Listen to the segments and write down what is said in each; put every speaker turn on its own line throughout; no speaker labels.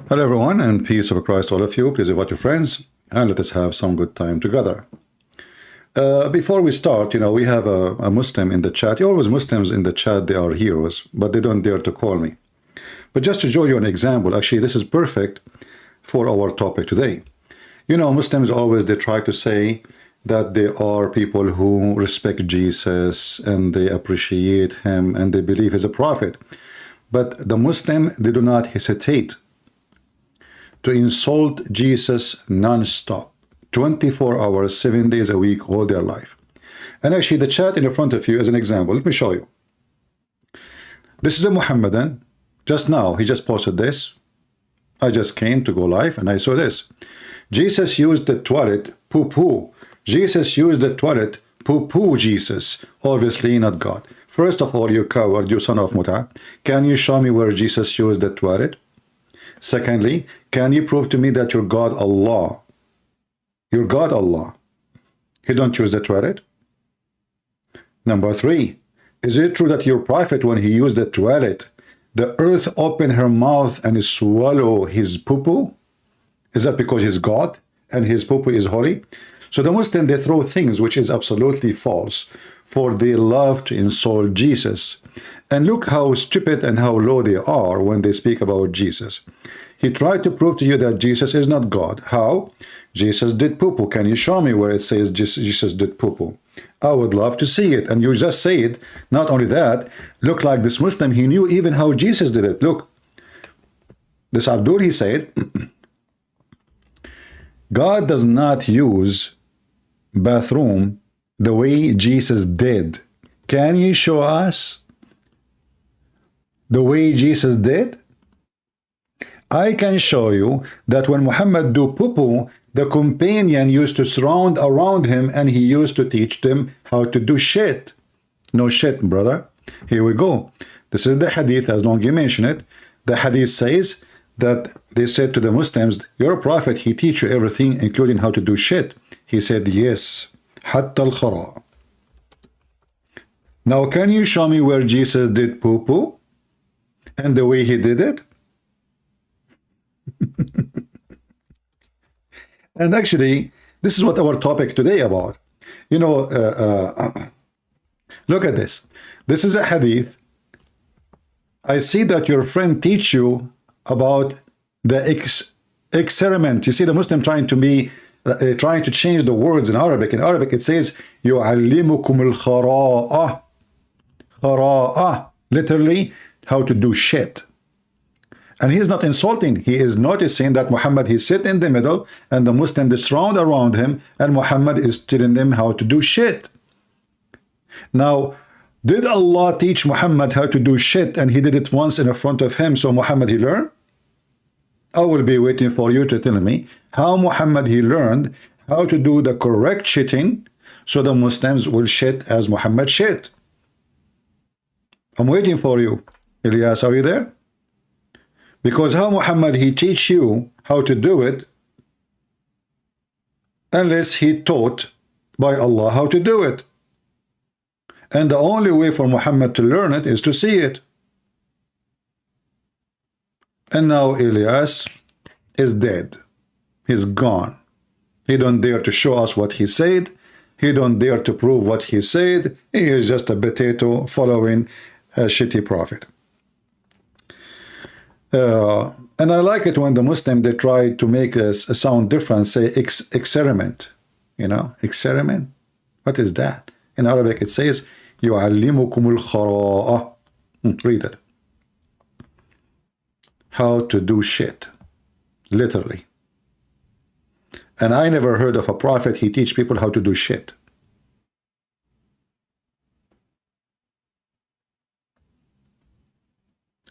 Hello everyone, and peace of Christ all of you. Please invite your friends and let us have some good time together. Before we start, we have a Muslim in the chat. Always Muslims in the chat, they are heroes, but they don't dare to call me. But just to show you an example, actually this is perfect for our topic today. Muslims always, they try to say that they are people who respect Jesus and they appreciate him and they believe he's a prophet. But the Muslim, they do not hesitate to insult Jesus non-stop, 24 hours, 7 days a week, all their life. And actually the chat in front of you is an example. Let me show you. This is a Muhammadan. Just now, he just posted this. I just came to go live and I saw this. Jesus used the toilet, poo-poo. Jesus used the toilet, poo-poo Jesus. Obviously not God. First of all, you coward, you son of Muta, can you show me where Jesus used the toilet? Secondly, can you prove to me that your God Allah, your God Allah, he don't use the toilet? Number three, is it true that your prophet, when he used the toilet, the earth opened her mouth and swallow his poo-poo? Is that because he's God and his poo-poo is holy? So the Muslim, they throw things which is absolutely false, for they love to insult Jesus. And look how stupid and how low they are when they speak about Jesus. He tried to prove to you that Jesus is not God. How? Jesus did poo-poo. Can you show me where it says Jesus did poo-poo? I would love to see it. And you just say it. Not only that, look like this Muslim, he knew even how Jesus did it. Look, this Abdul, he said, God does not use bathroom the way Jesus did. Can you show us the way Jesus did? I can show you that when Muhammad do poo-poo, the companion used to surround around him and he used to teach them how to do shit. No shit, brother. Here we go. This is the hadith, as long as you mention it. The hadith says that they said to the Muslims, your prophet, he teach you everything, including how to do shit. He said, yes. Hatta al-khara. Now, can you show me where Jesus did poo-poo and the way he did it? And actually, this is what our topic today about. Look at this. This is a hadith. I see that your friend teach you about the experiment. You see the Muslim trying to change the words in Arabic. In Arabic, it says, يُعَلِّمُكُمُ الْخَرَاءَ. Khara'a, literally, how to do shit. And he is not insulting. He is noticing that Muhammad, he sit in the middle and the Muslim is surround around him and Muhammad is telling them how to do shit. Now, did Allah teach Muhammad how to do shit and he did it once in front of him, so Muhammad he learned? I will be waiting for you to tell me how Muhammad he learned how to do the correct shitting so the Muslims will shit as Muhammad shit. I'm waiting for you. Ilyas, are you there? Because how Muhammad he teach you how to do it unless he taught by Allah how to do it. And the only way for Muhammad to learn it is to see it. And now Ilyas is dead. He's gone. He don't dare to show us what he said. He don't dare to prove what he said. He is just a potato following a shitty prophet. And I like it when the Muslim, they try to make a sound different, say experiment. Experiment. What is that? In Arabic it says يُعَلِّمُكُمُ الْخَرَاءَ. Read it. How to do shit. Literally. And I never heard of a prophet, he teach people how to do shit.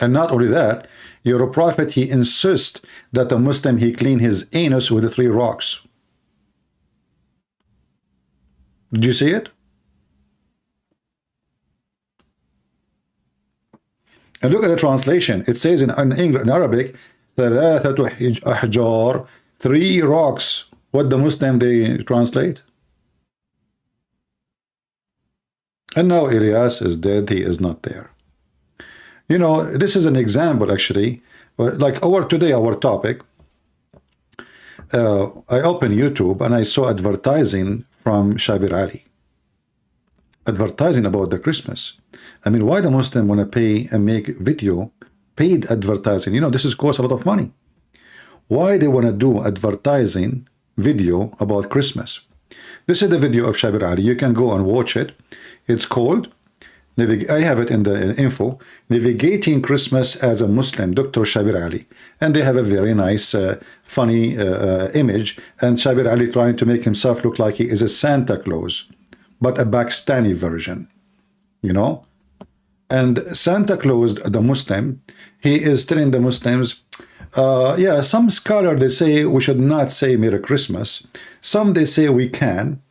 And not only that, your prophet, he insists that a Muslim, he clean his anus with the 3 rocks. Did you see it? And look at the translation. It says in Arabic, ثلاثة أحجار, 3 rocks. What the Muslim, they translate? And now Ilyas is dead, he is not there. This is an example actually Like our topic, I opened YouTube and I saw advertising from Shabir Ali. Advertising about the Christmas. I mean, why the Muslim want to pay and make video, paid advertising? You know, this is cost a lot of money. Why they want to do advertising video about Christmas? This is the video of Shabir Ali. You can go and watch it. It's called, I have it in the info, Navigating Christmas as a Muslim, Dr. Shabir Ali. And they have a very nice, funny image. And Shabir Ali trying to make himself look like he is a Santa Claus, but a Pakistani version, you know? And Santa Claus, the Muslim, he is telling the Muslims, yeah, some scholars, they say we should not say Merry Christmas. Some, they say we can.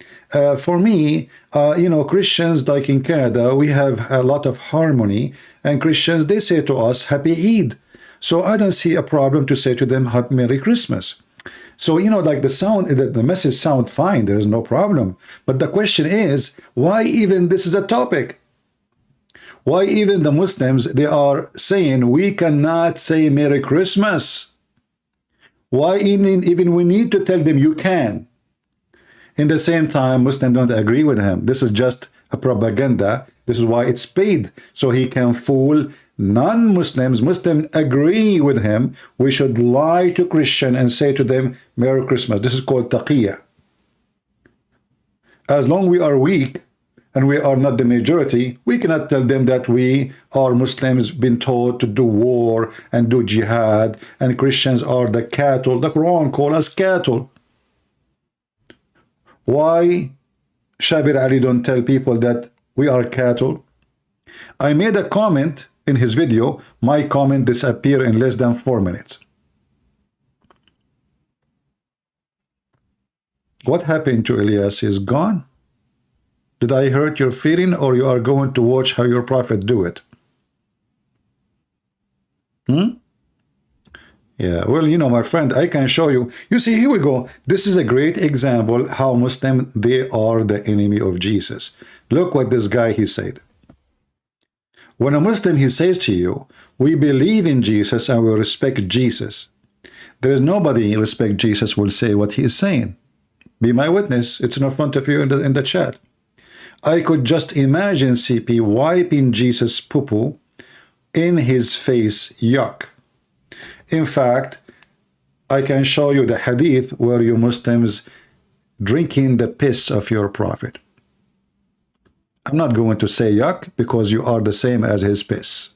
For me, you know, Christians, like in Canada, we have a lot of harmony. And Christians, they say to us, Happy Eid. So I don't see a problem to say to them, Merry Christmas. So, you know, like the message sound fine. There is no problem. But the question is, why even this is a topic? Why even the Muslims, they are saying we cannot say Merry Christmas? Why even we need to tell them you can? In the same time, Muslims don't agree with him. This is just a propaganda. This is why it's paid, so he can fool non-Muslims. Muslims agree with him. We should lie to Christian and say to them, Merry Christmas. This is called taqiyya. As long we are weak, and we are not the majority, we cannot tell them that we are Muslims been taught to do war and do jihad, and Christians are the cattle. The Quran calls us cattle. Why Shabir Ali don't tell people that we are cattle? I made a comment in his video. My comment disappeared in less than 4 minutes. What happened to Elias? Is gone? Did I hurt your feeling, or you are going to watch how your prophet do it? Yeah, well, you know, my friend, I can show you. You see, here we go. This is a great example how Muslims, they are the enemy of Jesus. Look what this guy, he said. When a Muslim, he says to you, we believe in Jesus and we respect Jesus. There is nobody respect Jesus will say what he is saying. Be my witness. It's in front of you in the chat. I could just imagine CP wiping Jesus' poo-poo in his face. Yuck. In fact, I can show you the hadith where you Muslims drinking the piss of your prophet. I'm not going to say yuck because you are the same as his piss.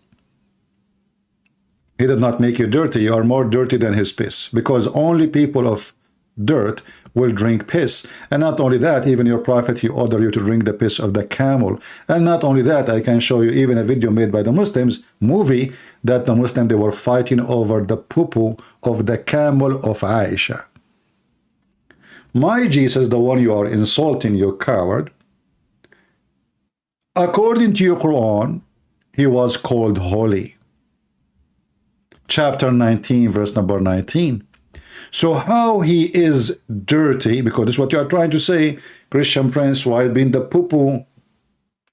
He did not make you dirty. You are more dirty than his piss, because only people of dirt will drink piss. And not only that, even your prophet, he ordered you to drink the piss of the camel. And not only that, I can show you even a video made by the Muslims, movie, that the Muslims, they were fighting over the poo-poo of the camel of Aisha. My Jesus, the one you are insulting, you coward, according to your Quran, he was called holy. Chapter 19, verse number 19. So how he is dirty, because this is what you are trying to say, Christian Prince, while being the poo-poo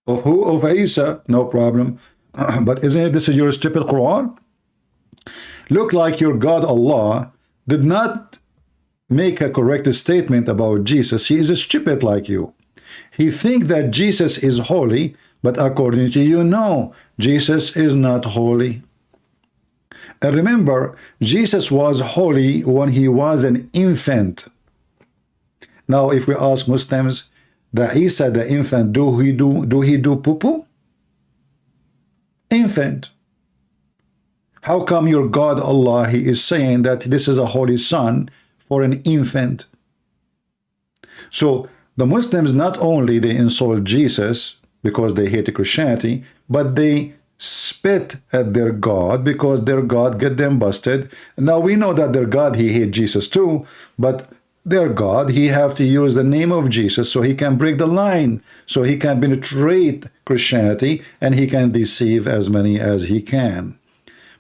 of who? Of Isa, no problem. But isn't it, this is your stupid Quran? Look like your God Allah did not make a correct statement about Jesus. He is stupid like you. He think that Jesus is holy, but according to you, no, Jesus is not holy. And remember, Jesus was holy when he was an infant. Now, if we ask Muslims, the Isa, the infant, do he do poo-poo? Infant. How come your God Allah, he is saying that this is a holy son for an infant? So the Muslims, not only they insult Jesus because they hate Christianity, but they spit at their God because their God get them busted. Now we know that their God, he hate Jesus too, but their God, he have to use the name of Jesus so he can break the line, so he can penetrate Christianity and he can deceive as many as he can.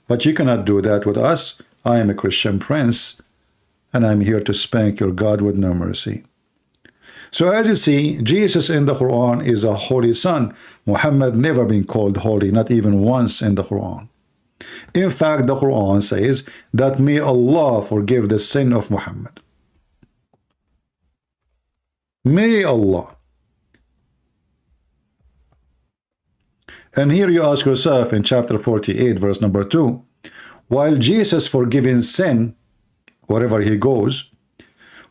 But you cannot do that with us. I am a Christian Prince and I'm here to spank your God with no mercy. So as you see, Jesus in the Quran is a holy son. Muhammad never been called holy, not even once in the Quran. In fact, the Quran says that may Allah forgive the sin of Muhammad. May Allah. And here you ask yourself in chapter 48, verse number 2, while Jesus forgiving sin, wherever he goes,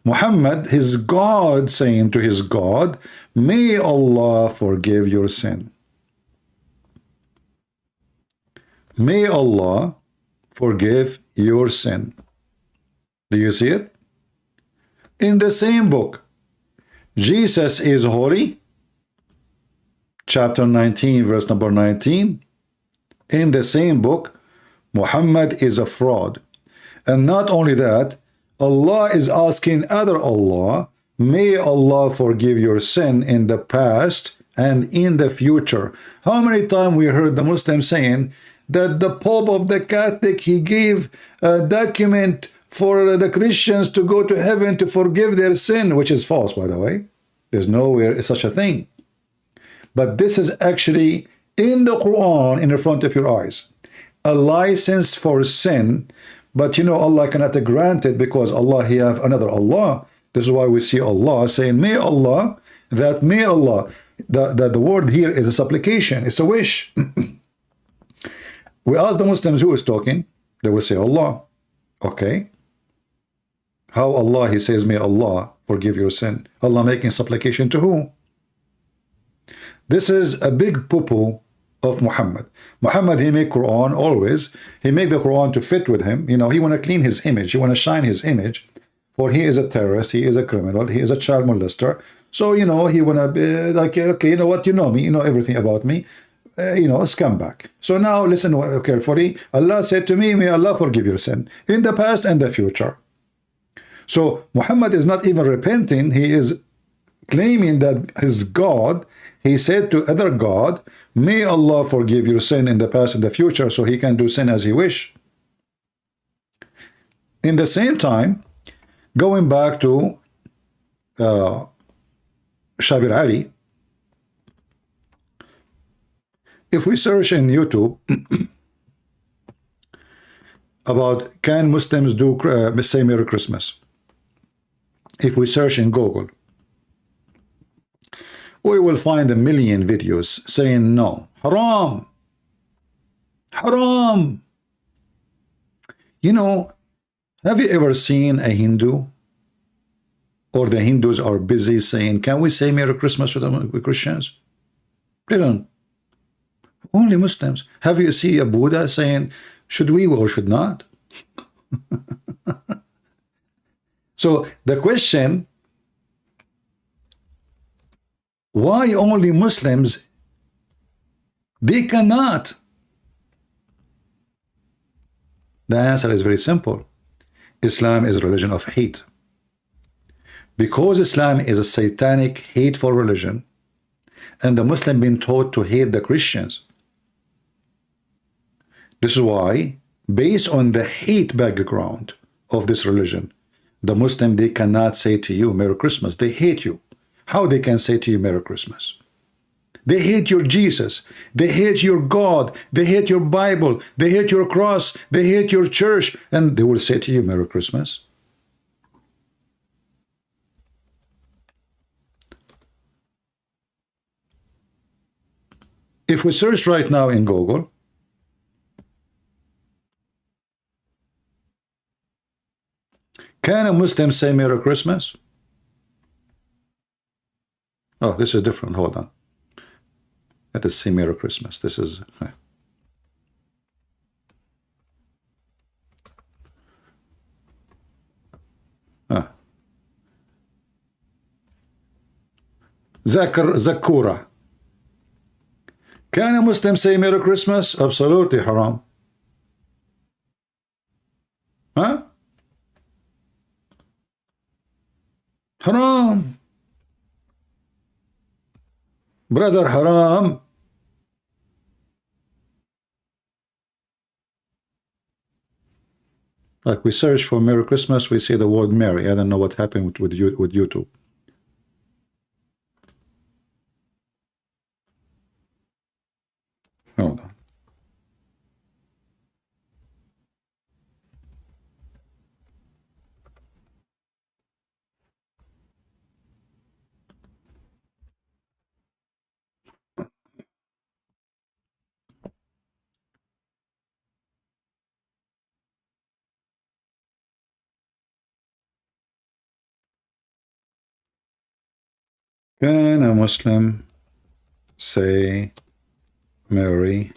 Muhammad, his God, saying to his God, may Allah forgive your sin. May Allah forgive your sin. Do you see it? In the same book, Jesus is holy, chapter 19, verse number 19. In the same book, Muhammad is a fraud. And not only that, Allah is asking other Allah, may Allah forgive your sin in the past and in the future. How many times we heard the Muslims saying that the Pope of the Catholic, he gave a document for the Christians to go to heaven to forgive their sin, which is false, by the way. There's nowhere such a thing. But this is actually in the Quran in the front of your eyes. A license for sin. But you know, Allah cannot grant it because Allah, he have another Allah. This is why we see Allah saying, may Allah, that may Allah. The word here is a supplication. It's a wish. We ask the Muslims who is talking. They will say Allah. Okay. How Allah, he says, may Allah forgive your sin. Allah making supplication to who? This is a big poo-poo of Muhammad. Muhammad, he make Quran always. He make the Quran to fit with him. You know, he want to clean his image. He want to shine his image. For he is a terrorist. He is a criminal. He is a child molester. So, you know, he want to be like, okay, you know what? You know me. You know everything about me. You know, a scumbag. So now listen carefully. Allah said to me, may Allah forgive your sin in the past and the future. So Muhammad is not even repenting. He is claiming that his God, he said to other God, may Allah forgive your sin in the past and the future, so he can do sin as he wish. In the same time, going back to Shabir Ali, if we search in YouTube about can Muslims do say Merry Christmas, if we search in Google, we will find a million videos saying no, haram, haram. You know, have you ever seen a Hindu, or the Hindus are busy saying, can we say Merry Christmas to the Christians? They don't. Only Muslims. Have you seen a Buddha saying, should we or should not? So the question, why only Muslims? They cannot. The answer is very simple. Islam is a religion of hate. Because Islam is a satanic, hateful religion, and the Muslim been taught to hate the Christians. This is why, based on the hate background of this religion, the Muslim, they cannot say to you Merry Christmas. They hate you. How they can say to you Merry Christmas? They hate your Jesus. They hate your God. They hate your Bible. They hate your cross. They hate your church. And they will say to you Merry Christmas. If we search right now in Google, can a Muslim say Merry Christmas? Oh, this is different. Hold on. Let us see Merry Christmas. This is... Zakura. Can a Muslim say Merry Christmas? Absolutely haram. Huh? Haram. Brother, haram. Like we search for Merry Christmas, we see the word Merry. I don't know what happened with YouTube. Hold on. Can a Muslim say Merry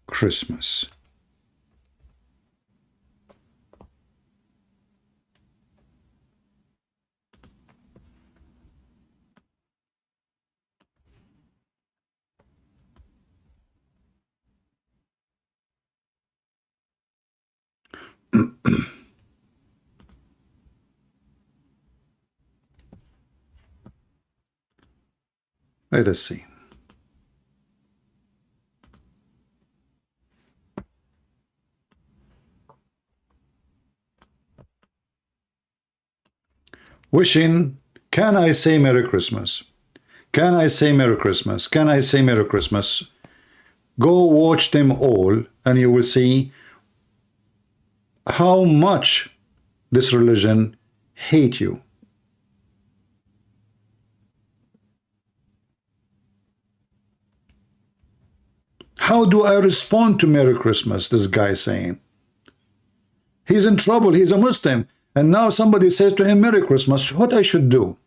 Christmas? Let us see. Wishing, can I say Merry Christmas? Can I say Merry Christmas? Can I say Merry Christmas? Go watch them all and you will see how much this religion hate you. How do I respond to Merry Christmas? This guy saying. He's in trouble. He's a Muslim. And now somebody says to him, Merry Christmas. What I should do?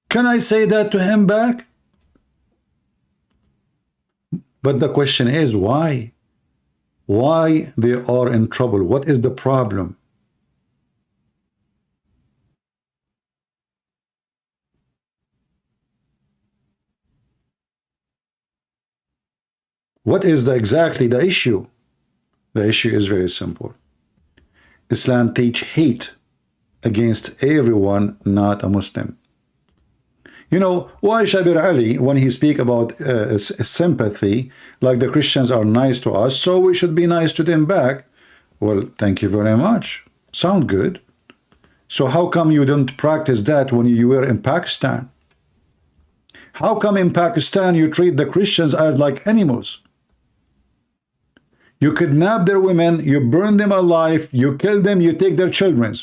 Can I say that to him back? But the question is, why? Why they are in trouble? What is the problem? What is exactly the issue? The issue is very simple. Islam teach hate against everyone not a Muslim. You know, why Shabir Ali, when he speak about sympathy, like the Christians are nice to us, so we should be nice to them back. Well, thank you very much. Sound good. So how come you don't practice that when you were in Pakistan? How come in Pakistan you treat the Christians as like animals? You kidnap their women, you burn them alive, you kill them, you take their children.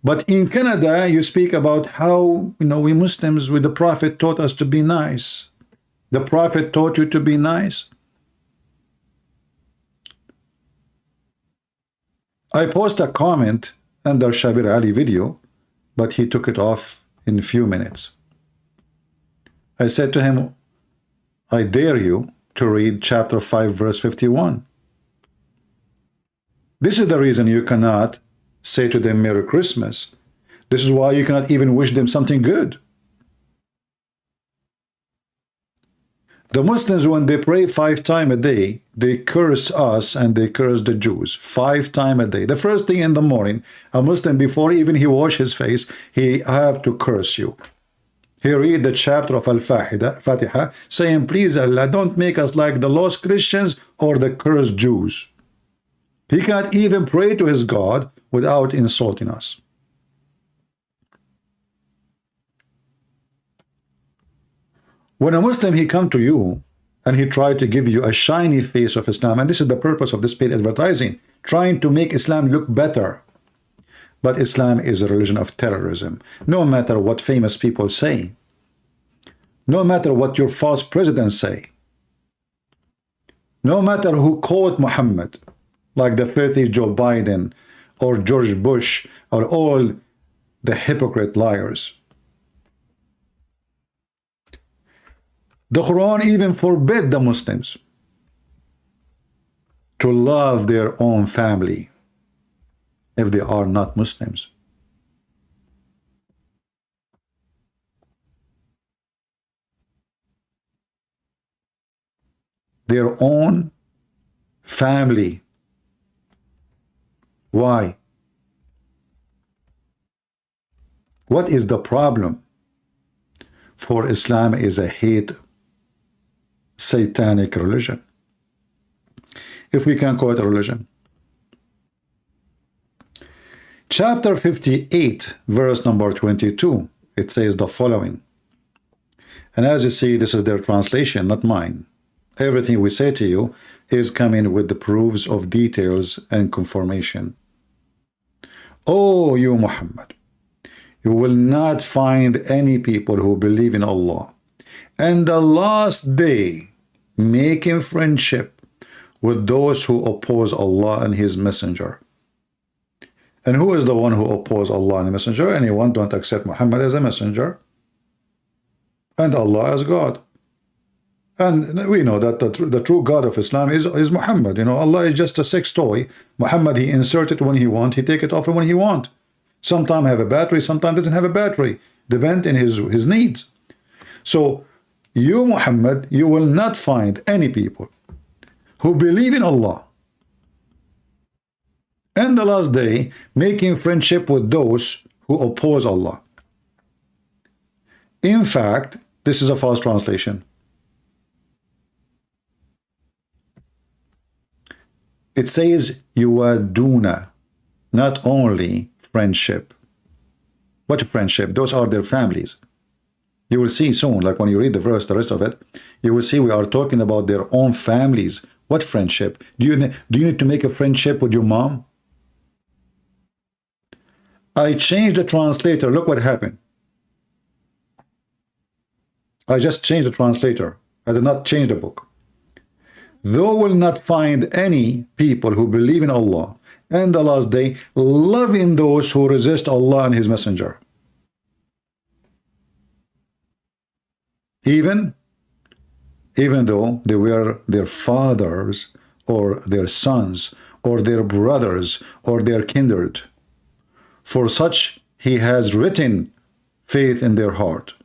But in Canada, you speak about how, you know, we Muslims, with the Prophet taught us to be nice. The Prophet taught you to be nice. I post a comment under Shabir Ali video, but he took it off in a few minutes. I said to him, I dare you to read chapter 5, verse 51. This is the reason you cannot say to them Merry Christmas. This is why you cannot even wish them something good. The Muslims, when they pray 5 times a day, they curse us and they curse the Jews 5 times a day. The first thing in the morning, a Muslim, before even he wash his face, he have to curse you. He read the chapter of Al-Fatiha, saying, please Allah, don't make us like the lost Christians or the cursed Jews. He can't even pray to his God without insulting us. When a Muslim, he come to you and he try to give you a shiny face of Islam, and this is the purpose of this paid advertising, trying to make Islam look better. But Islam is a religion of terrorism. No matter what famous people say, no matter what your false presidents say, no matter who quote Muhammad, like the filthy Joe Biden or George Bush or all the hypocrite liars. The Quran even forbid the Muslims to love their own family if they are not Muslims. Their own family. Why? What is the problem? For Islam is a hate satanic religion, if we can call it a religion. Chapter 58, verse number 22, it says the following. And as you see, this is their translation, not mine. Everything we say to you is coming with the proofs of details and confirmation. Oh, you Muhammad, you will not find any people who believe in Allah and the last day making friendship with those who oppose Allah and His Messenger, And who is the one who opposes Allah and the messenger? Anyone don't accept Muhammad as a messenger and Allah as God. And we know that the true God of Islam is Muhammad. You know, Allah is just a sex toy. Muhammad, he insert it when he want, he take it off when he want. Sometimes have a battery, sometimes doesn't have a battery. Depend in his needs. So you, Muhammad, you will not find any people who believe in Allah and the last day making friendship with those who oppose Allah. In fact, this is a false translation. It says yuwaduna, not only friendship. What friendship? Those are their families. You will see soon, like when you read the verse, the rest of it, you will see we are talking about their own families. What friendship? Do you need to make a friendship with your mom? I changed the translator. Look what happened. I just changed the translator. I did not change the book. Thou will not find any people who believe in Allah and the last day loving those who resist Allah and his messenger. Even though they were their fathers or their sons or their brothers or their kindred. For such he has written faith in their heart.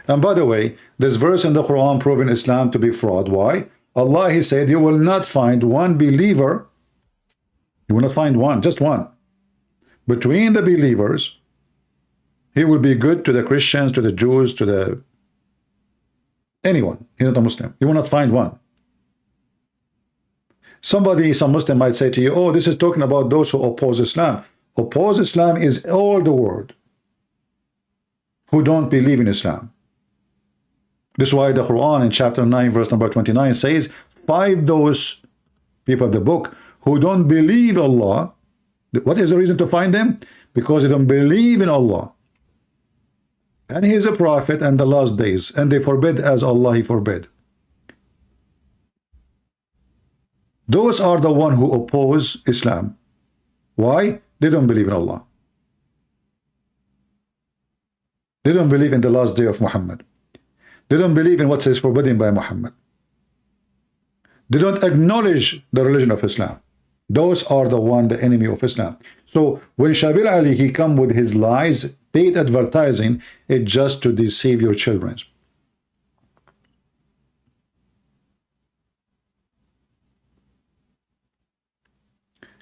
And by the way, this verse in the Quran proving Islam to be fraud. Why? Allah, he said, you will not find one believer, you will not find one, just one. Between the believers, he will be good to the Christians, to the Jews, to the anyone. He's not a Muslim. You will not find one. Some Muslim might say to you, oh, this is talking about those who oppose Islam. Oppose Islam is all the world who don't believe in Islam. This is why the Quran in chapter 9, verse number 29 says, fight those people of the book who don't believe Allah. What is the reason to find them? Because they don't believe in Allah. And he is a prophet and the last days, and they forbid as Allah he forbid. Those are the one who oppose Islam. Why? They don't believe in Allah. They don't believe in the last day of Muhammad. They don't believe in what is forbidden by Muhammad. They don't acknowledge the religion of Islam. Those are the one, the enemy of Islam. So when Shabir Ali, he come with his lies, paid advertising, it's just to deceive your children.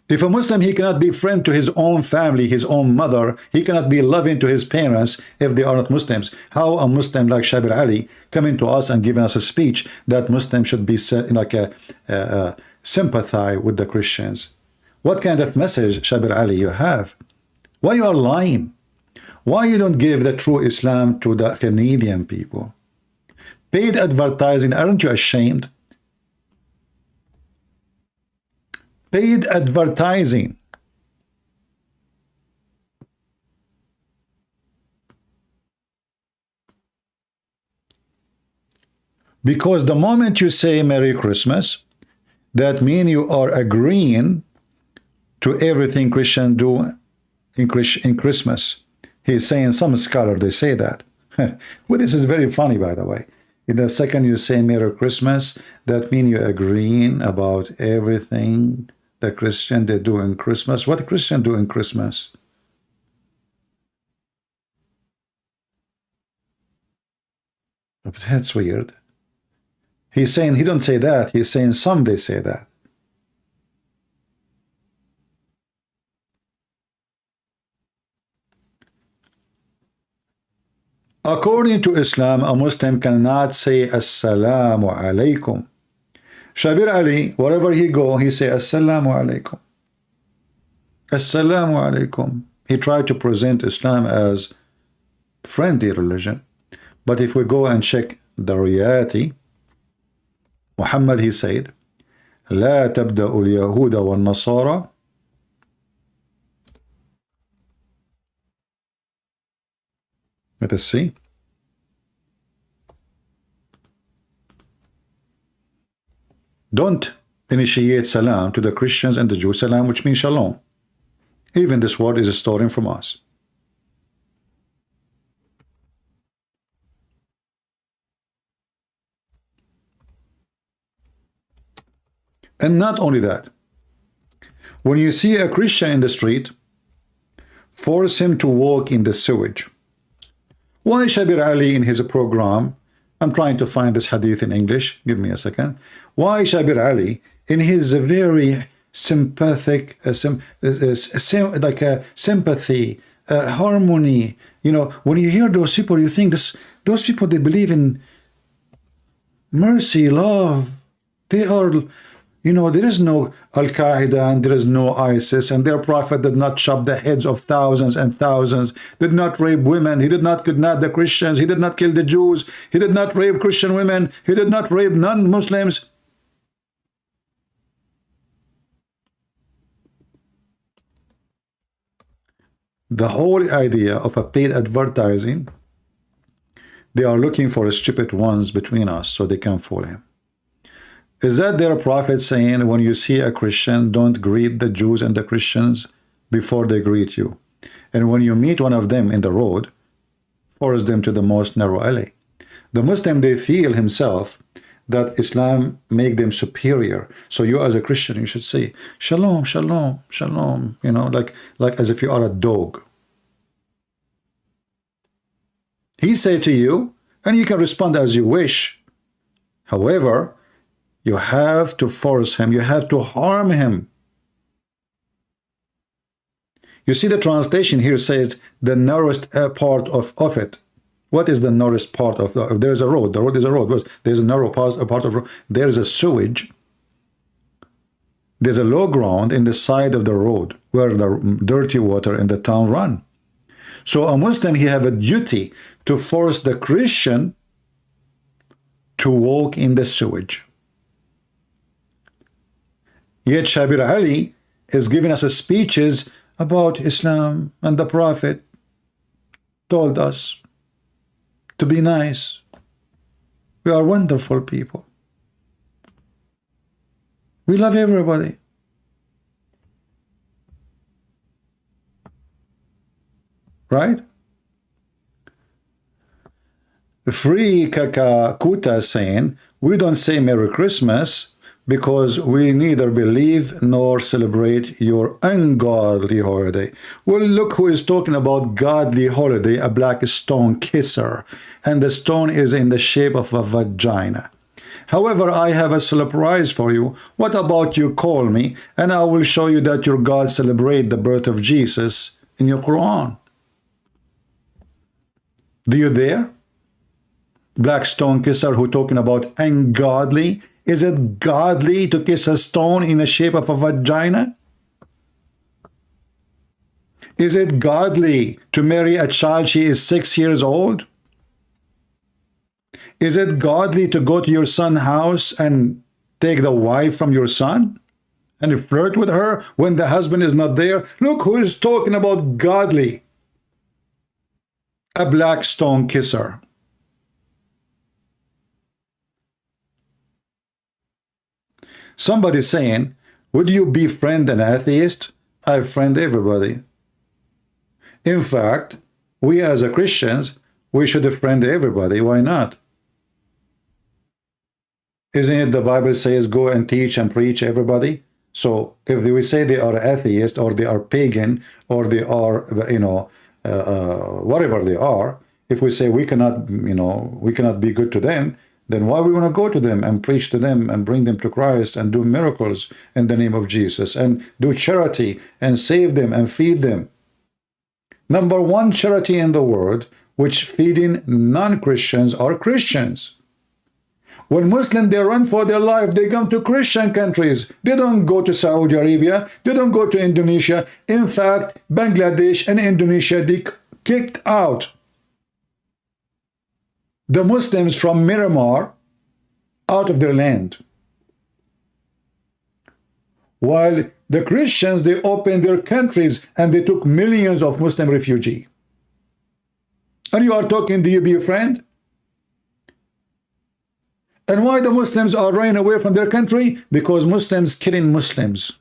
If a Muslim, he cannot be friend to his own family, his own mother, he cannot be loving to his parents if they are not Muslims. How a Muslim like Shabir Ali coming to us and giving us a speech that Muslims should be like sympathize with the Christians? What kind of message, Shabir Ali, you have? Why you are lying? Why you don't give the true Islam to the Canadian people? Paid advertising, aren't you ashamed? Paid advertising. Because the moment you say Merry Christmas, that means you are agreeing to everything Christians do in Christmas. He's saying, some scholar, they say that. Well, this is very funny, by the way. In the second you say Merry Christmas, that means you're agreeing about everything the Christian they do in Christmas. What Christian do in Christmas? That's weird. He's saying he don't say that. He's saying some they say that. According to Islam, a Muslim cannot say Assalamu alaikum. Shabir Ali, wherever he go, he say Assalamu alaikum. Assalamu alaikum. He tried to present Islam as friendly religion. But if we go and check the reality, Muhammad, he said, لا تبدأ اليهود والنصارى Let us see. Don't initiate salam to the Christians and the Jews, salam, which means shalom. Even this word is stolen from us. And not only that, when you see a Christian in the street, force him to walk in the sewage. Why Shabir Ally in his program, I'm trying to find this hadith in English, give me a second. Why Shabir Ally in his very sympathetic, sympathy, harmony, you know, when you hear those people, you think those people, they believe in mercy, love. They are, you know, there is no Al-Qaeda and there is no ISIS, and their prophet did not chop the heads of thousands and thousands, did not rape women, he did not kidnap the Christians, he did not kill the Jews, he did not rape Christian women, he did not rape non-Muslims. The whole idea of a paid advertising, they are looking for stupid ones between us so they can fool him. Is that their prophet saying, when you see a Christian, don't greet the Jews and the Christians before they greet you? And when you meet one of them in the road, force them to the most narrow alley. The Muslim, they feel himself that Islam make them superior. So you as a Christian, you should say, shalom, shalom, shalom, you know, like as if you are a dog. He say to you, and you can respond as you wish. However, you have to force him, you have to harm him. You see the translation here says the narrowest part of it. What is the narrowest part of the, there's a road, the road is a road, there's a narrow part of the road, there's a sewage, there's a low ground in the side of the road where the dirty water in the town run. So a Muslim, he have a duty to force the Christian to walk in the sewage. Yet Shabir Ally is giving us speeches about Islam, and the Prophet told us to be nice. We are wonderful people. We love everybody. Right? Free Kaka Kuta saying, we don't say Merry Christmas because we neither believe nor celebrate your ungodly holiday. Well, look who is talking about godly holiday, a black stone kisser, and the stone is in the shape of a vagina. However, I have a surprise for you. What about you call me, and I will show you that your God celebrate the birth of Jesus in your Quran. Do you dare? Black stone kisser who talking about ungodly? Is it godly to kiss a stone in the shape of a vagina? Is it godly to marry a child she is 6 years old? Is it godly to go to your son's house and take the wife from your son and flirt with her when the husband is not there? Look who is talking about godly. A black stone kisser. Somebody saying, would you befriend an atheist? I friend everybody. In fact, we as a Christians, we should friend everybody. Why not? Isn't it the Bible says go and teach and preach everybody? So if we say they are atheist or they are pagan or they are, you know, whatever they are, if we say we cannot, you know, we cannot be good to them, then why we want to go to them and preach to them and bring them to Christ and do miracles in the name of Jesus and do charity and save them and feed them? Number one charity in the world, which feeding non-Christians are Christians. When Muslims, they run for their life, they come to Christian countries. They don't go to Saudi Arabia. They don't go to Indonesia. In fact, Bangladesh and Indonesia, they kicked out the Muslims from Myanmar out of their land. While the Christians, they opened their countries and they took millions of Muslim refugees. And you are talking, do you be a friend? And why the Muslims are running away from their country? Because Muslims killing Muslims.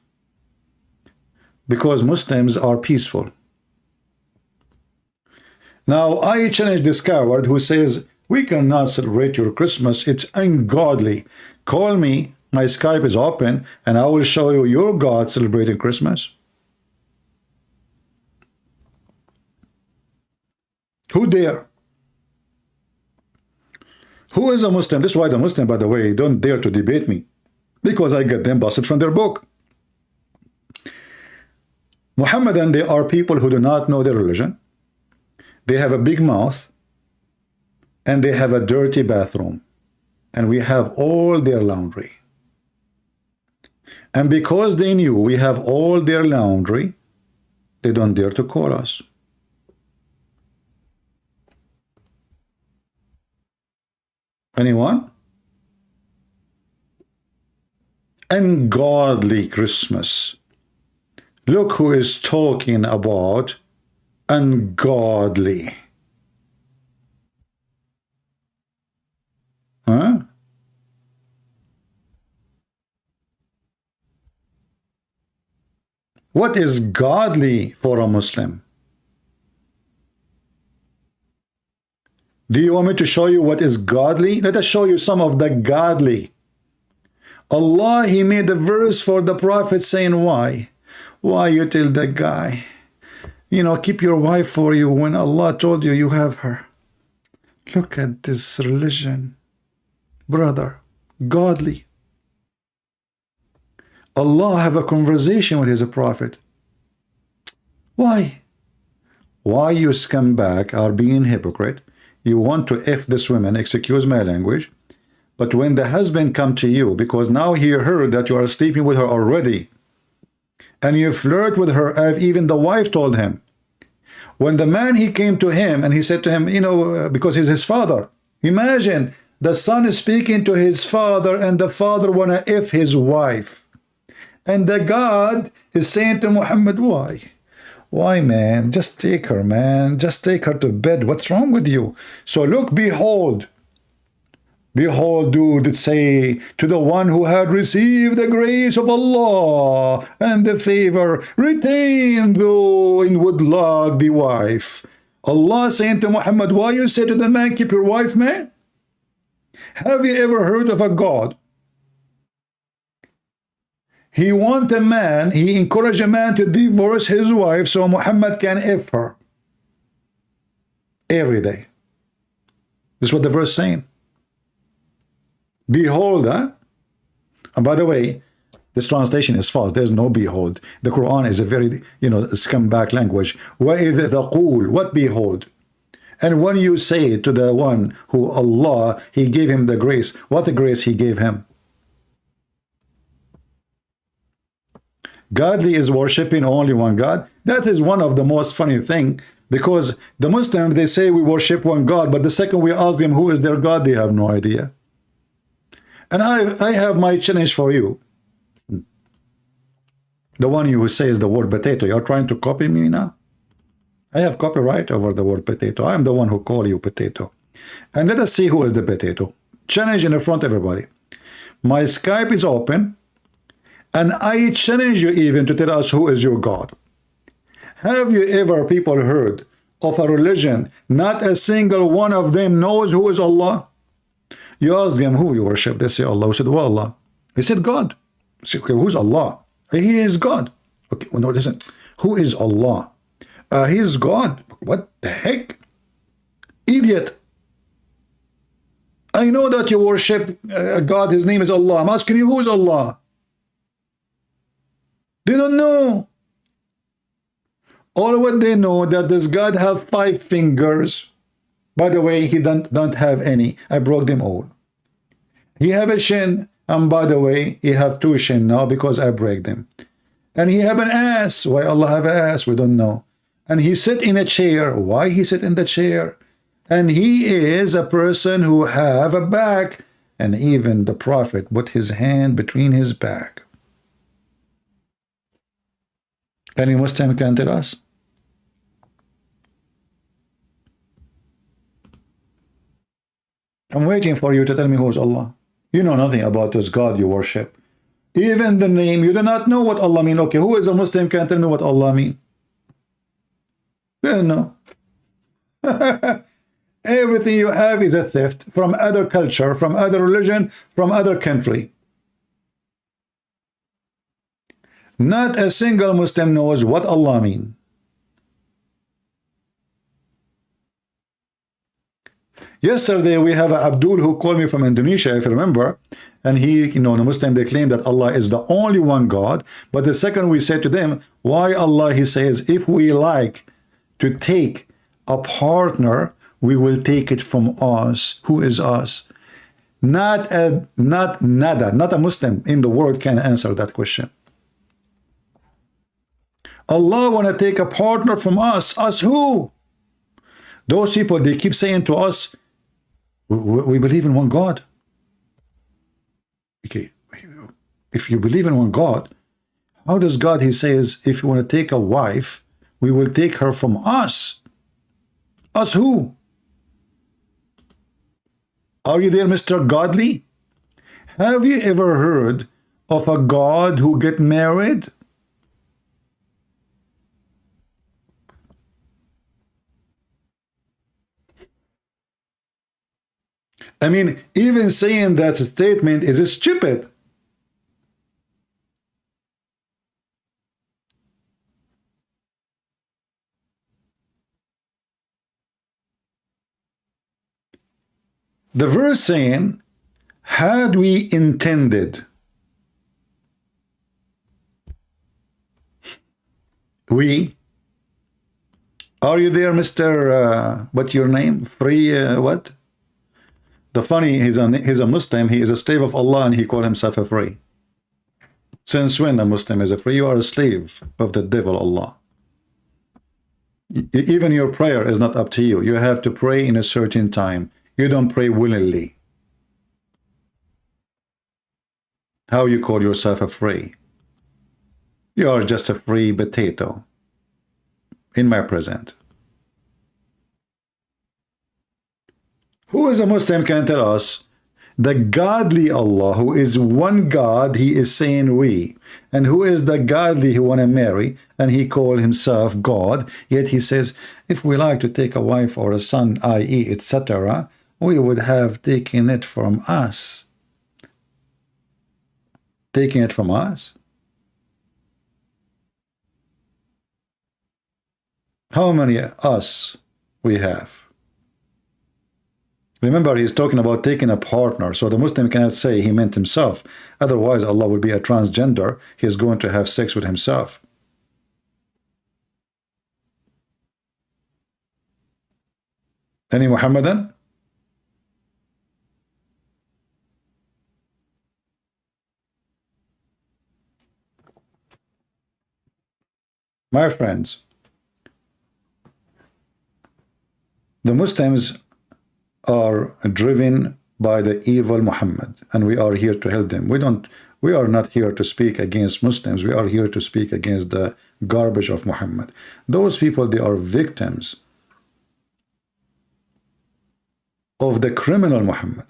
Because Muslims are peaceful. Now, I challenge this coward who says, we cannot celebrate your Christmas, it's ungodly. Call me, my Skype is open, and I will show you your God celebrating Christmas. Who dare? Who is a Muslim? This is why the Muslim, by the way, don't dare to debate me, because I get them busted from their book. Muhammadan, they are people who do not know their religion. They have a big mouth, and they have a dirty bathroom, and we have all their laundry. And because they knew we have all their laundry, they don't dare to call us. Anyone? Ungodly Christmas. Look who is talking about ungodly. Huh? What is godly for a Muslim? Do you want me to show you what is godly? Let us show you some of the godly. Allah, He made a verse for the Prophet saying, why? Why you tell that guy, you know, keep your wife for you when Allah told you you have her? Look at this religion, brother, godly. Allah have a conversation with His Prophet. Why? Why you scumbag are being hypocrite? You want to F this woman, excuse my language, but when the husband come to you, because now he heard that you are sleeping with her already, and you flirt with her, as even the wife told him. When the man, he came to him, and he said to him, you know, because he's his father. Imagine, the son is speaking to his father, and the father want to F his wife. And the God is saying to Muhammad, why? Why, man? Just take her, man. Just take her to bed. What's wrong with you? So look, behold. Behold, dude, say to the one who had received the grace of Allah and the favor, retain though in woodlock the wife. Allah saying to Muhammad, why you say to the man, keep your wife, man? Have you ever heard of a God? He want a man, he encourage a man to divorce his wife so Muhammad can F her every day. This is what the verse is saying. Behold, huh? And by the way, this translation is false. There's no behold. The Quran is a very, you know, scumbag language. وَإِذَا تَقُولُ, what behold? And when you say to the one who Allah, He gave him the grace, what the grace He gave him? Godly is worshipping only one God. That is one of the most funny thing, because the Muslims, they say we worship one God, but the second we ask them who is their God, they have no idea. And I have my challenge for you. The one who says the word potato, you're trying to copy me now? I have copyright over the word potato. I am the one who call you potato. And let us see who is the potato. Challenge in front of everybody. My Skype is open. And I challenge you even to tell us who is your God. Have you ever people heard of a religion, not a single one of them knows who is Allah? You ask them who you worship, they say Allah. We said, well, Allah. He said God. I said, okay, who's Allah? He is God. Okay, well, no, listen. Who is Allah? He is God. What the heck? Idiot. I know that you worship God, His name is Allah. I'm asking you, who is Allah? They don't know. All what they know that this God have 5 fingers. By the way, He don't have any. I broke them all. He have a shin, and by the way, He have 2 shin now because I break them. And He have an ass. Why Allah have an ass? We don't know. And He sit in a chair. Why He sit in the chair? And He is a person who have a back. And even the Prophet put his hand between his back. Any Muslim can tell us? I'm waiting for you to tell me who's Allah. You know nothing about this God you worship. Even the name, you do not know what Allah mean. Okay, who is a Muslim can tell me what Allah mean? You don't know. Everything you have is a theft from other culture, from other religion, from other country. Not a single Muslim knows what Allah mean. Yesterday we have Abdul who called me from Indonesia, if you remember, and he, the Muslim, they claim that Allah is the only one God. But the second we said to them, why Allah, he says, if we like to take a partner, we will take it from us. Who is us? Not a Muslim in the world can answer that question. Allah want to take a partner from us. Us who? Those people, they keep saying to us, we believe in one God. Okay, if you believe in one God, how does God, he says, if you want to take a wife, we will take her from us? Us who? Are you there, Mr. Godly? Have you ever heard of a God who get married? I mean, even saying that statement is stupid. The verse saying, had we intended, we, are you there, Mr. What's your name? Free, what? The funny, he's a Muslim, he is a slave of Allah, and he called himself a free. Since when a Muslim is a free? You are a slave of the devil, Allah. Even your prayer is not up to you. You have to pray in a certain time. You don't pray willingly. How you call yourself a free? You are just a free potato in my present. Who is a Muslim can tell us the godly Allah, who is one God, he is saying we. And who is the godly who want to marry, and he call himself God, yet he says, if we like to take a wife or a son, i.e., etc., we would have taken it from us. Taking it from us? How many us we have? Remember, he's talking about taking a partner, so the Muslim cannot say he meant himself. Otherwise, Allah will be a transgender. He is going to have sex with himself. Any Muhammadan? My friends, the Muslims are driven by the evil Muhammad, and we are here to help them. We are not here to speak against Muslims. We are here to speak against the garbage of Muhammad. Those people, they are victims of the criminal Muhammad.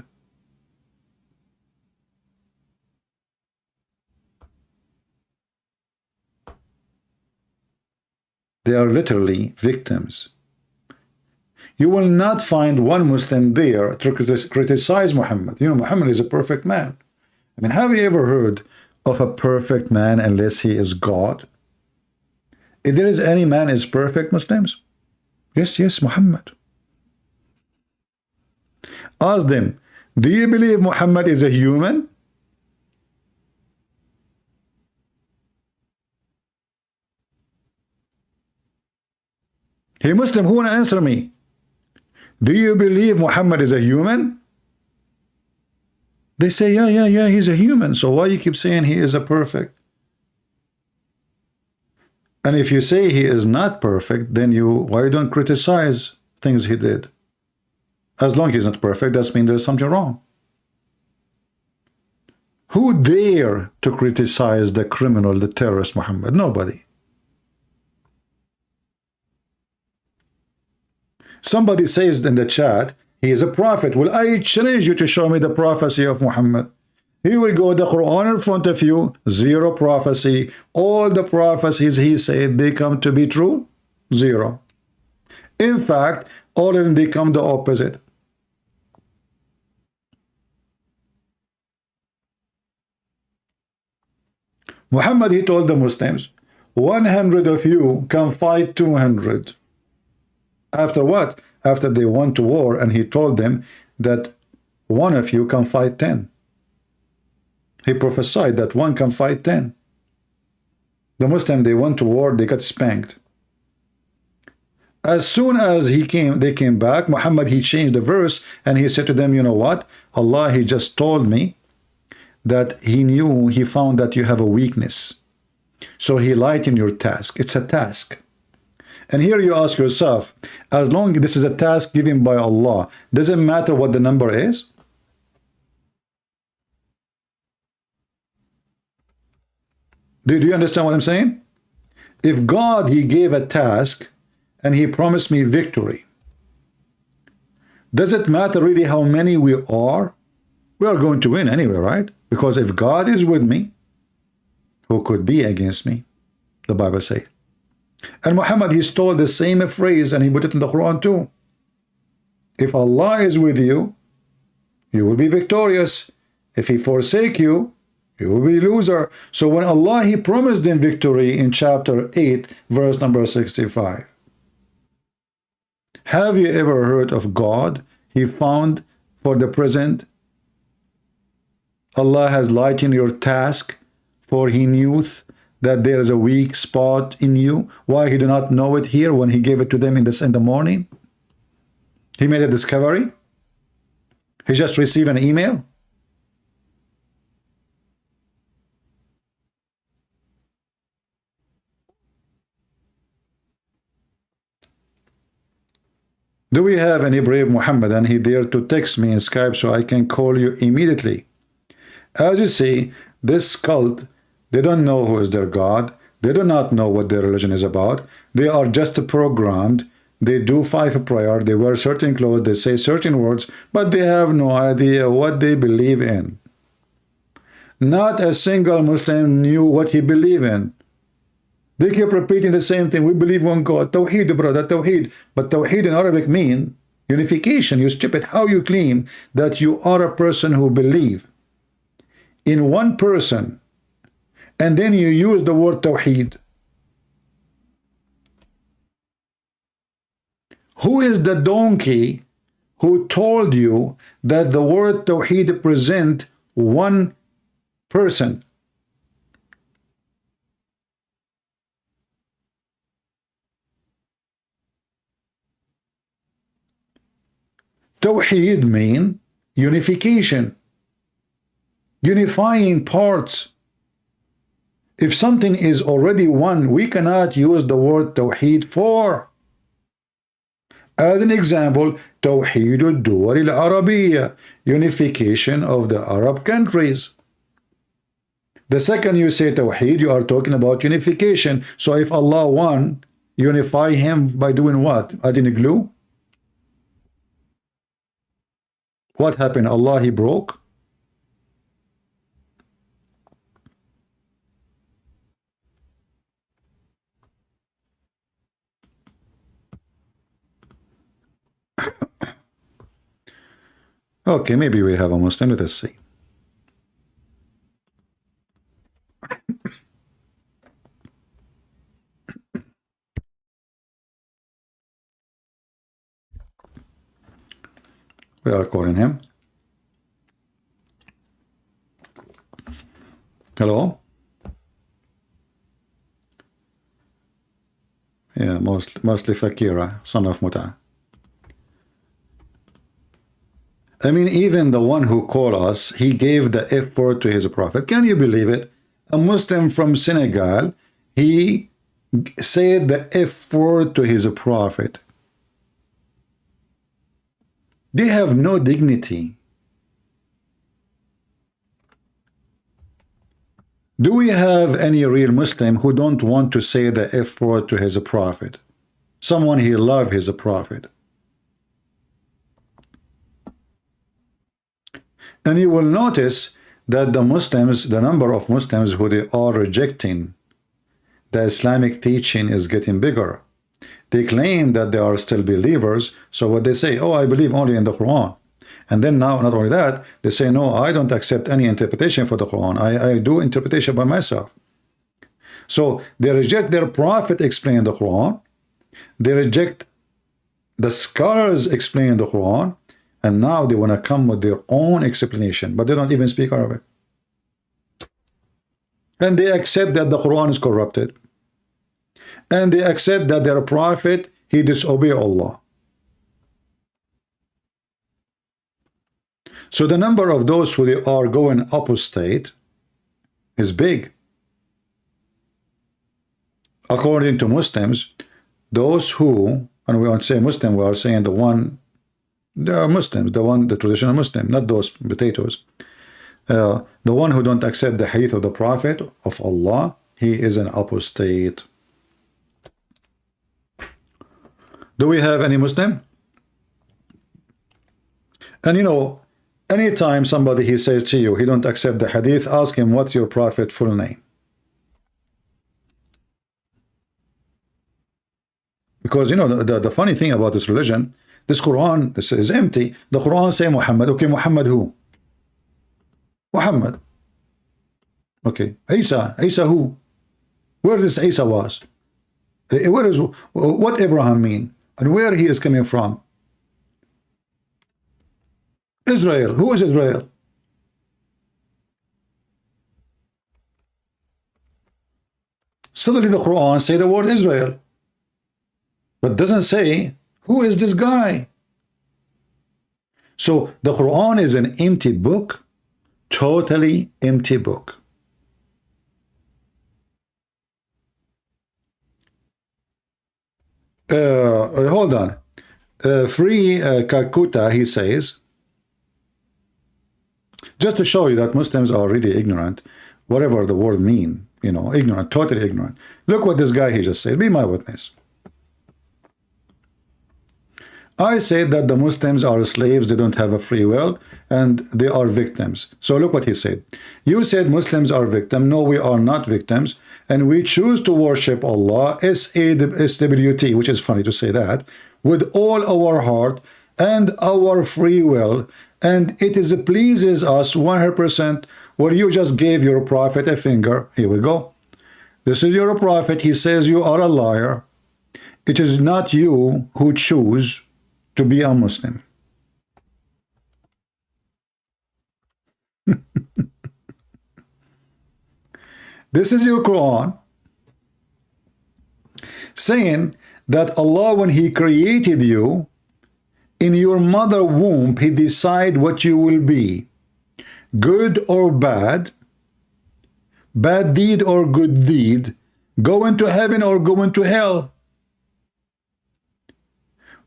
They are literally victims. You will not find one Muslim there to criticize Muhammad. Muhammad is a perfect man. I mean, have you ever heard of a perfect man unless he is God? If there is any man is perfect, Muslims? Yes, Muhammad. Ask them, do you believe Muhammad is a human? Hey Muslim, who want to answer me? Do you believe Muhammad is a human? They say, yeah, he's a human. So why you keep saying he is a perfect? And if you say he is not perfect, then why don't criticize things he did? As long as he's not perfect, that means there's something wrong. Who dare to criticize the criminal, the terrorist Muhammad? Nobody. Somebody says in the chat, He is a prophet. Well, I challenge you to show me the prophecy of Muhammad. Here we go, the Quran in front of you, zero prophecy. All the prophecies he said, they come to be true? Zero. In fact, all of them, they come the opposite. Muhammad, he told the Muslims, 100 of you can fight 200. After what? After they went to war, and he told them that one of you can fight 10. He prophesied that one can fight 10. The Muslim, they went to war, they got spanked. As soon as they came back, Muhammad, he changed the verse, and he said to them, you know what? Allah, he just told me that he found that you have a weakness. So he lightened your task. It's a task. And here you ask yourself, as long as this is a task given by Allah, does it matter what the number is? Do you understand what I'm saying? If God, he gave a task and he promised me victory, does it matter really how many we are? We are going to win anyway, right? Because if God is with me, who could be against me? The Bible says. And Muhammad, he stole the same phrase and he put it in the Quran too. If Allah is with you, you will be victorious. If he forsake you, you will be loser. So when Allah, he promised them victory in chapter 8, verse number 65. Have you ever heard of God? He found for the present, Allah has lightened your task, for he knew that there is a weak spot in you. Why he did not know it here when he gave it to them in the morning? He made a discovery. He just received an email. Do we have any brave Muhammadan? He dared to text me in Skype so I can call you immediately. As you see, this cult, they don't know who is their God. They do not know what their religion is about. They are just programmed. They do 5 prayer. They wear certain clothes. They say certain words, but they have no idea what they believe in. Not a single Muslim knew what he believed in. They kept repeating the same thing. We believe one God. Tawheed, brother, Tawheed. But Tawheed in Arabic means unification. You stupid. How you claim that you are a person who believe in one person, and then you use the word Tawheed? Who is the donkey who told you that the word Tawheed represents one person? Tawheed means unification, unifying parts. If something is already one, we cannot use the word Tawheed for. As an example, Tawheed al-Duwal al-Arabiyya, unification of the Arab countries. The second you say Tawheed, you are talking about unification. So if Allah won, unify him by doing what? Adding a glue? What happened? Allah, he broke? Okay, maybe we have a Muslim. Let us see. We are calling him. Hello? Yeah, mostly Fakira, son of Muta. I mean, even the one who called us, he gave the F word to his prophet. Can you believe it? A Muslim from Senegal, he said the F word to his prophet. They have no dignity. Do we have any real Muslim who don't want to say the F word to his prophet? Someone he loves his prophet. And you will notice that the Muslims, the number of Muslims who they are rejecting the Islamic teaching is getting bigger. They claim that they are still believers, so what they say, oh, I believe only in the Quran. And then now, not only that, they say, no, I don't accept any interpretation for the Quran. I do interpretation by myself. So they reject their prophet explaining the Quran. They reject the scholars explaining the Quran. And now they want to come with their own explanation, but they don't even speak Arabic. And they accept that the Quran is corrupted. And they accept that their prophet, he disobeyed Allah. So the number of those who are going apostate is big. According to Muslims, those who, and we don't say Muslim, we are saying they are Muslims, the traditional Muslim, not those potatoes. The one who don't accept the hadith of the Prophet of Allah, he is an apostate. Do we have any Muslim? And you know, anytime somebody he says to you, he don't accept the hadith, ask him what's your Prophet full name. Because you know, the funny thing about this religion, this Quran is empty. The Quran say Muhammad. Okay, Muhammad who? Muhammad. Okay, Isa who? Where this Isa was? Where is, what Abraham mean? And where he is coming from? Israel. Who is Israel? Suddenly the Quran say the word Israel, but doesn't say who is this guy. So the Quran is an empty book, totally empty book. Hold on. Free Calcutta, he says, just to show you that Muslims are really ignorant, whatever the word mean, you know, ignorant, totally ignorant. Look what this guy he just said. Be my witness. I said that the Muslims are slaves, they don't have a free will, and they are victims. So look what he said. You said Muslims are victims. No, we are not victims. And we choose to worship Allah, S-A-W-T, which is funny to say that, with all our heart and our free will. And it is pleases us 100%, where you just gave your prophet a finger. Here we go. This is your prophet. He says you are a liar. It is not you who choose to be a Muslim. This is your Quran saying that Allah, when he created you in your mother womb, he decide what you will be, good or bad, bad deed or good deed, going to heaven or going to hell.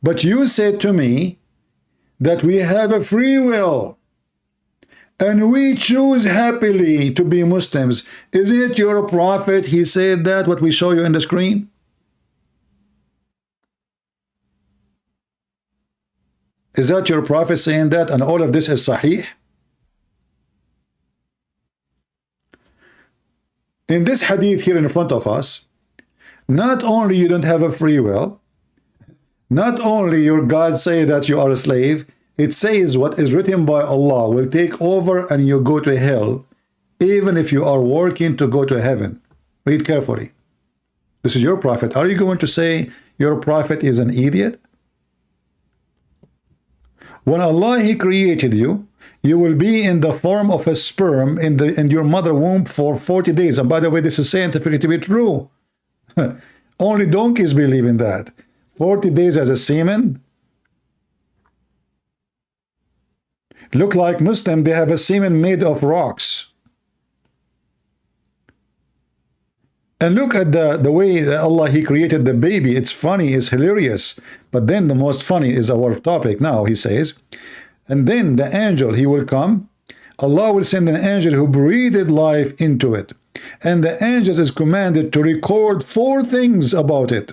But you said to me that we have a free will and we choose happily to be Muslims. Is it your prophet? He said that, what we show you in the screen? Is that your prophet saying that? And all of this is Sahih? In this hadith here in front of us, not only you don't have a free will, not only your God say that you are a slave, it says what is written by Allah will take over and you go to hell, even if you are working to go to heaven. Read carefully. This is your prophet. Are you going to say your prophet is an idiot? When Allah, he created you, you will be in the form of a sperm in your mother womb for 40 days. And by the way, this is scientifically to be true. Only donkeys believe in that. 40 days as a semen. Look like Muslim, they have a semen made of rocks. And look at the way that Allah, he created the baby. It's funny, it's hilarious. But then the most funny is our topic now, he says. And then the angel, he will come. Allah will send an angel who breathed life into it. And the angel is commanded to record 4 things about it.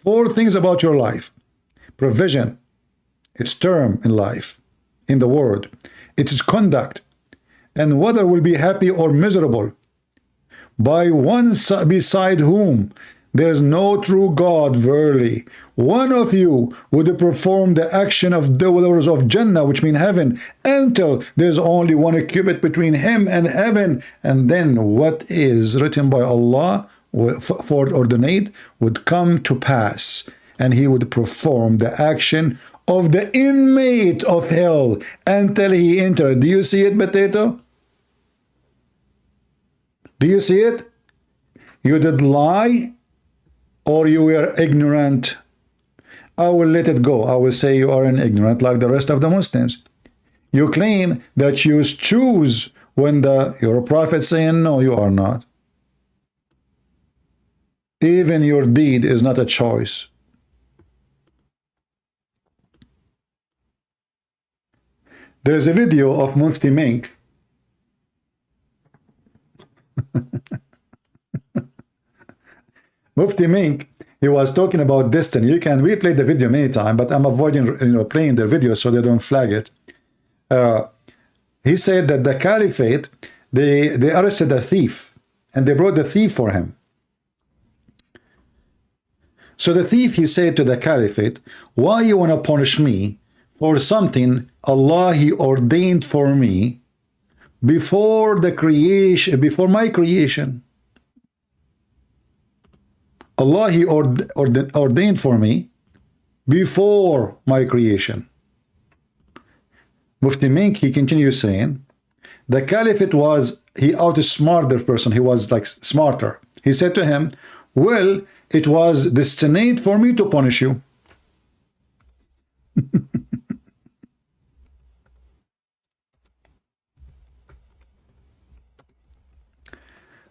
4 things about your life. Provision, its term in life, in the word. It is conduct. And whether will be happy or miserable, by one beside whom there is no true God, verily, one of you would perform the action of the doors of Jannah, which mean heaven, until there's only one cubit between him and heaven, and then what is written by Allah foreordained would come to pass, and he would perform the action of the inmate of hell until he entered. Do you see it, potato? Do you see it? You did lie, or you were ignorant. I will let it go. I will say you are an ignorant like the rest of the Muslims. You claim that you choose when your prophet saying no, you are not. Even your deed is not a choice. There is a video of Mufti Mink. Mufti Mink, he was talking about destiny. You can replay the video many times, but I'm avoiding playing their video so they don't flag it. He said that the caliphate, they arrested a thief, and they brought the thief for him. So the thief, he said to the caliphate, why you want to punish me for something Allah he ordained for me before the creation, before my creation? Allah he ordained for me before my creation. Mufti Mink, he continues saying, the caliphate was, he outsmarted the person, he was like smarter. He said to him, well, it was destined for me to punish you.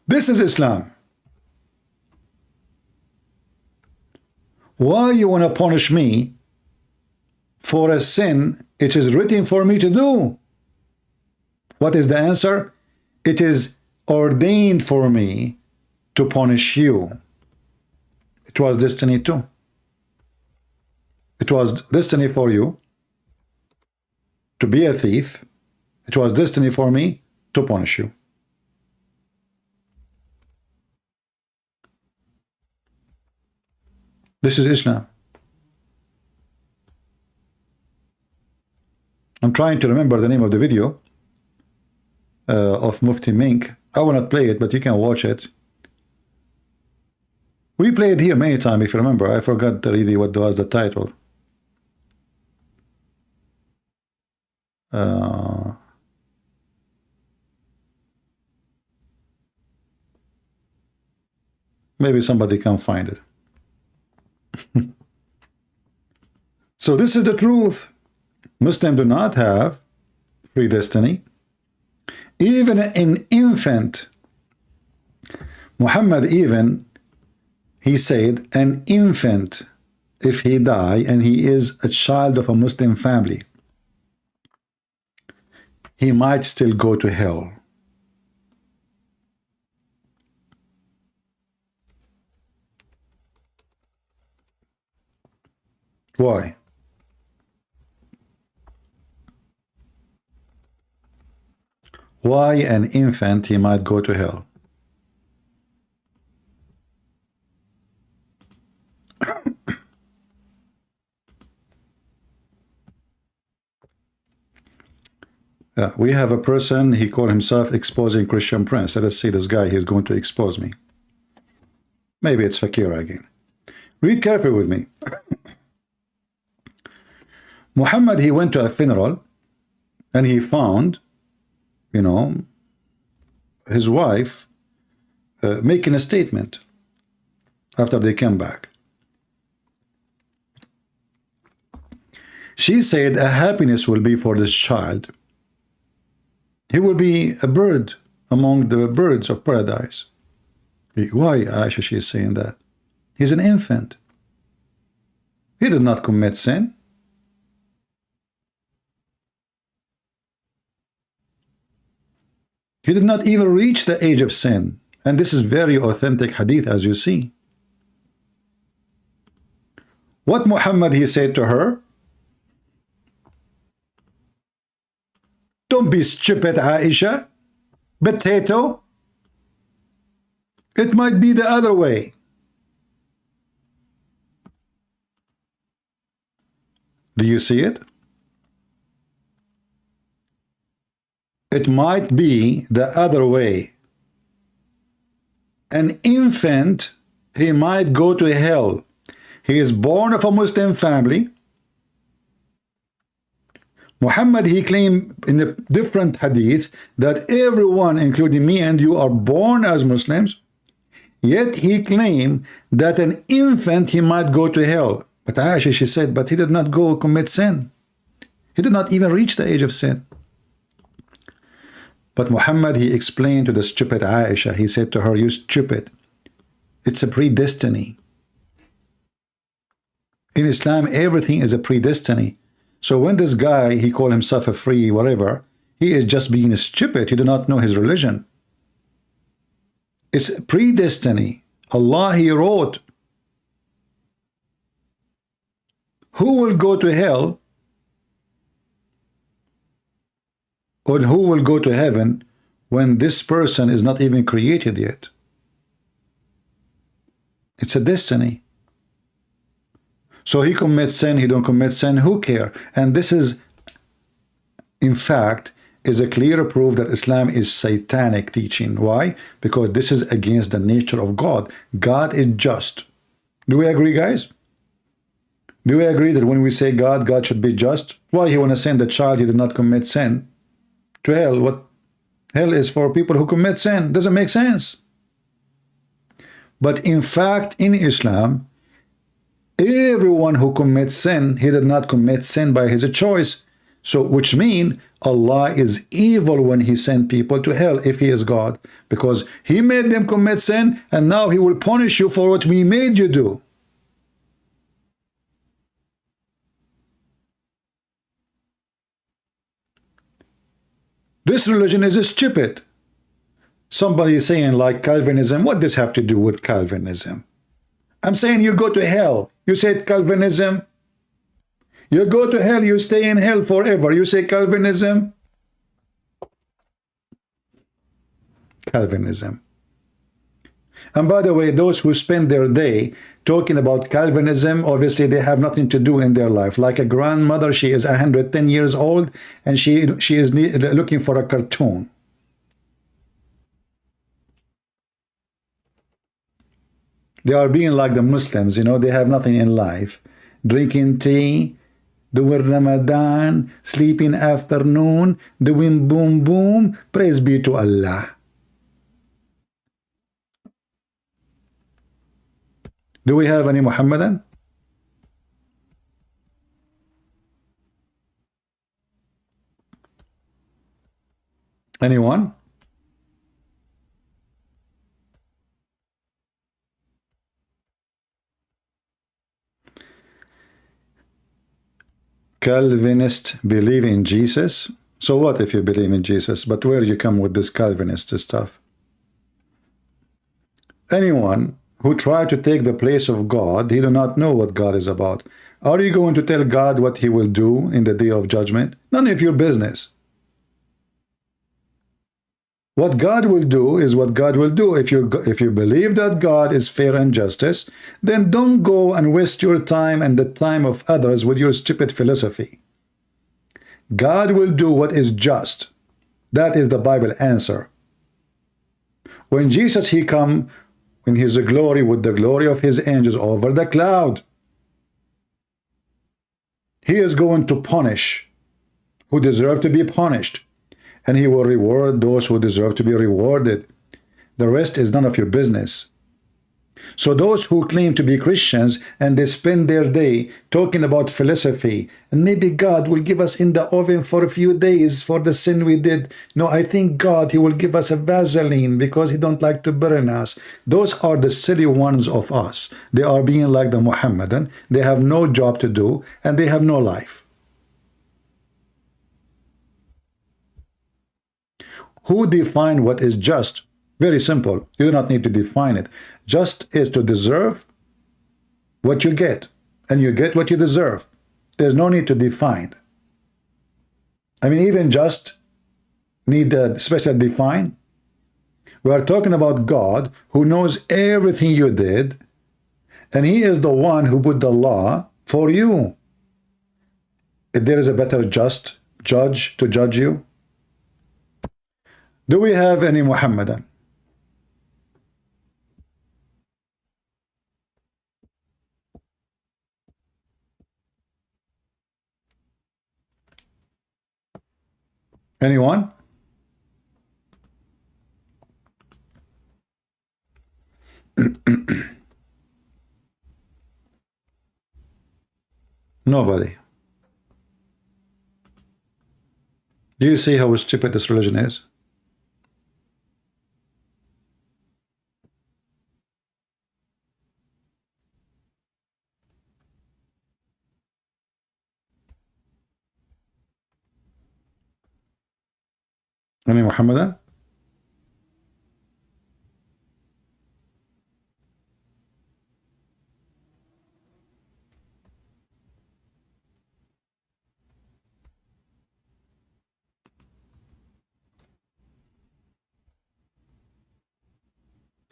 This is Islam. Why you want to punish me for a sin it is written for me to do? What is the answer? It is ordained for me to punish you. It was destiny too. It was destiny for you to be a thief. It was destiny for me to punish you. This is Islam. I'm trying to remember the name of the video of Mufti Mink. I will not play it, but you can watch it. We played here many times, if you remember. I forgot really what was the title. Maybe somebody can find it. So this is the truth. Muslims do not have free destiny. Even an infant, Muhammad even, he said, an infant, if he die and he is a child of a Muslim family, he might still go to hell. Why? Why an infant he might go to hell? Yeah, we have a person, he called himself exposing Christian Prince. Let us see this guy, he's going to expose me. Maybe it's Fakir again. Read carefully with me. Muhammad, he went to a funeral and he found, you know, his wife making a statement after they came back. She said a happiness will be for this child. He will be a bird among the birds of paradise. Why, Aisha, she is saying that? He's an infant. He did not commit sin. He did not even reach the age of sin. And this is very authentic hadith, as you see. What Muhammad, he said to her? Don't be stupid, Aisha. Potato. It might be the other way. Do you see it? It might be the other way. An infant, he might go to hell. He is born of a Muslim family. Muhammad, he claimed in a different hadith that everyone, including me and you, are born as Muslims. Yet he claimed that an infant, he might go to hell. But Aisha, she said, but he did not go commit sin. He did not even reach the age of sin. But Muhammad, he explained to the stupid Aisha, he said to her, you stupid, it's a predestiny. In Islam, everything is a predestiny. So when this guy, he called himself a free whatever, he is just being stupid. He do not know his religion. It's predestiny. Allah, he wrote who will go to hell or who will go to heaven when this person is not even created yet. It's a destiny. So he commits sin, he don't commit sin, who care? And this is, in fact, is a clear proof that Islam is satanic teaching. Why? Because this is against the nature of God. God is just. Do we agree, guys? Do we agree that when we say God, God should be just? Why he want to send the child he did not commit sin to hell? What hell is for people who commit sin? Doesn't make sense. But in fact, in Islam, everyone who commits sin, he did not commit sin by his choice. So, which means Allah is evil when he sent people to hell if he is God. Because he made them commit sin and now he will punish you for what we made you do. This religion is stupid. Somebody is saying like Calvinism, what does this have to do with Calvinism? I'm saying you go to hell. You said Calvinism. You go to hell, you stay in hell forever. You say Calvinism. Calvinism. And by the way, those who spend their day talking about Calvinism, obviously they have nothing to do in their life. Like a grandmother, she is 110 years old and she is looking for a cartoon. They are being like the Muslims, you know, they have nothing in life. Drinking tea, doing Ramadan, sleeping afternoon, doing boom boom, praise be to Allah. Do we have any Muhammadan? Anyone? Calvinists believe in Jesus. So what if you believe in Jesus? But where you come with this Calvinist stuff? Anyone who try to take the place of God, he do not know what God is about. Are you going to tell God what he will do in the day of judgment? None of your business. What God will do is what God will do. If you believe that God is fair and justice, then don't go and waste your time and the time of others with your stupid philosophy. God will do what is just. That is the Bible answer. When Jesus, he come in his glory with the glory of his angels over the cloud, he is going to punish who deserve to be punished. And he will reward those who deserve to be rewarded. The rest is none of your business. So those who claim to be Christians and they spend their day talking about philosophy and maybe God will give us in the oven for a few days for the sin we did. No, I think God, he will give us a Vaseline because he don't like to burn us. Those are the silly ones of us. They are being like the Muhammadan. They have no job to do and they have no life. Who defined what is just? Very simple. You do not need to define it. Just is to deserve what you get. And you get what you deserve. There's no need to define. I mean, even just need a special define? We are talking about God who knows everything you did, and he is the one who put the law for you. If there is a better just judge to judge you. Do we have any Muhammadan? Anyone? Nobody. Do you see how stupid this religion is? Any Muhammadan?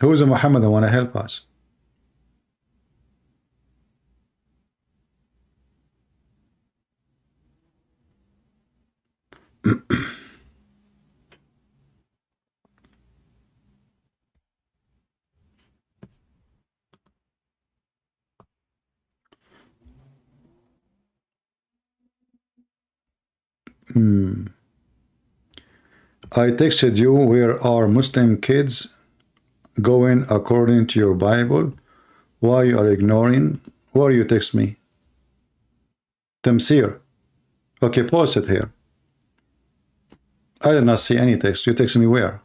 Who is a Muhammadan want to help us? I texted you, where are Muslim kids going according to your Bible? Why you are ignoring? Where you text me? Tamsir. Okay, post it here. I did not see any text. You texted me where?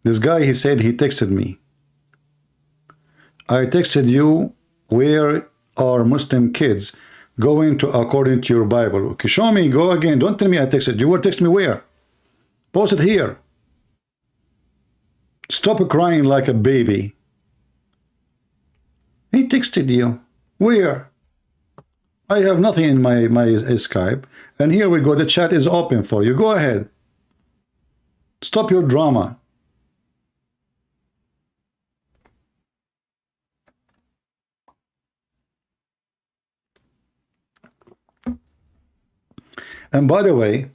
This guy, he said he texted me. I texted you, where are Muslim kids going to according to your Bible? Okay, show me, go again. Don't tell me I texted you. What text me where? Post it here. Stop crying like a baby. He texted you. Where? I have nothing in my Skype. And here we go. The chat is open for you. Go ahead. Stop your drama. And by the way,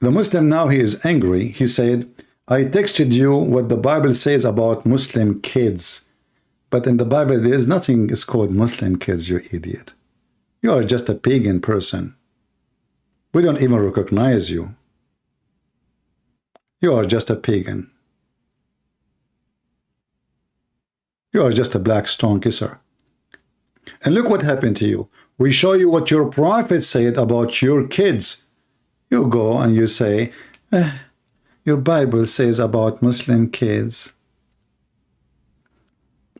the Muslim now, he is angry. He said, I texted you what the Bible says about Muslim kids. But in the Bible, there is nothing is called Muslim kids, you idiot. You are just a pagan person. We don't even recognize you. You are just a pagan. You are just a black stone kisser. And look what happened to you. We show you what your prophet said about your kids. You go and you say, your Bible says about Muslim kids.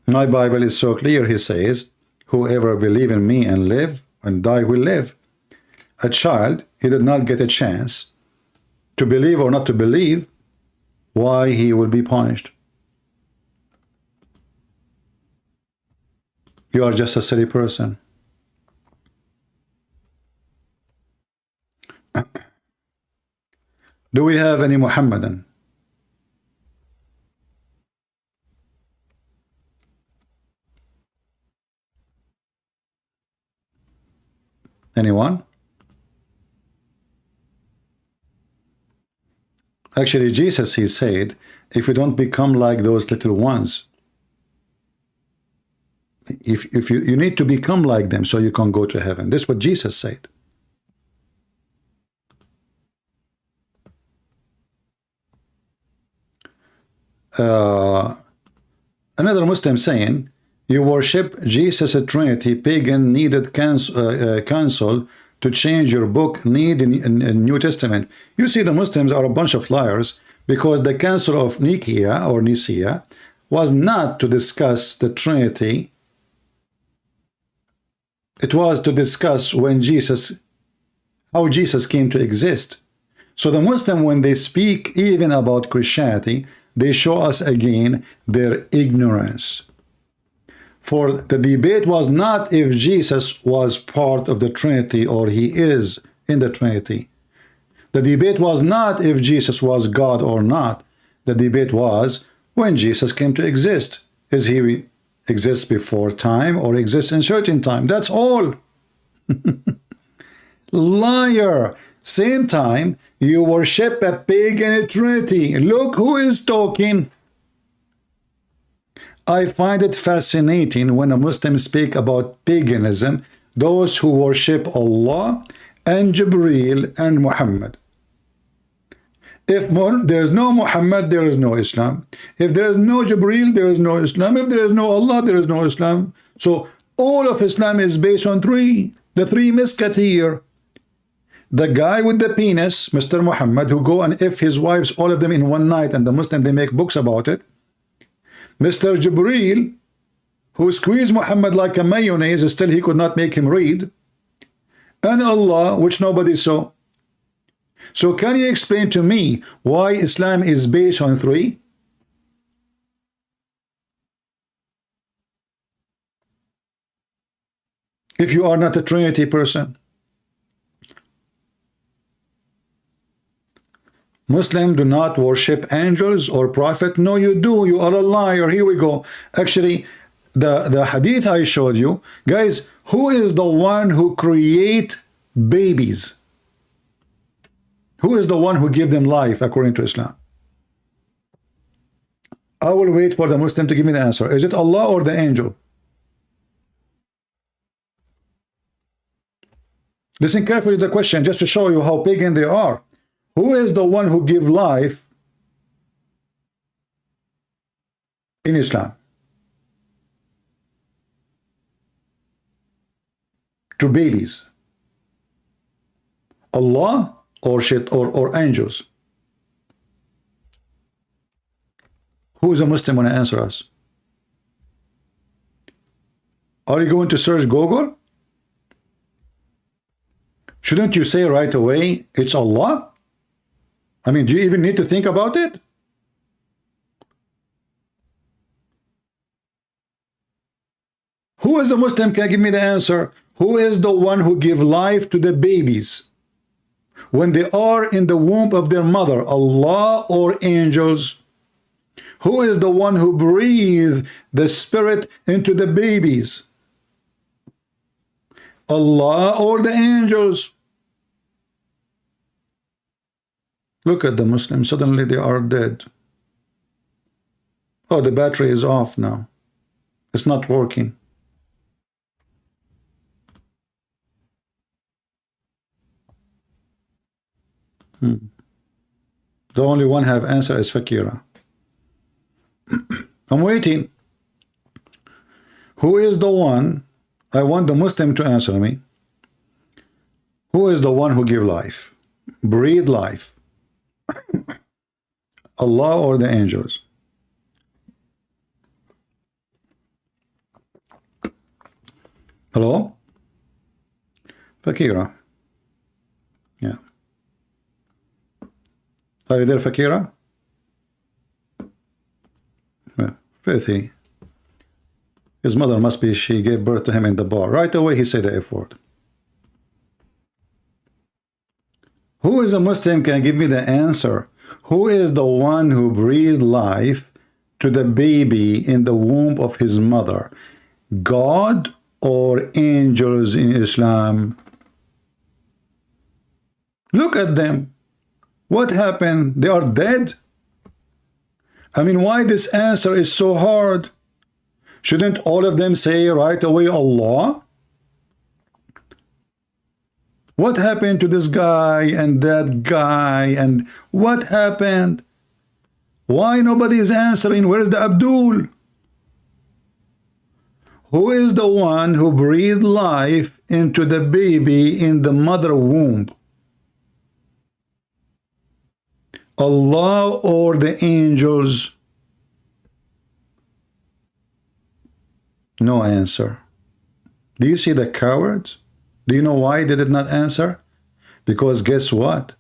My Bible is so clear, he says, whoever believe in me and live and die will live. A child, he did not get a chance to believe or not to believe. Why he will be punished? You are just a silly person. Do we have any Muhammadan? Anyone? Actually, Jesus, he said, if you don't become like those little ones, if you need to become like them so you can go to heaven. This is what Jesus said. Another Muslim saying, you worship Jesus a Trinity, pagan needed counsel to change your book, need in New Testament. You see, the Muslims are a bunch of liars, because the Council of Nicaea was not to discuss the Trinity. It was to discuss how Jesus came to exist. So the Muslim, when they speak even about Christianity, they show us again their ignorance. For the debate was not if Jesus was part of the Trinity or he is in the Trinity. The debate was not if Jesus was God or not. The debate was when Jesus came to exist. Is he exists before time or exists in certain time? That's all. Liar. Same time, you worship a pig in a Trinity. Look who is talking. I find it fascinating when a Muslim speak about paganism, those who worship Allah and Jibreel and Muhammad. If there is no Muhammad, there is no Islam. If there is no Jibreel, there is no Islam. If there is no Allah, there is no Islam. So all of Islam is based on the three musketeers. The guy with the penis, Mr. Muhammad, who go and if his wives, all of them in one night, and the Muslim, they make books about it. Mr. Jibreel, who squeezed Muhammad like a mayonnaise, still he could not make him read. And Allah, which nobody saw. So can you explain to me why Islam is based on three? If you are not a Trinity person. Muslims do not worship angels or prophet. No, you do. You are a liar. Here we go. Actually, the hadith I showed you, guys, who is the one who create babies? Who is the one who give them life according to Islam? I will wait for the Muslim to give me the answer. Is it Allah or the angel? Listen carefully to the question just to show you how pagan they are. Who is the one who give life in Islam to babies? Allah or angels? Who is a Muslim when I answer us? Are you going to search Google? Shouldn't you say right away it's Allah? I mean, do you even need to think about it? Who is a Muslim can give me the answer? Who is the one who give life to the babies when they are in the womb of their mother? Allah or angels? Who is the one who breathe the spirit into the babies? Allah or the angels? Look at the Muslims, suddenly they are dead. Oh, the battery is off now. It's not working. The only one have answer is Fakira. I'm waiting. Who is the one? I want the Muslim to answer me. Who is the one who give life? Breathe life. Allah or the angels? Hello? Fakira. Yeah. Are you there, Fakira? Yeah. Filthy. His mother must be, she gave birth to him in the bar. Right away he said the F word. Who is a Muslim can give me the answer? Who is the one who breathed life to the baby in the womb of his mother? God or angels in Islam? Look at them. What happened? They are dead? I mean, why this answer is so hard? Shouldn't all of them say right away Allah? What happened to this guy and that guy? And what happened? Why nobody is answering? Where is the Abdul? Who is the one who breathed life into the baby in the mother womb? Allah or the angels? No answer. Do you see the cowards? Do you know why they did not answer? Because guess what?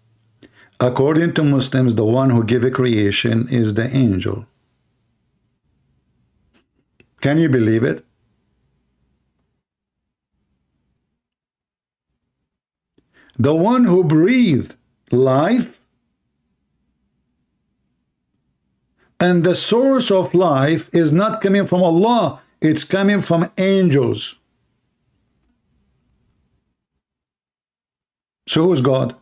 According to Muslims, the one who gave a creation is the angel. Can you believe it? The one who breathed life, and the source of life is not coming from Allah, it's coming from angels. So who's God?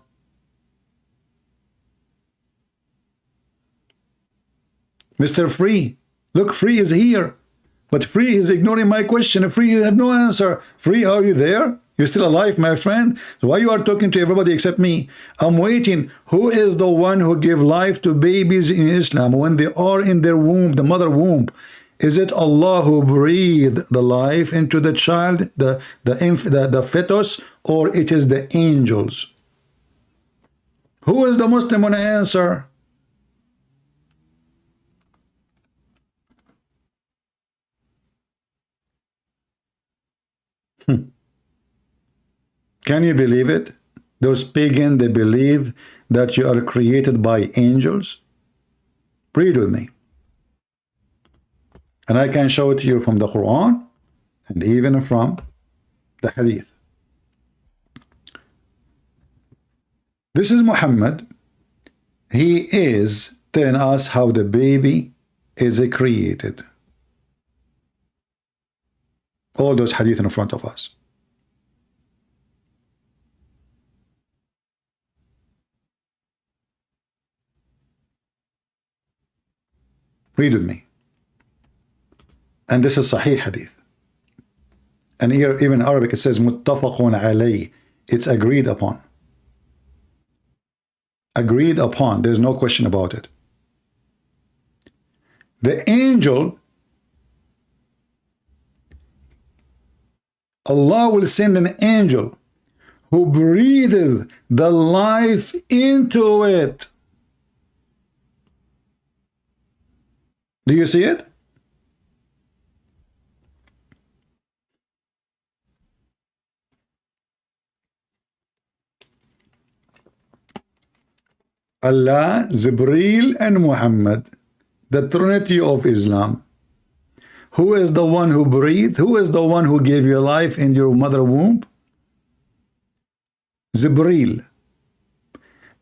Mr. Free. Look, Free is here. But Free is ignoring my question. Free, you have no answer. Free, are you there? You're still alive, my friend? So why you are talking to everybody except me? I'm waiting. Who is the one who gives life to babies in Islam when they are in their womb, the mother womb? Is it Allah who breathed the life into the child, the fetus, or it is the angels? Who is the Muslim going to answer? Can you believe it? Those pagans, they believe that you are created by angels. Read with me. And I can show it to you from the Quran and even from the hadith. This is Muhammad. He is telling us how the baby is created. All those hadith in front of us. Read with me. And this is Sahih hadith. And here, even in Arabic, it says muttafaqun alayh. It's agreed upon. Agreed upon. There's no question about it. The angel, Allah will send an angel who breathed the life into it. Do you see it? Allah, Jibreel, and Muhammad, the Trinity of Islam. Who is the one who breathed? Who is the one who gave you life in your mother womb? Jibreel.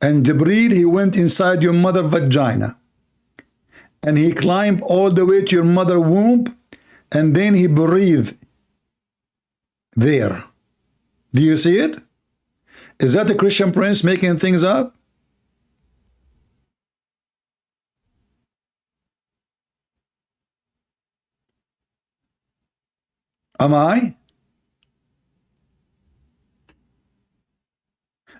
And Jibreel, he went inside your mother vagina. And he climbed all the way to your mother womb. And then he breathed there. Do you see it? Is that a Christian prince making things up? Am I?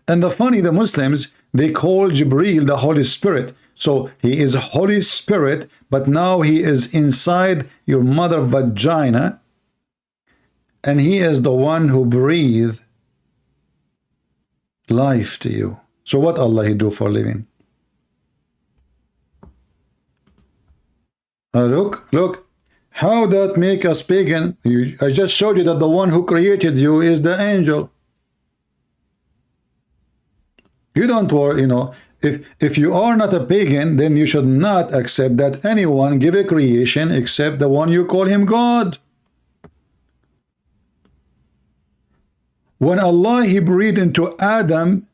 And the Muslims, they call Jibreel the Holy Spirit. So he is Holy Spirit, but now he is inside your mother vagina. And he is the one who breathed life to you. So what Allah he do for a living? Look. How that make us pagan? I just showed you that the one who created you is the angel. You don't worry, if you are not a pagan, then you should not accept that anyone give a creation except the one you call him God. When Allah he breathed into Adam,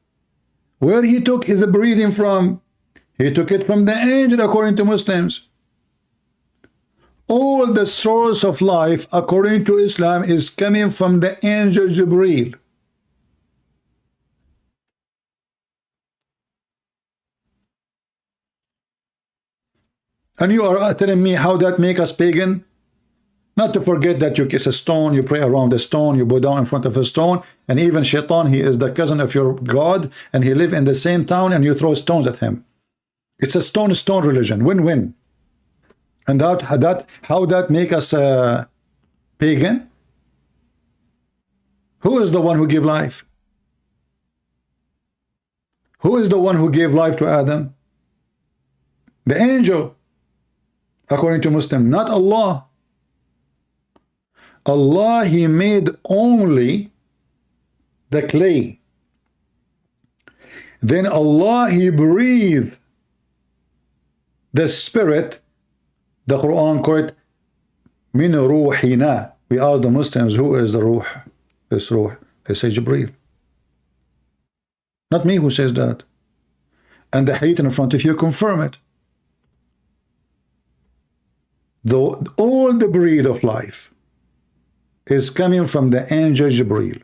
where he took his breathing from? He took it from the angel, according to Muslims. All the source of life, according to Islam, is coming from the angel Jibreel. And you are telling me how that make us pagan? Not to forget that you kiss a stone, you pray around a stone, you bow down in front of a stone, and even Shaitan, he is the cousin of your God, and he live in the same town, and you throw stones at him. It's a stone religion, win-win. And how that make us pagan? Who is the one who gave life? Who is the one who gave life to Adam? The angel, according to Muslim, not Allah. Allah, he made only the clay. Then Allah, he breathed the spirit. The Quran called it min ruhina. We ask the Muslims, who is the ruh? This ruh. They say Jibreel. Not me who says that. And the hadith in front of you confirm it. Though all the breed of life is coming from the angel Jibreel.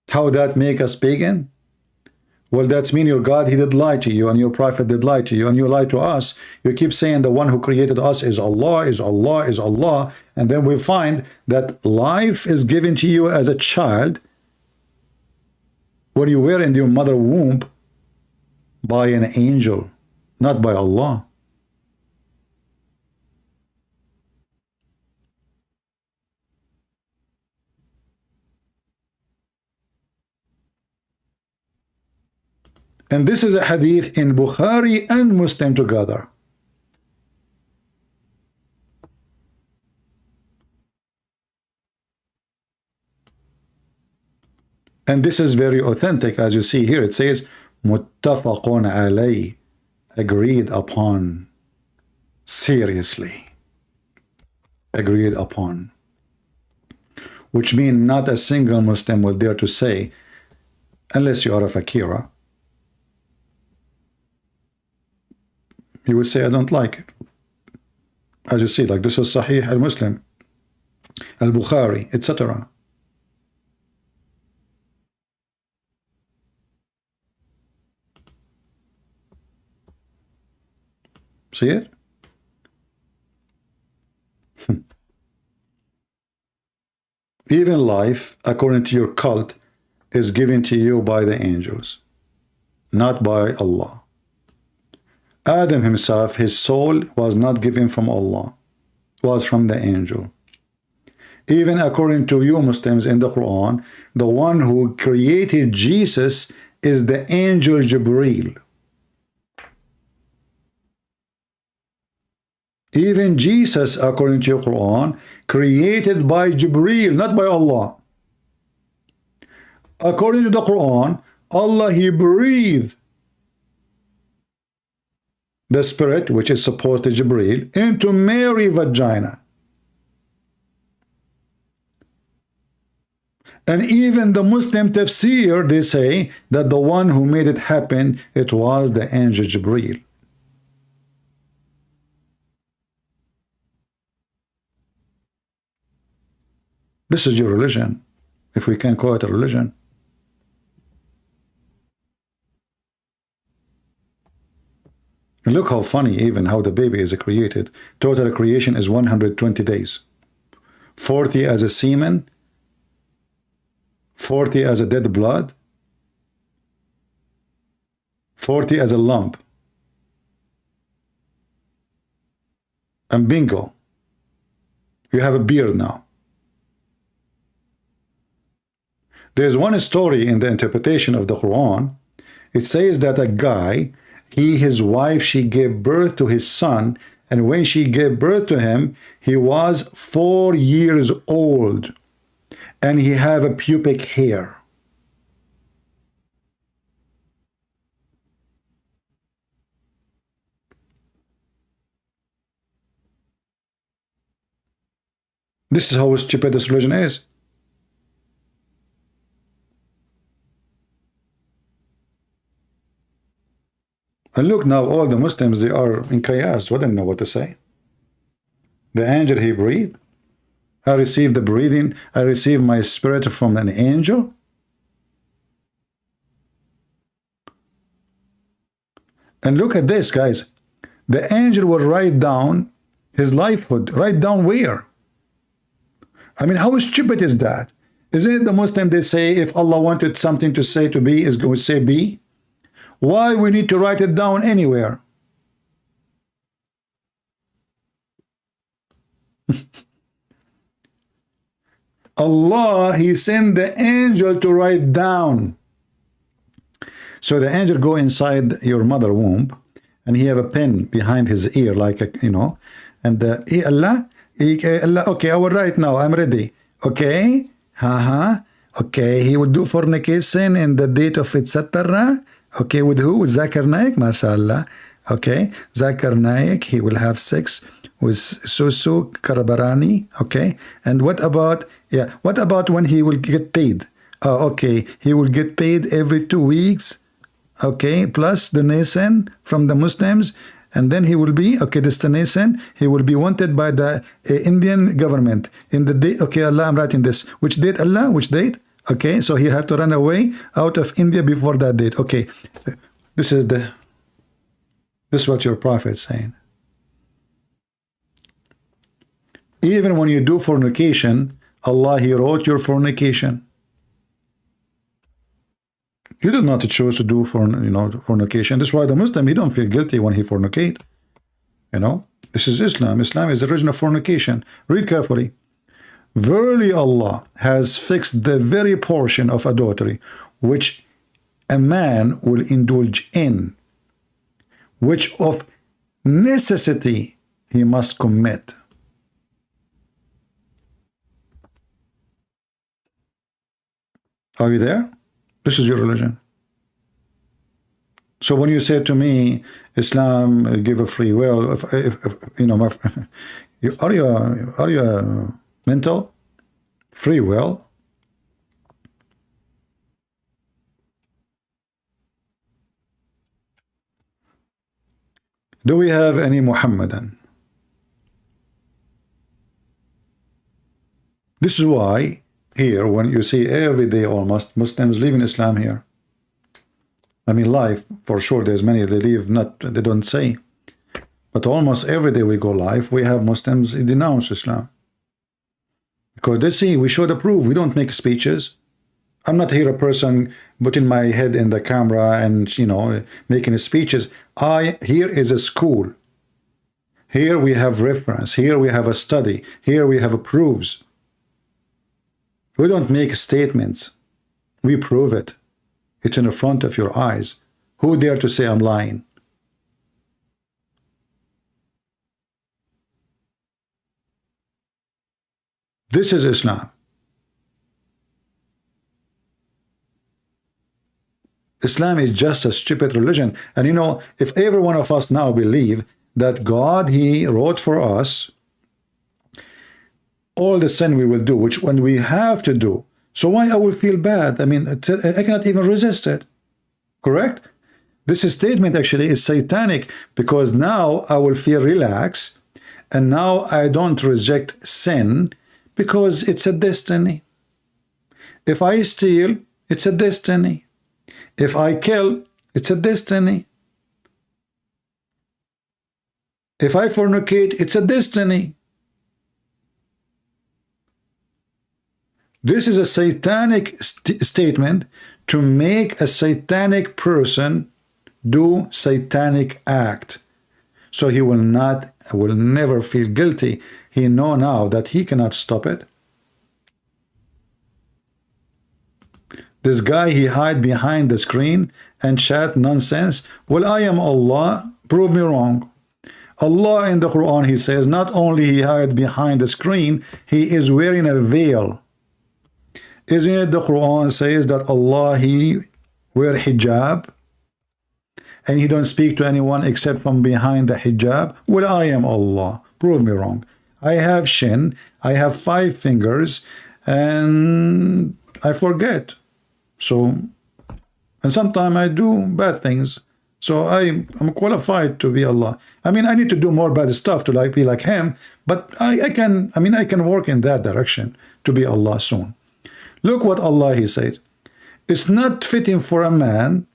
How that make us pagan? Well, that's mean your God, he did lie to you, and your prophet did lie to you, and you lie to us. You keep saying the one who created us is Allah, is Allah, is Allah, and then we find that life is given to you as a child when you were in your mother womb by an angel, not by Allah. And this is a hadith in Bukhari and Muslim together. And this is very authentic, as you see here. It says, muttafaqun alayh, agreed upon. Seriously. Agreed upon. Which means not a single Muslim will dare to say, unless you are a fakira, he would say, I don't like it. As you see, like this is Sahih al-Muslim, al-Bukhari, etc. See it? Even life, according to your cult, is given to you by the angels, not by Allah. Adam himself, his soul was not given from Allah, was from the angel. Even according to you Muslims in the Quran, the one who created Jesus is the angel Jibreel. Even Jesus, according to your Quran, created by Jibreel, not by Allah. According to the Quran, Allah, he breathed the spirit, which is supposed to Jibreel, into Mary's vagina. And even the Muslim tafsir, they say that the one who made it happen, it was the angel Jibreel. This is your religion, if we can call it a religion. And look how funny even how the baby is created. Total creation is 120 days. 40 as a semen, 40 as a dead blood, 40 as a lump. And bingo, you have a beard now. There's one story in the interpretation of the Quran. It says that a guy, his wife, she gave birth to his son, and when she gave birth to him, he was 4 years old, and he had a pubic hair. This is how stupid this religion is. And look now, all the Muslims, they are in chaos. They don't know what to say. The angel, he breathed. I received the breathing. I received my spirit from an angel. And look at this, guys. The angel will write down his lifehood. Write down where? I mean, how stupid is that? Isn't it the Muslim, they say, if Allah wanted something to say to be, is going to say be? Why we need to write it down anywhere? Allah, he sent the angel to write down. So the angel go inside your mother womb, and he have a pen behind his ear, like a, you know, and Allah, Allah, okay, I will write now. I'm ready. Okay, okay, he would do fornication in the date of etc. Okay, with who? With Zakir Naik, mashallah.
Okay, Zakir Naik, he will have sex with Susu Karabarani. Okay, and what about, yeah, what about when he will get paid? Okay, he will get paid every 2 weeks. Okay, plus donation from the Muslims, and then he will be, okay, destination, he will be wanted by the Indian government in the date. Okay, Allah, I'm writing this. Which date, Allah? Which date? Okay, so he have to run away out of India before that date. Okay, this is what your prophet is saying. Even when you do fornication, Allah, he wrote your fornication. You did not choose to do fornication. That's why the Muslim, he don't feel guilty when he fornicate. This is Islam. Islam is the religion of fornication. Read carefully. Verily Allah has fixed the very portion of adultery which a man will indulge in, which of necessity he must commit. Are you there? This is your religion. So when you say to me, Islam give a free will, are you mental? Free will? Do we have any Muhammadan? This is why here, when you see every day almost Muslims leaving Islam here. I mean, live, for sure, there's many they leave, they don't say. But almost every day we go live, we have Muslims denounce Islam. Because they see, we show the proof, we don't make speeches. I'm not here a person putting my head in the camera and, making speeches. Here is a school. Here we have reference. Here we have a study. Here we have proofs. We don't make statements. We prove it. It's in the front of your eyes. Who dare to say I'm lying? This is Islam. Islam is just a stupid religion. And if every one of us now believe that God, he wrote for us all the sin we will do, which when we have to do, so why I will feel bad? I mean, I cannot even resist it. Correct? This statement actually is satanic, because now I will feel relaxed, and now I don't reject sin because it's a destiny. If I steal, it's a destiny. If I kill, it's a destiny. If I fornicate, it's a destiny. This is a satanic statement to make a satanic person do satanic act. So he will never feel guilty. He know now that he cannot stop it. This guy, he hide behind the screen and chat nonsense. Well, I am Allah. Prove me wrong. Allah in the Quran, he says, not only he hide behind the screen, he is wearing a veil. Isn't it the Quran says that Allah, he wear hijab and he don't speak to anyone except from behind the hijab? Well, I am Allah. Prove me wrong. I have shin, I have 5 fingers, and I forget. So, and sometimes I do bad things. So I'm qualified to be Allah. I mean, I need to do more bad stuff to be like him, but I can work in that direction to be Allah soon. Look what Allah, he said. It's not fitting for a man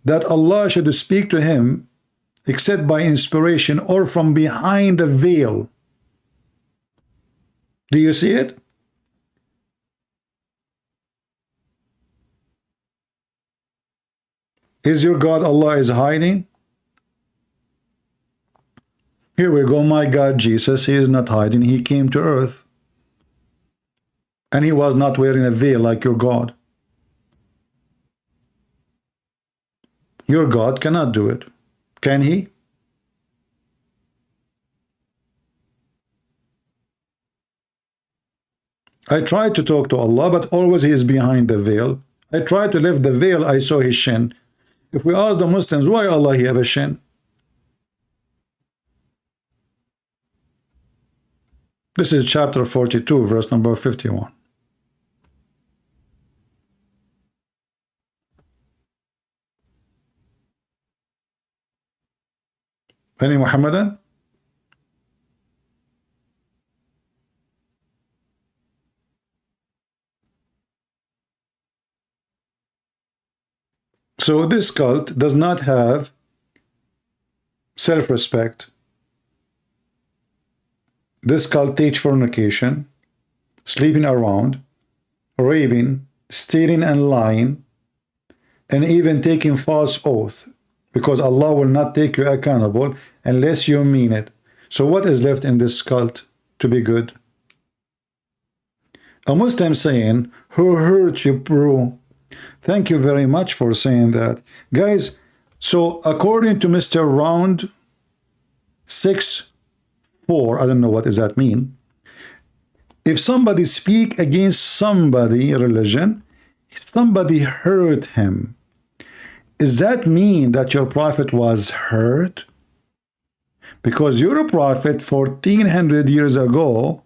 that Allah should speak to him except by inspiration or from behind the veil. Do you see it? Is your God Allah is hiding? Here we go, my God Jesus, he is not hiding, he came to earth. And he was not wearing a veil like your God. Your God cannot do it. Can he? I tried to talk to Allah, but always he is behind the veil. I tried to lift the veil, I saw his shin. If we ask the Muslims, why Allah he have a shin? This is chapter 42, verse number 51. Any Muhammadan? So this cult does not have self-respect. This cult teach fornication, sleeping around, raping, stealing and lying, and even taking false oath, because Allah will not take you accountable unless you mean it. So what is left in this cult to be good? A Muslim saying, who hurt you, bro? Thank you very much for saying that. Guys, so according to Mr. Round 6'4", I don't know what does that mean. If somebody speak against somebody religion, somebody hurt him. Does that mean that your prophet was hurt? Because your prophet 1400 years ago,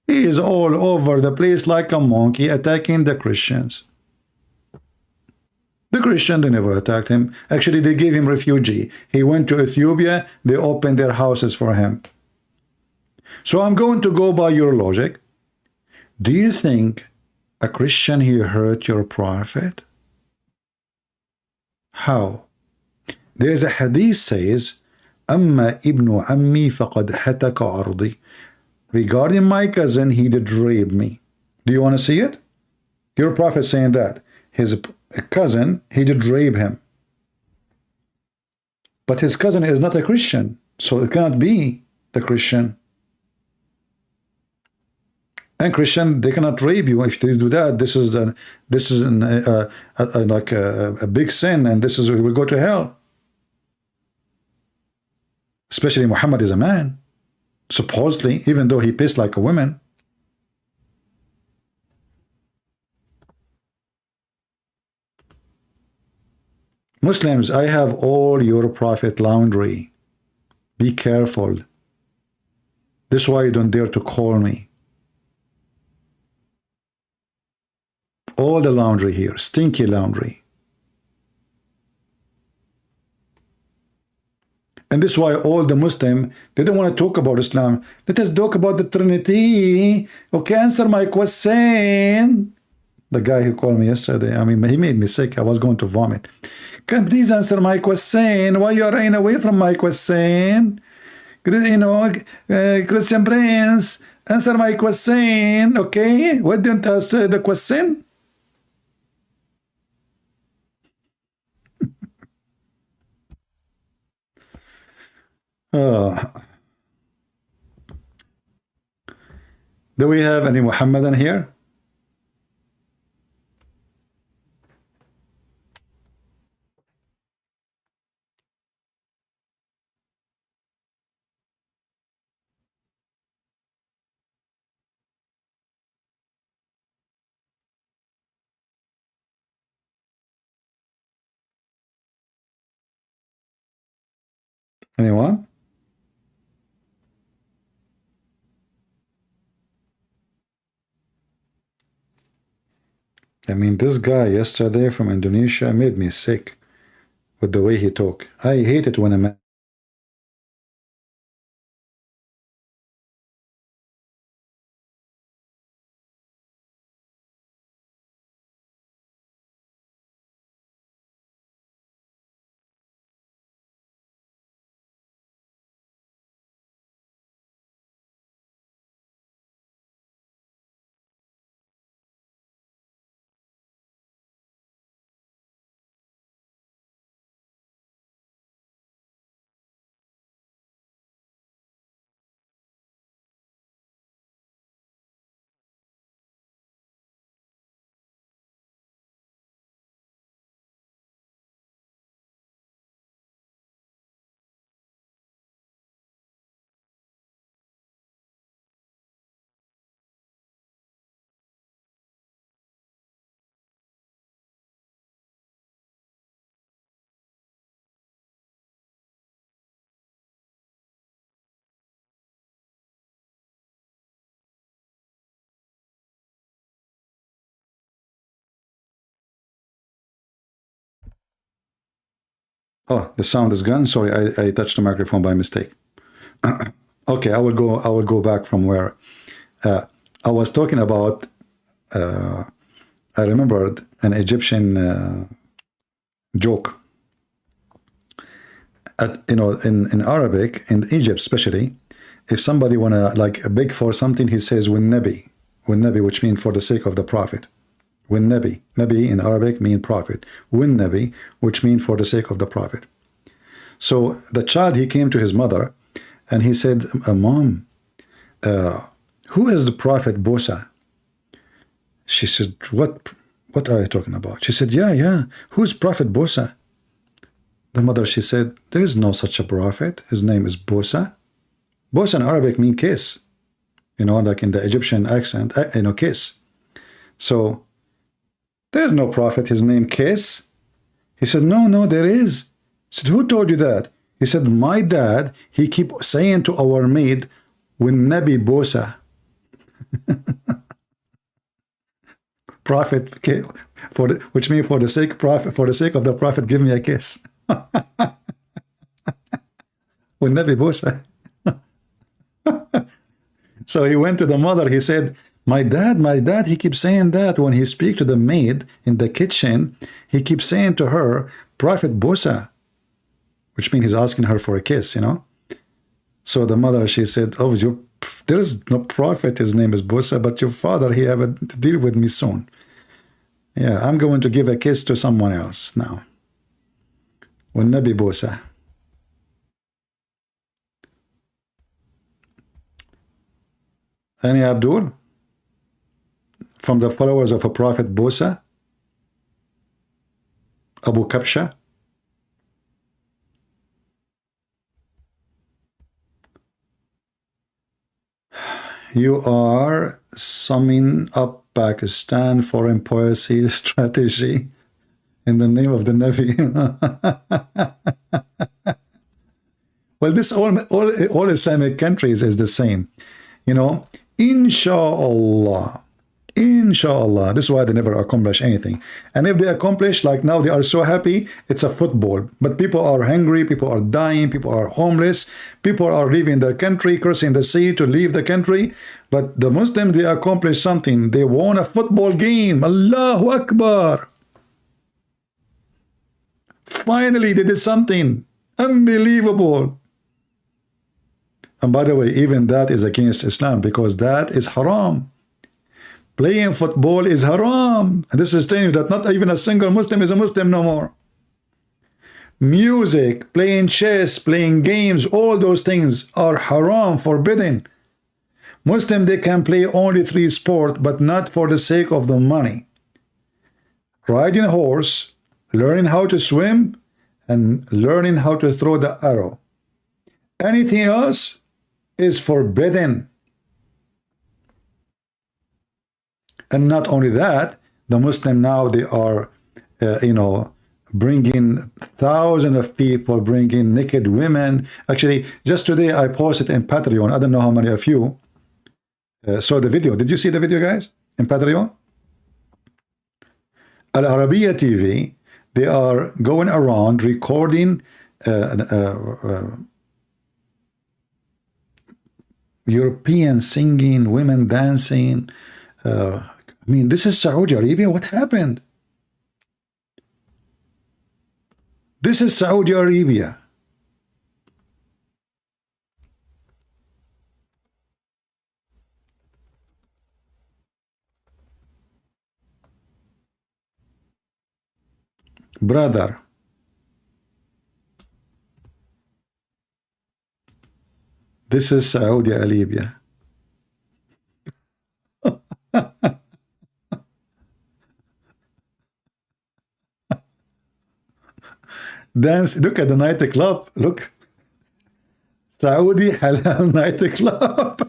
he is all over the place like a monkey attacking the Christians. The Christians, they never attacked him. Actually, they gave him refugee. He went to Ethiopia. They opened their houses for him. So I'm going to go by your logic. Do you think a Christian here hurt your prophet? How? There's a hadith says, "Amma ibnu ammi faqad hataka ardi." Regarding my cousin, he did rape me. Do you want to see it? Your prophet saying that his cousin, he did rape him. But his cousin is not a Christian, so it cannot be the Christian. And Christian, they cannot rape you. If they do that, this is like a big sin, and this is we will go to hell. Especially Muhammad is a man, supposedly, even though he pissed like a woman. Muslims, I have all your prophet laundry. Be careful. This is why you don't dare to call me. All the laundry here, stinky laundry. And this is why all the Muslim, they don't want to talk about Islam. Let us talk about the Trinity. Okay, answer my question. The guy who called me yesterday, I mean, he made me sick. I was going to vomit. Can please answer my question? Why you are running away from my question? You know, Christian Prince, answer my question, okay? Why don't you answer the question? Do we have any Muhammadan here? Anyone? I mean, this guy yesterday from Indonesia made me sick with the way he talk. I hate it when a man
Oh, the sound is gone. Sorry, I touched the microphone by mistake. Okay, I will go back from where I was talking about. I remembered an Egyptian joke. In Arabic, in Egypt especially, if somebody wanna like beg for something, he says "win nabi," which means for the sake of the prophet. Win nabi, nabi in Arabic mean prophet. Win nabi, which means for the sake of the prophet. So the child, he came to his mother, and he said, "Mom, who is the prophet Bosa?" She said, "What are you talking about?" She said, "Yeah. Who is Prophet Bosa?" The mother, she said, "There is no such a prophet. His name is Bosa." Bosa in Arabic mean kiss. Like in the Egyptian accent, kiss. So there is no prophet. His name kiss. He said, No, there is. She said, "Who told you that?" He said, "My dad. He keep saying to our maid, when Nabi Bosa." Prophet, which means for the sake of the prophet, give me a kiss. When Nabi Bosa. So he went to the mother. He said, my dad, he keeps saying that when he speaks to the maid in the kitchen, he keeps saying to her, Prophet Bosa, which means he's asking her for a kiss, So the mother, she said, "Oh, there is no prophet. His name is Bosa, but your father, he have to deal with me soon. Yeah, I'm going to give a kiss to someone else now. When Nabi Bosa." Any Abdul? From the followers of a prophet Bosa? Abu Kabsha? You are summing up Pakistan foreign policy strategy in the name of the Nabi. Well, this all Islamic countries is the same. Inshallah. Inshallah. This is why they never accomplish anything. And if they accomplish, like now they are so happy, it's a football. But people are hungry, people are dying, people are homeless, people are leaving their country, crossing the sea to leave the country. But the Muslims, they accomplish something. They won a football game. Allahu Akbar. Finally, they did something unbelievable. And by the way, even that is against Islam, because that is haram. Playing football is haram. And this is telling you that not even a single Muslim is a Muslim no more. Music, playing chess, playing games, all those things are haram, forbidden. Muslim, they can play only 3 sports, but not for the sake of the money. Riding a horse, learning how to swim, and learning how to throw the arrow. Anything else is forbidden. And not only that, the Muslim now, they are, bringing thousands of people, bringing naked women. Actually, just today I posted in Patreon. I don't know how many of you saw the video. Did you see the video, guys, in Patreon? Al-Arabiya TV, they are going around recording European singing, women dancing. This is Saudi Arabia. What happened? This is Saudi Arabia. Brother, this is Saudi Arabia. Dance, look at the nightclub. Look, Saudi Halal nightclub.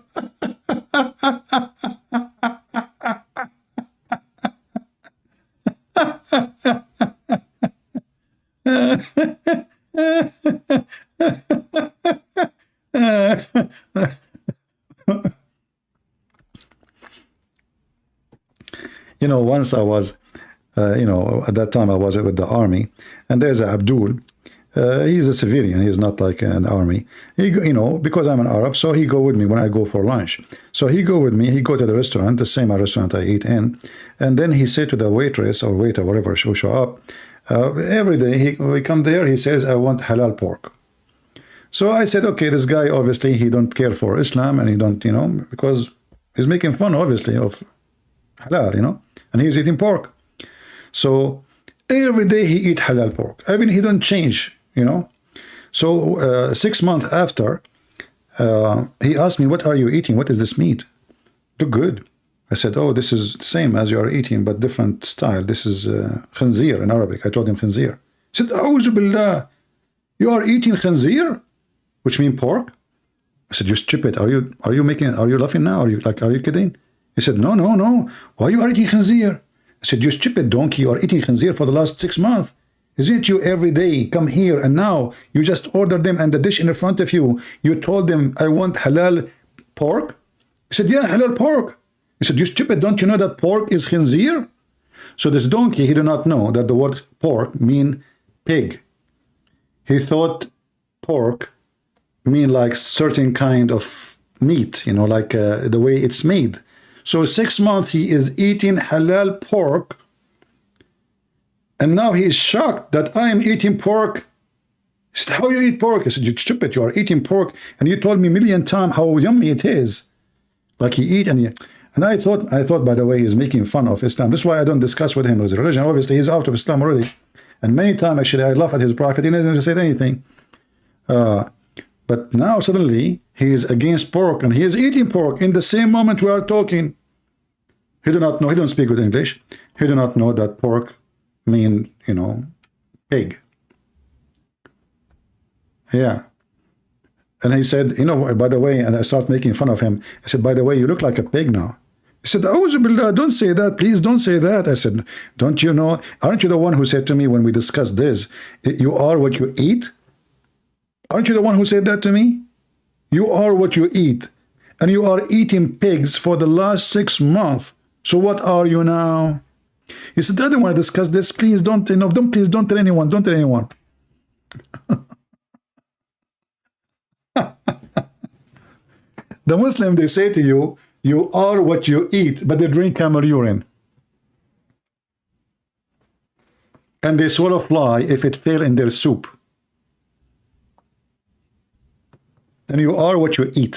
Once I was, at that time I was with the army, and there's a Abdul,
He's a civilian. He's not like an army. You know, because I'm an Arab, so he go with me when I go for lunch. So he go with me. He go to the restaurant, the same restaurant I eat in, and then he say to the waitress or waiter, whatever, who show up, every day we come there. He says, "I want halal pork." So I said, okay, this guy obviously he don't care for Islam, and he don't, you know, because he's making fun obviously of halal, you know, and he's eating pork. So every day he eat halal pork. I mean, he don't change, you know. So 6 months after, he asked me, "What are you eating? What is this meat?" Look good. I said, "Oh, this is the same as you are eating, but different style. This is khanzir in Arabic." I told him khanzir. He said, "A'udhu billah, you are eating khanzir, which means pork?" I said, "You stupid. Are you laughing now? Are you kidding?" He said, "No, no, no. Why you are eating khanzir?" I said, "You stupid donkey, you are eating khanzir for the last 6 months. Isn't you every day come here and now you just order them and the dish in front of you, you told them, I want halal pork?" He said, "Yeah, halal pork." He said, "You stupid, don't you know that pork is khanzir?" So this donkey, he did not know that the word pork mean pig. He thought pork mean like certain kind of meat, you know, like the way it's made. So 6 months he is eating halal pork, and now he is shocked that I am eating pork. He said, "How you eat pork?" I said, "You stupid, you are eating pork, and you told me a million times how yummy it is." Like he eat and I thought, by the way, he's making fun of Islam. This is why I don't discuss with him his religion. Obviously, he's out of Islam already. And many times, actually, I laugh at his prophet. He never said anything. But now, suddenly, he is against pork, and he is eating pork in the same moment we are talking. He do not know. He don't speak good English. He do not know that pork mean, you know, pig. Yeah. And he said, you know, by the way, and I start making fun of him. I said, "By the way, you look like a pig now." He said, "A'udhu billah, don't say that. Please don't say that." I said, "Don't you know? Aren't you the one who said to me when we discussed this, you are what you eat? Aren't you the one who said that to me? You are what you eat. And you are eating pigs for the last 6 months. So what are you now?" He said, "I don't want to discuss this. Please don't, you know, please don't tell anyone. Don't tell anyone." The Muslim, they say to you, you are what you eat, but they drink camel urine. And they swallow fly if it fell in their soup. And you are what you eat.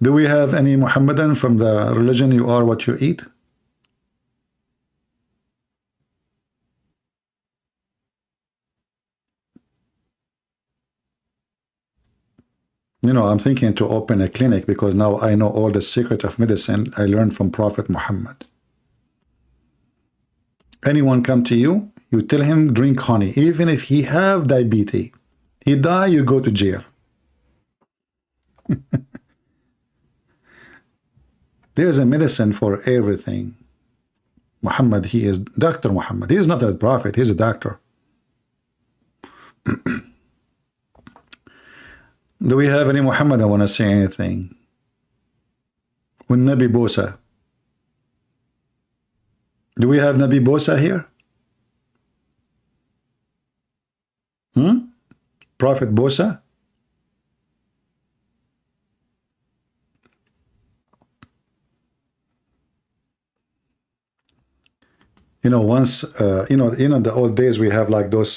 Do we have any Muhammadan from the religion you are what you eat? You know, I'm thinking to open a clinic because now I know all the secret of medicine I learned from Prophet Muhammad. Anyone come to you, you tell him drink honey, even if he have diabetes. He die, you go to jail. There is a medicine for everything. Muhammad, he is Dr. Muhammad. He is not a prophet, he's a doctor. Do we have any Muhammad that want to say anything? When Nabi Bosa. Do we have Nabi Bosa here? Prophet Bosa? You know, once, you know, the old days we have like those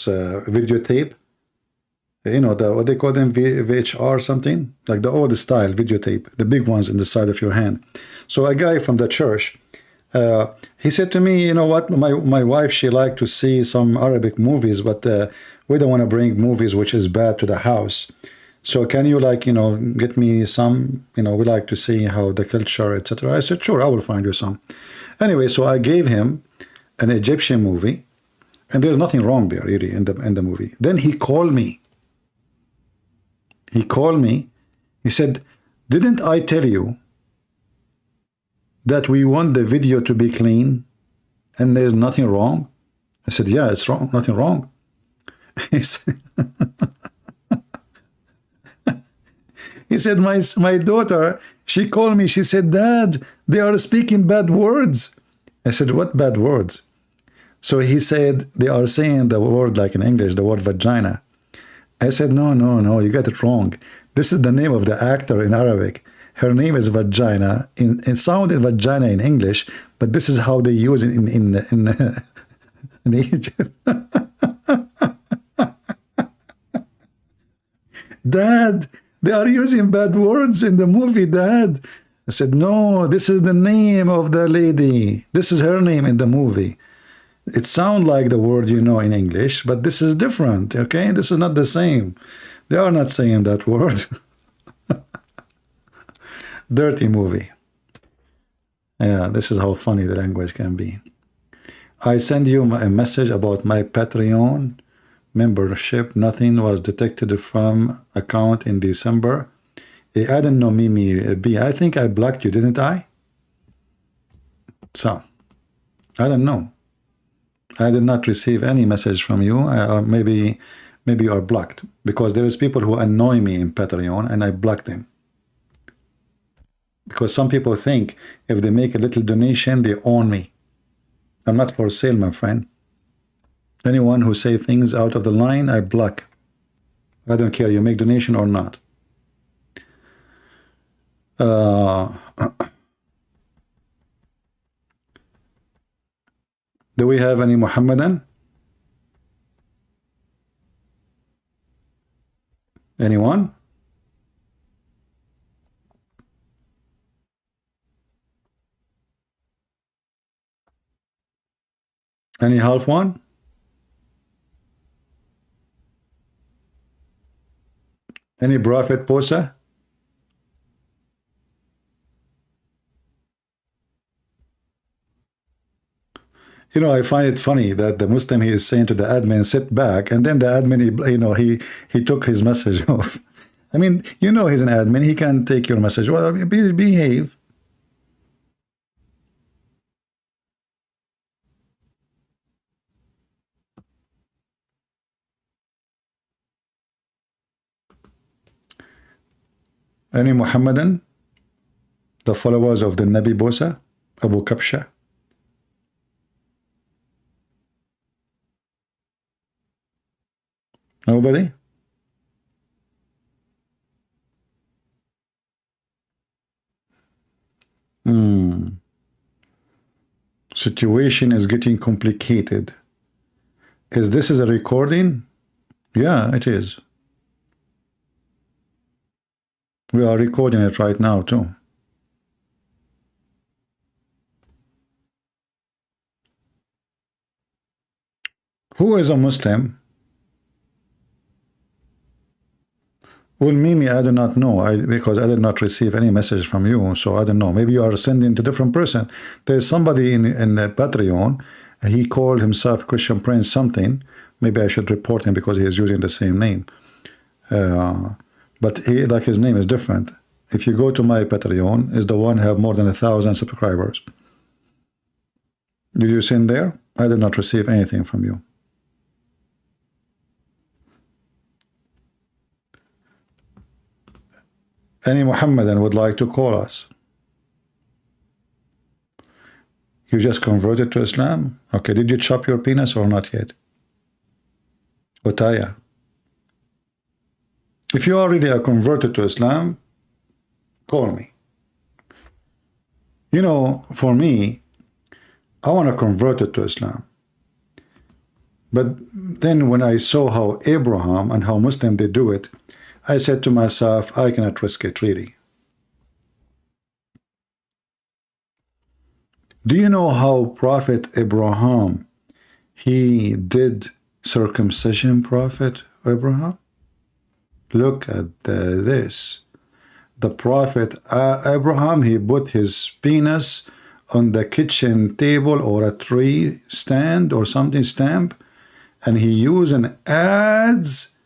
videotape. You know, what they call them, VHR something, like the old style videotape, the big ones in the side of your hand. So a guy from the church, he said to me, you know what, my wife, she liked to see some Arabic movies, but we don't want to bring movies which is bad to the house. So can you, like, you know, get me some, you know, we like to see how the culture, etc. I said, sure, I will find you some. Anyway, so I gave him an Egyptian movie, and there's nothing wrong there really in the movie. Then he called me. He called me. He said, "Didn't I tell you that we want the video to be clean and there's nothing wrong?" I said, "Yeah, it's wrong, nothing wrong." He said, my daughter, she called me. She said, "Dad, they are speaking bad words. I said, what bad words? So he said, they are saying the word like in English, the word vagina. I said, no, no, no, you got it wrong. This is the name of the actor in Arabic. Her name is Vagina. It sounded vagina in English, but this is how they use it in Egypt. Dad, they are using bad words in the movie, Dad. I said, no, this is the name of the lady. This is her name in the movie. It sounds like the word you know in English, but this is different, okay? This is not the same. They are not saying that word. Dirty movie. Yeah, this is how funny the language can be. I send you a message about my Patreon membership. Nothing was detected from account in December. I don't know, Mimi B. I think I blocked you, didn't I? So, I don't know. I did not receive any message from you. Maybe you are blocked, because there is people who annoy me in Patreon and I block them. Because some people think if they make a little donation, they own me. I'm not for sale, my friend. Anyone who say things out of the line, I block. I don't care you make donation or not. Do we have any Muhammadan? Anyone? Any half one? Any Prophet Posa? You know, I find it funny that the Muslim, he is saying to the admin, sit back, and then the admin, he took his message off. I mean, you know he's an admin, he can take your message. Well, behave. Any Muhammadan? The followers of the Nabi Bosa? Abu Kabsha? Nobody? Situation is getting complicated. Is this a recording? Yeah, it is. We are recording it right now too. Who is a Muslim? Well, Mimi, I do not know, because I did not receive any message from you, so I don't know. Maybe you are sending to different person. There's somebody in the Patreon, he called himself Christian Prince something. Maybe I should report him because he is using the same name. But like his name is different. If you go to my Patreon, is the one have more than 1,000 subscribers. Did you send there? I did not receive anything from you. Any Muhammadan would like to call us? You just converted to Islam? Okay, did you chop your penis or not yet? Utaya. If you are really a converted to Islam, call me. You know, for me, I want to convert it to Islam. But then when I saw how Abraham and how Muslim they do it, I said to myself, I cannot risk it really. Do you know how Prophet Abraham, he did circumcision, Prophet Abraham? Look at this. The Prophet Abraham, he put his penis on the kitchen table or a tree stand or something stamp, and he used an adze.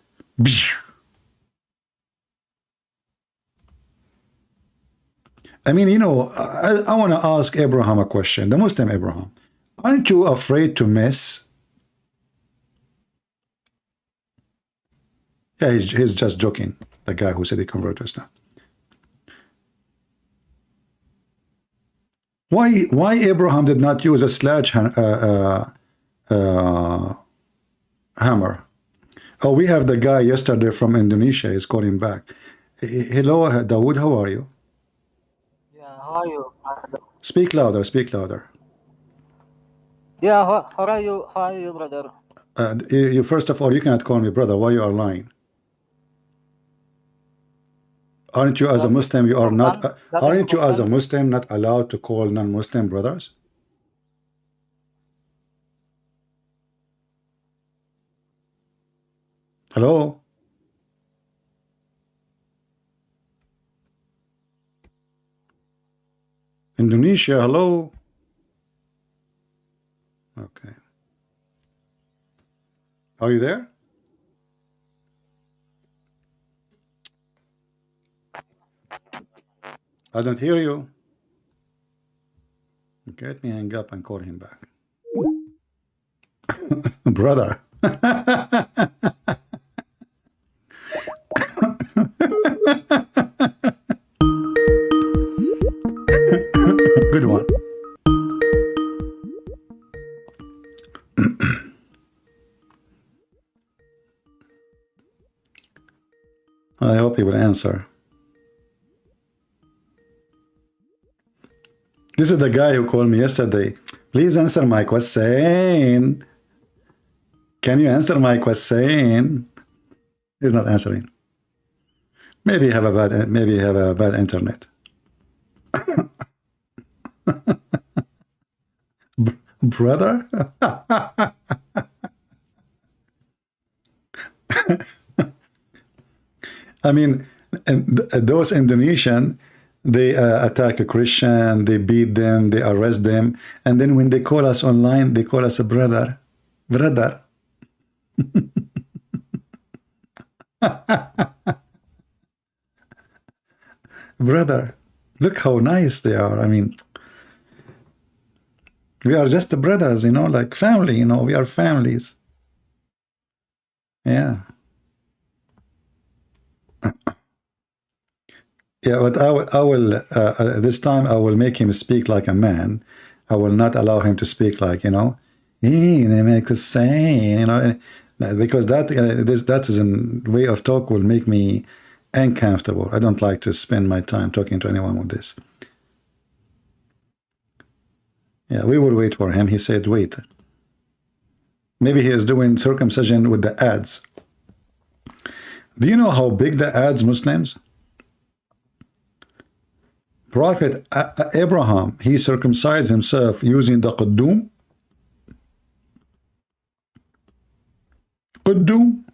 I mean, you know, I want to ask Abraham a question, the Muslim Abraham. Aren't you afraid to miss? Yeah, he's just joking, the guy who said he converted to Islam. Why Abraham did not use a hammer? Oh, we have the guy yesterday from Indonesia. He's calling back. Hello, Dawood. How are you?
Yeah, how are you?
Speak louder. Speak louder.
Yeah, how are you? How are you, brother?
You first of all, you cannot call me brother. Why you are lying? Aren't you as a Muslim? You are not. Aren't you as a Muslim not allowed to call non-Muslim brothers? Hello. Indonesia. Hello. Okay. Are you there? I don't hear you. Okay, let me hang up and call him back. Brother. Good one. I hope he will answer. This is the guy who called me yesterday. Please answer my question. Can you answer my question? He's not answering. Maybe have a bad internet. Brother? I mean, those Indonesian, they attack a Christian, they beat them, they arrest them, and then when they call us online, they call us a brother. Brother. Brother. Look how nice they are. I mean, we are just brothers, you know, like family, you know, we are families. Yeah. Yeah, but I will this time I will make him speak like a man. I will not allow him to speak like, you know, they make us say, you know, because that that is a way of talk will make me uncomfortable. I don't like to spend my time talking to anyone with this. Yeah, we will wait for him. He said, wait. Maybe he is doing circumcision with the ads. Do you know how big the ads, Muslims? Prophet Abraham, he circumcised himself using the Quddum. Quddum.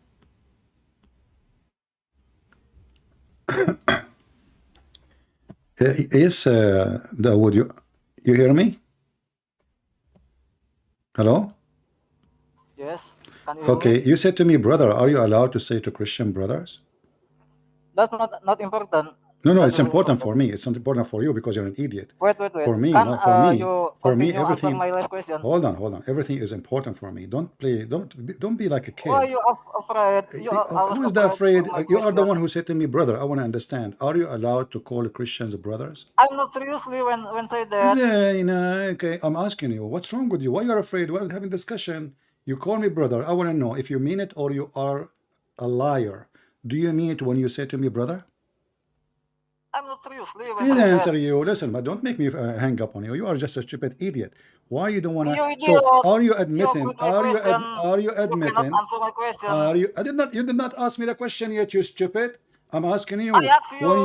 Yes, Dawood, you hear me? Hello?
Yes. Can you hear
Okay,
me?
you said to me, brother, are you allowed to say to Christian brothers?
That's not important.
No,
That
it's
will
important for me. It's not important for you because you're an idiot.
Wait.
For me,
Can
no,
you
for me,
continue answer
everything.
my last question?
Hold on. Everything is important for me. Don't be like a
Why are
kid.
you afraid? You are always
Who is that
afraid
afraid?
for my
You are the
question.
one who said to me, brother, I want to understand. Are you allowed to call Christians brothers?
I'm not seriously when say that.
You know, okay, I'm asking you, what's wrong with you? Why you are afraid? We're having discussion. You call me brother. I want to know if you mean it or you are a liar. Do you mean it when you say to me, brother?
I'm not seriously
I
when
didn't
say
answer
that.
you. Listen, but don't make me hang up on you. You are just a stupid idiot. Why you don't wanna?
You
So
idiot!
are you
You
admitting?
quit my question.
Are you
You cannot
admitting?
answer my question.
Are you? I did not. You did not ask me the question yet. You stupid. I'm asking
I
you.
ask you
When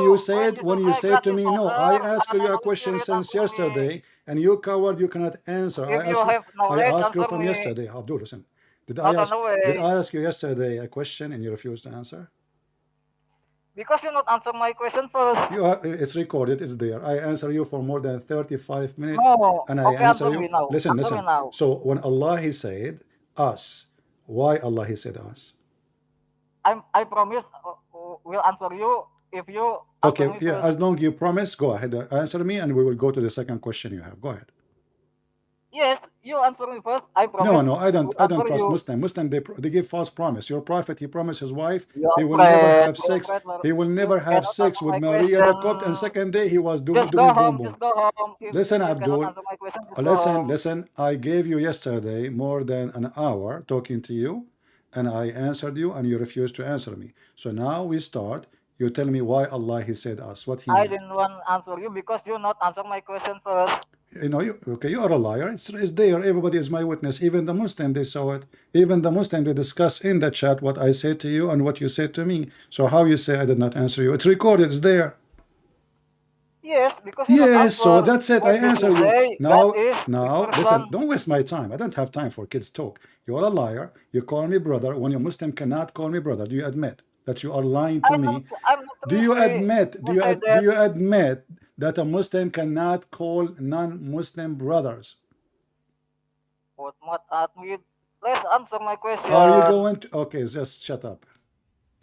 when
you
I
said
got
to
this
me, no, I
answer,
asked
and
you a
Holy
question
Spirit
since
answer me.
yesterday, and you coward, you cannot answer.
If you have
I
knowledge,
asked you
answer
from
me.
yesterday. Abdul, listen.
Not on the
Did
way.
I ask you yesterday a question and you refused to answer?
Because you not answer my question first.
It's recorded, it's there. I answer you for more than 35 minutes
No.
and I
Okay,
answer
answer me
you.
now.
Listen,
Answer me
listen.
now.
So when Allah he said us, why Allah he said us?
I promise will answer you if you answer
Okay,
me
yeah,
first.
as long you promise, go ahead, answer me and we will go to the second question you have. Go ahead.
Yes, you answer me first. I promise.
No, no, I don't.
Will
I don't
answer
trust
you.
Muslim. Muslim, they give false promise. Your prophet, he promised his wife
Your
he will never
friend,
have
your
sex.
friend,
He will
you
never have
cannot
sex
answer
with
my
Maria
question.
the Copt, and second day he was
Just
doing
go
boom
home.
boom.
Just go home.
Listen,
If you cannot
Abdul.
answer my question, just go
Listen,
home.
listen. I gave you yesterday more than an hour talking to you, and I answered you, and you refused to answer me. So now we start. You tell me why Allah He said us, what He
I
meant.
didn't want to answer you because you not answer my question first.
You know, you are a liar. It's there. Everybody is my witness. Even the Muslim, they saw it. Even the Muslim, they discuss in the chat what I said to you and what you said to me. So how you say I did not answer you? It's recorded. It's there.
Yes, because you not
Yes. So
answer.
that's it.
Why
I
did
answer
you
you.
say
Now,
God is
now,
person?
listen. Don't waste my time. I don't have time for kids talk. You are a liar. You call me brother when a Muslim cannot call me brother. Do you admit that you are lying to me?
I'm not
Do you
seriously.
admit?
Don't say
Do
that.
you admit that a Muslim cannot call non-Muslim brothers?
What not admit? Let's answer my question.
Are you going to? Okay, just shut up.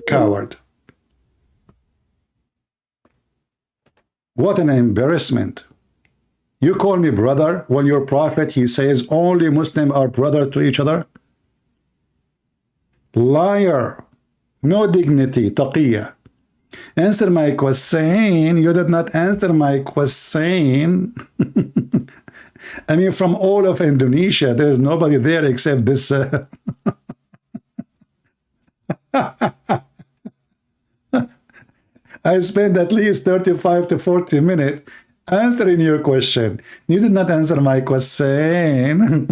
Coward. What an embarrassment. You call me brother when your prophet, he says only Muslims are brother to each other? Liar. No dignity. Taqiyya. Answer my question. You did not answer my question. I mean, from all of Indonesia, there is nobody there except this. I spent at least 35 to 40 minutes answering your question. You did not answer my question.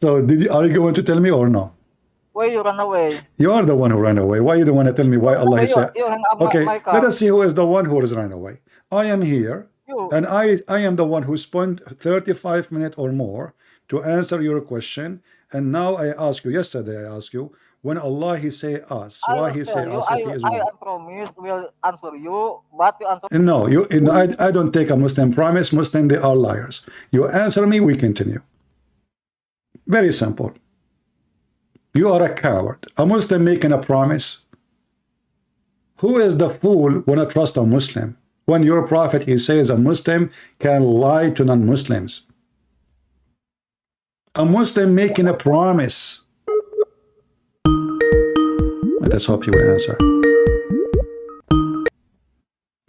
So, are you going to tell me or no?
Why you run away?
You are the one who ran away. Why you don't want to tell me why Allah said?
You hang up
Okay,
my car.
let us see who is the one who has run away. I am here,
You.
and I am the one who spent 35 minutes or more to answer your question. And now I ask you, yesterday I asked you, when Allah He say us,
I
why
will
He
tell
say
you.
us if He is
I
one?
promise will answer you, but you answer.
No, I don't take a Muslim promise. Muslim, they are liars. You answer me, we continue. Very simple. You are a coward. A Muslim making a promise. Who is the fool when I trust a Muslim? When your prophet, he says a Muslim can lie to non-Muslims. A Muslim making a promise. Let us hope you will answer.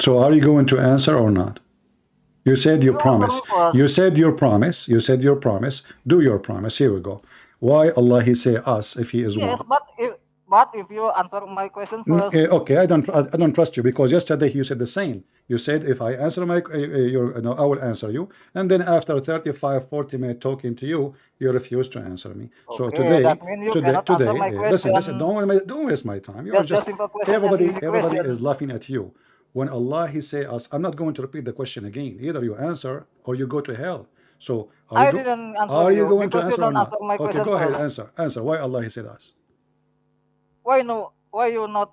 So are you going to answer or not? You said your promise. You said your promise. You said your promise. Do your promise. Here we go. Why Allah He say us if He is
Yes,
one?
but if you answer my question first.
Okay, I don't trust you because yesterday you said the same. You said if I answer my no, I will answer you, and then after 35-40 minutes talking to you, you refuse to answer me. So
Okay,
today,
that means you cannot answer my
listen,
question.
don't waste my time. You are
Just
just
simple question and easy
everybody
question.
is laughing at you. When Allah He say us, I'm not going to repeat the question again. Either you answer or you go to hell. So
I didn't answer
are you
you
going to
because you
answer or
don't
not?
answer my
Okay,
question
go ahead,
first.
answer. Why Allah He said us?
Why no? Why you not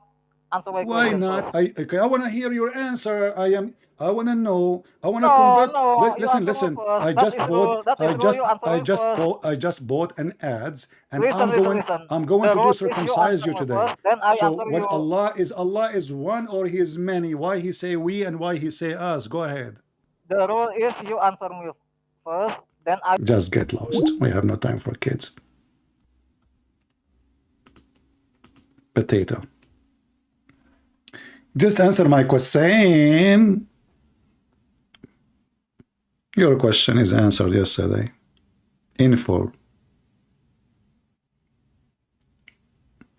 answer my
Why
question
not?
first?
Okay, I want to hear your answer. I want to know. I want to
No,
convert.
no, you
Listen,
answer me
listen.
first.
I
That
just
is
bought.
rule. That is rule. You answer me first.
I just bought an ads, and
Listen, listen, listen.
I'm going
The
to do
rule is you
circumcise
answer
you
me
today.
first, then I
So
answer
when
you.
Allah is one or He is many, why He say we and why He say us? Go ahead.
The rule is you answer me first, then I.
Just get lost. We have no time for kids. Potato. Just answer my question. Your question is answered yesterday in full.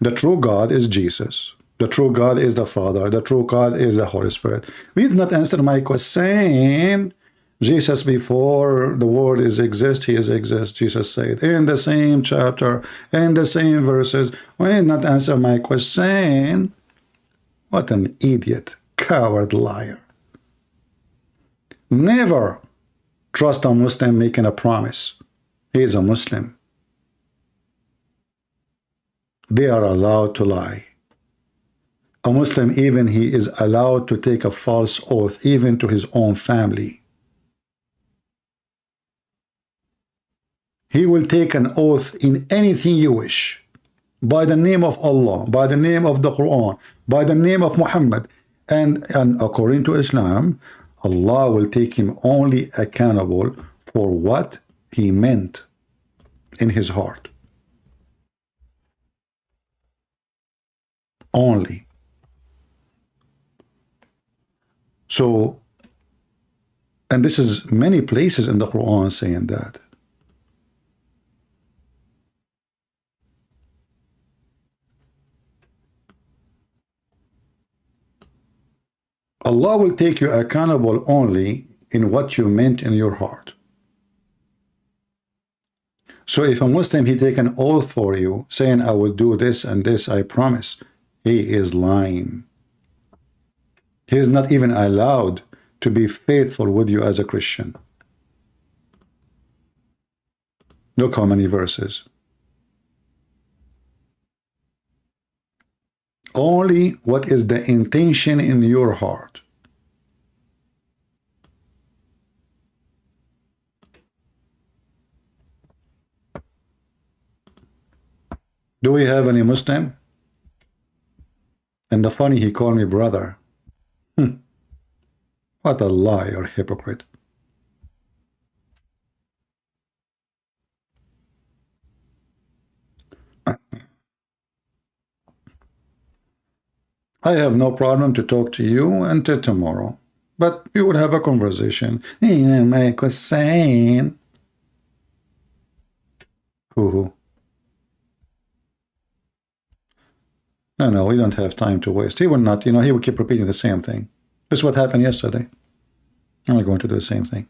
The true God is Jesus. The true God is the Father. The true God is the Holy Spirit. We did not answer my question. Jesus, before the world is exist, He is exist. Jesus said in the same chapter, in the same verses. We did not answer my question. What an idiot, coward, liar. Never trust a Muslim making a promise. He is a Muslim. They are allowed to lie. A Muslim, even he is allowed to take a false oath, even to his own family. He will take an oath in anything you wish, by the name of Allah, by the name of the Quran, by the name of Muhammad. And according to Islam, Allah will take him only accountable for what he meant in his heart. Only. So, and this is many places in the Quran saying that. Allah will take you accountable only in what you meant in your heart. So if a Muslim, he take an oath for you, saying, I will do this and this, I promise, he is lying. He is not even allowed to be faithful with you as a Christian. Look how many verses. Only what is the intention in your heart. Do we have any Muslim? And the funny, he called me brother. What a liar, hypocrite. I have no problem to talk to you until tomorrow, but we would have a conversation. Make us sane. Who? No, we don't have time to waste. He will not, he will keep repeating the same thing. This is what happened yesterday. I'm going to do the same thing.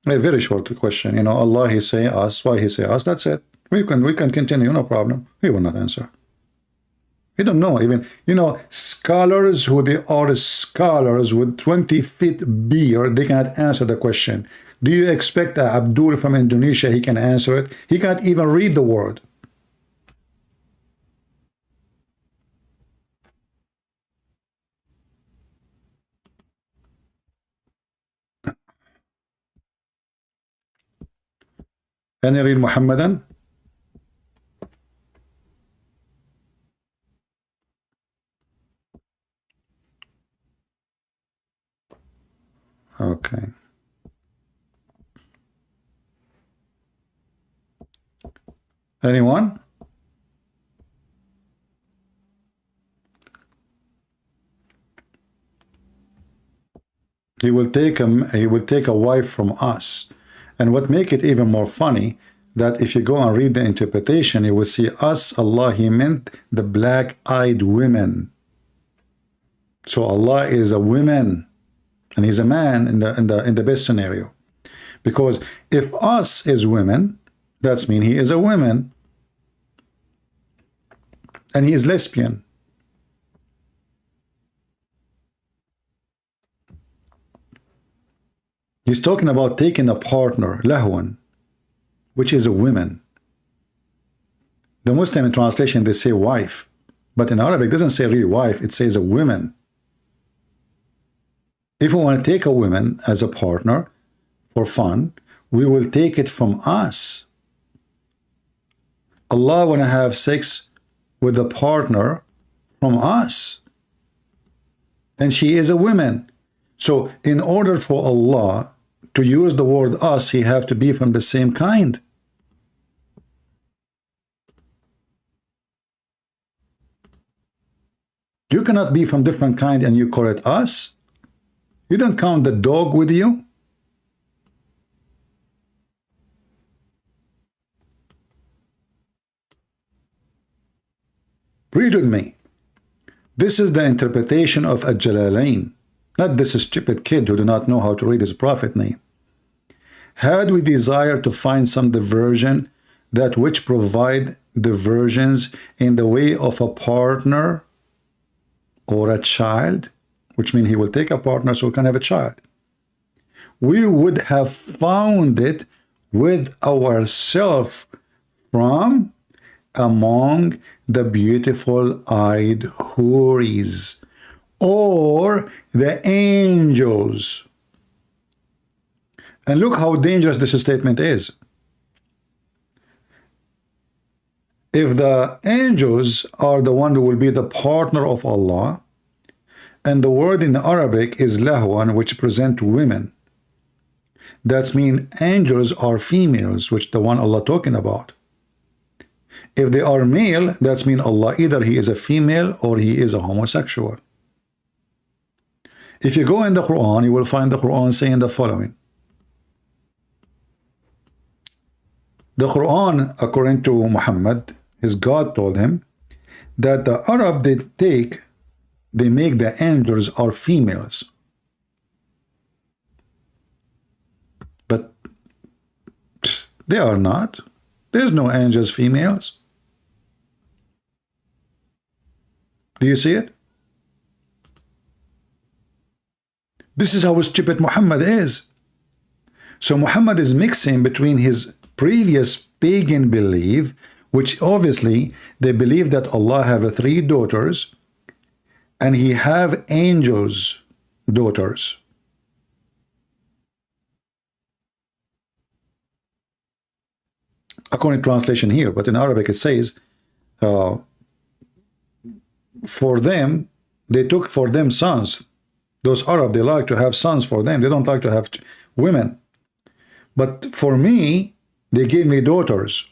A very short question. Allah, he say us. Why he say us? That's it. We can continue, no problem. He will not answer. We don't know even, scholars who they are scholars with 20 feet beard, they cannot answer the question. Do you expect Abdul from Indonesia, he can answer it? He can't even read the word. Can you read Muhammadan? Okay. Anyone? He will take a wife from us. And what make it even more funny, that if you go and read the interpretation, you will see us, Allah, he meant the black-eyed women. So Allah is a woman, and he's a man in the best scenario. Because if us is women, that's mean he is a woman. And he is lesbian. He's talking about taking a partner, lahwan, which is a woman. The Muslim translation, they say wife. But in Arabic, it doesn't say really wife, it says a woman. If we want to take a woman as a partner for fun, we will take it from us. Allah want to have sex with a partner from us. And she is a woman. So in order for Allah to use the word us, he have to be from the same kind. You cannot be from different kind and you call it us. You don't count the dog with you. Read with me. This is the interpretation of Al-Jalalain. Not this stupid kid who do not know how to read his prophet name. Had we desire to find some diversion, that which provide diversions in the way of a partner or a child, which means he will take a partner so he can have a child, we would have found it with ourselves from among the beautiful-eyed houris, or the angels. And look how dangerous this statement is. If the angels are the one who will be the partner of Allah, and the word in Arabic is lahwan, which present women, that means angels are females, which the one Allah talking about. If they are male, that means Allah, either he is a female or he is a homosexual. If you go in the Quran, you will find the Quran saying the following. The Quran, according to Muhammad, his God told him that the Arab they make the angels are females. But they are not. There's no angels females. Do you see it? This is how stupid Muhammad is. So Muhammad is mixing between his previous pagan belief, which obviously they believe that Allah have 3 daughters, and he have angels daughters. According to translation here, but in Arabic it says, for them, they took for them sons. Those Arab, they like to have sons for them. They don't like to have women. But for me, they gave me daughters.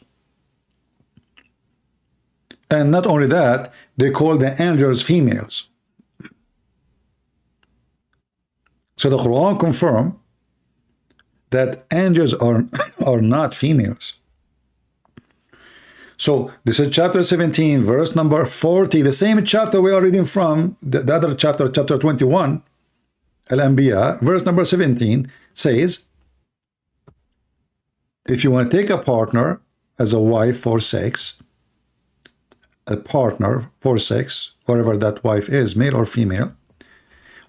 And not only that, they call the angels females. So the Quran confirms that angels are not females. So this is chapter 17, verse number 40, the same chapter we are reading from, the other chapter, chapter 21, al-Anbiya, verse number 17, says, if you want to take a partner as a wife for sex, a partner for sex, whatever that wife is, male or female,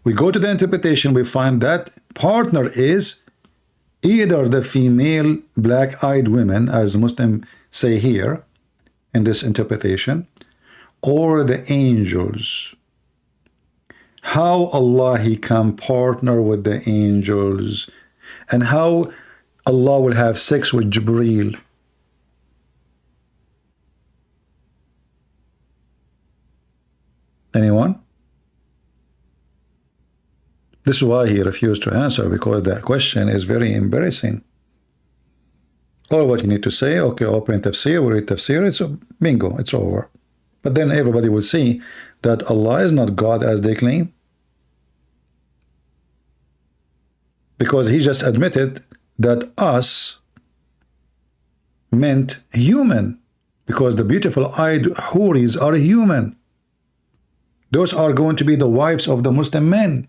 we go to the interpretation, we find that partner is either the female black-eyed women, as Muslims say here, in this interpretation, or the angels. How Allah he can partner with the angels, and how Allah will have sex with Jibreel. Anyone? This is why he refused to answer, because that question is very embarrassing. All what you need to say, okay, open tafsir, we read tafsir, it's bingo, it's over. But then everybody will see that Allah is not God as they claim. Because he just admitted that us meant human. Because the beautiful eyed houris are human. Those are going to be the wives of the Muslim men.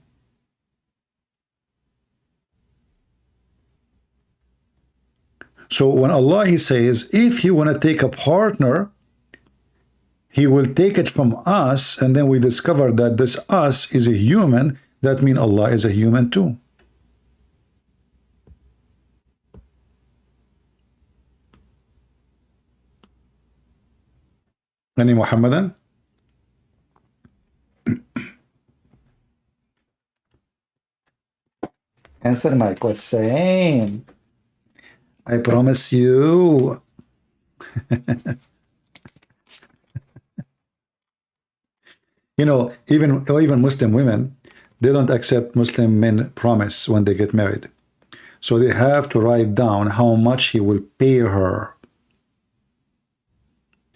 So when Allah he says, if you want to take a partner, he will take it from us, and then we discover that this us is a human, that means Allah is a human too. Any Muhammadan? Answer my question. I promise you. You know, even Muslim women, they don't accept Muslim men promise when they get married. So they have to write down how much he will pay her.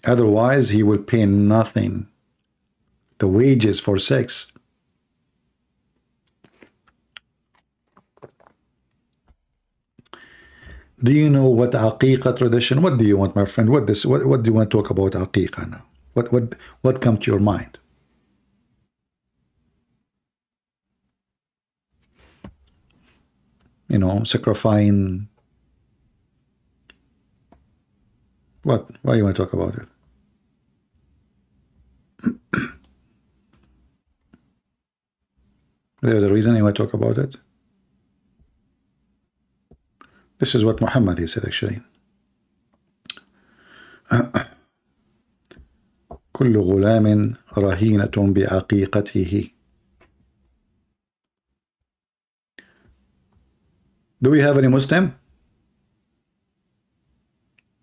Otherwise, he will pay nothing. The wages for sex. Do you know what aqiqah tradition? What do you want, my friend? What do you want to talk about aqiqah now? What comes to your mind? You know, sacrificing. What? Why you want to talk about it? There's a reason you want to talk about it. This is what Muhammad he said actually. كل غلام رهينة بعقيقته. Do we have any Muslim?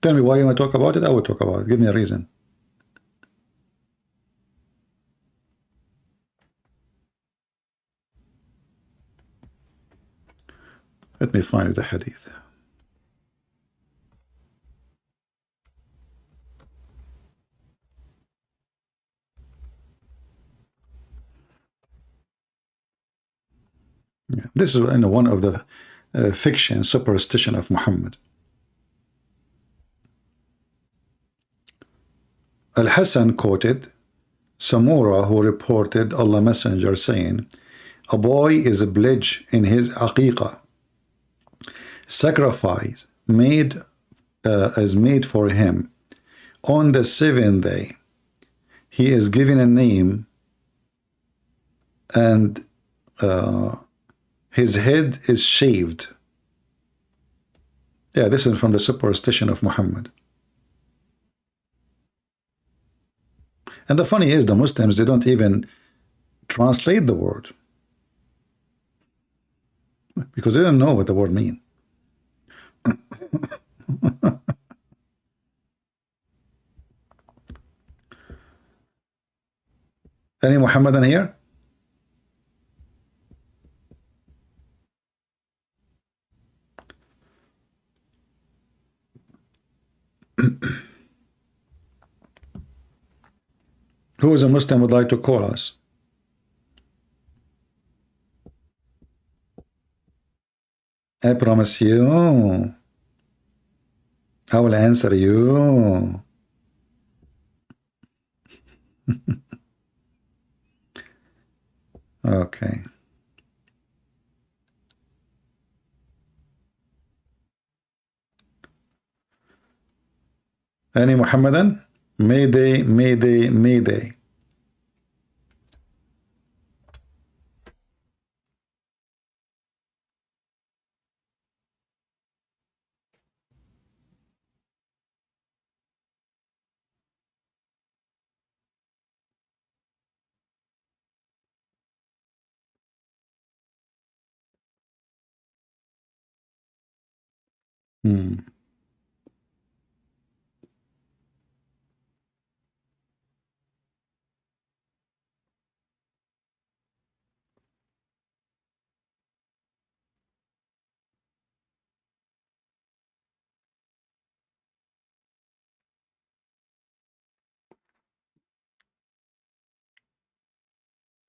Tell me why you want to talk about it. I will talk about it. Give me a reason.
Let me find the hadith. Yeah. This is one of the fiction, superstition of Muhammad. Al-Hasan quoted Samura, who reported Allah Messenger saying, a boy is a pledge in his aqiqah. Sacrifice is made for him. On the 7th day, he is given a name, and his head is shaved. Yeah, this is from the superstition of Muhammad. And the funny is, the Muslims, they don't even translate the word, because they don't know what the word means. Any Muhammadan here? Who is a Muslim would like to call us? I promise you, I will answer you. Okay. Any Muhammadan? Mayday, Mayday, Mayday.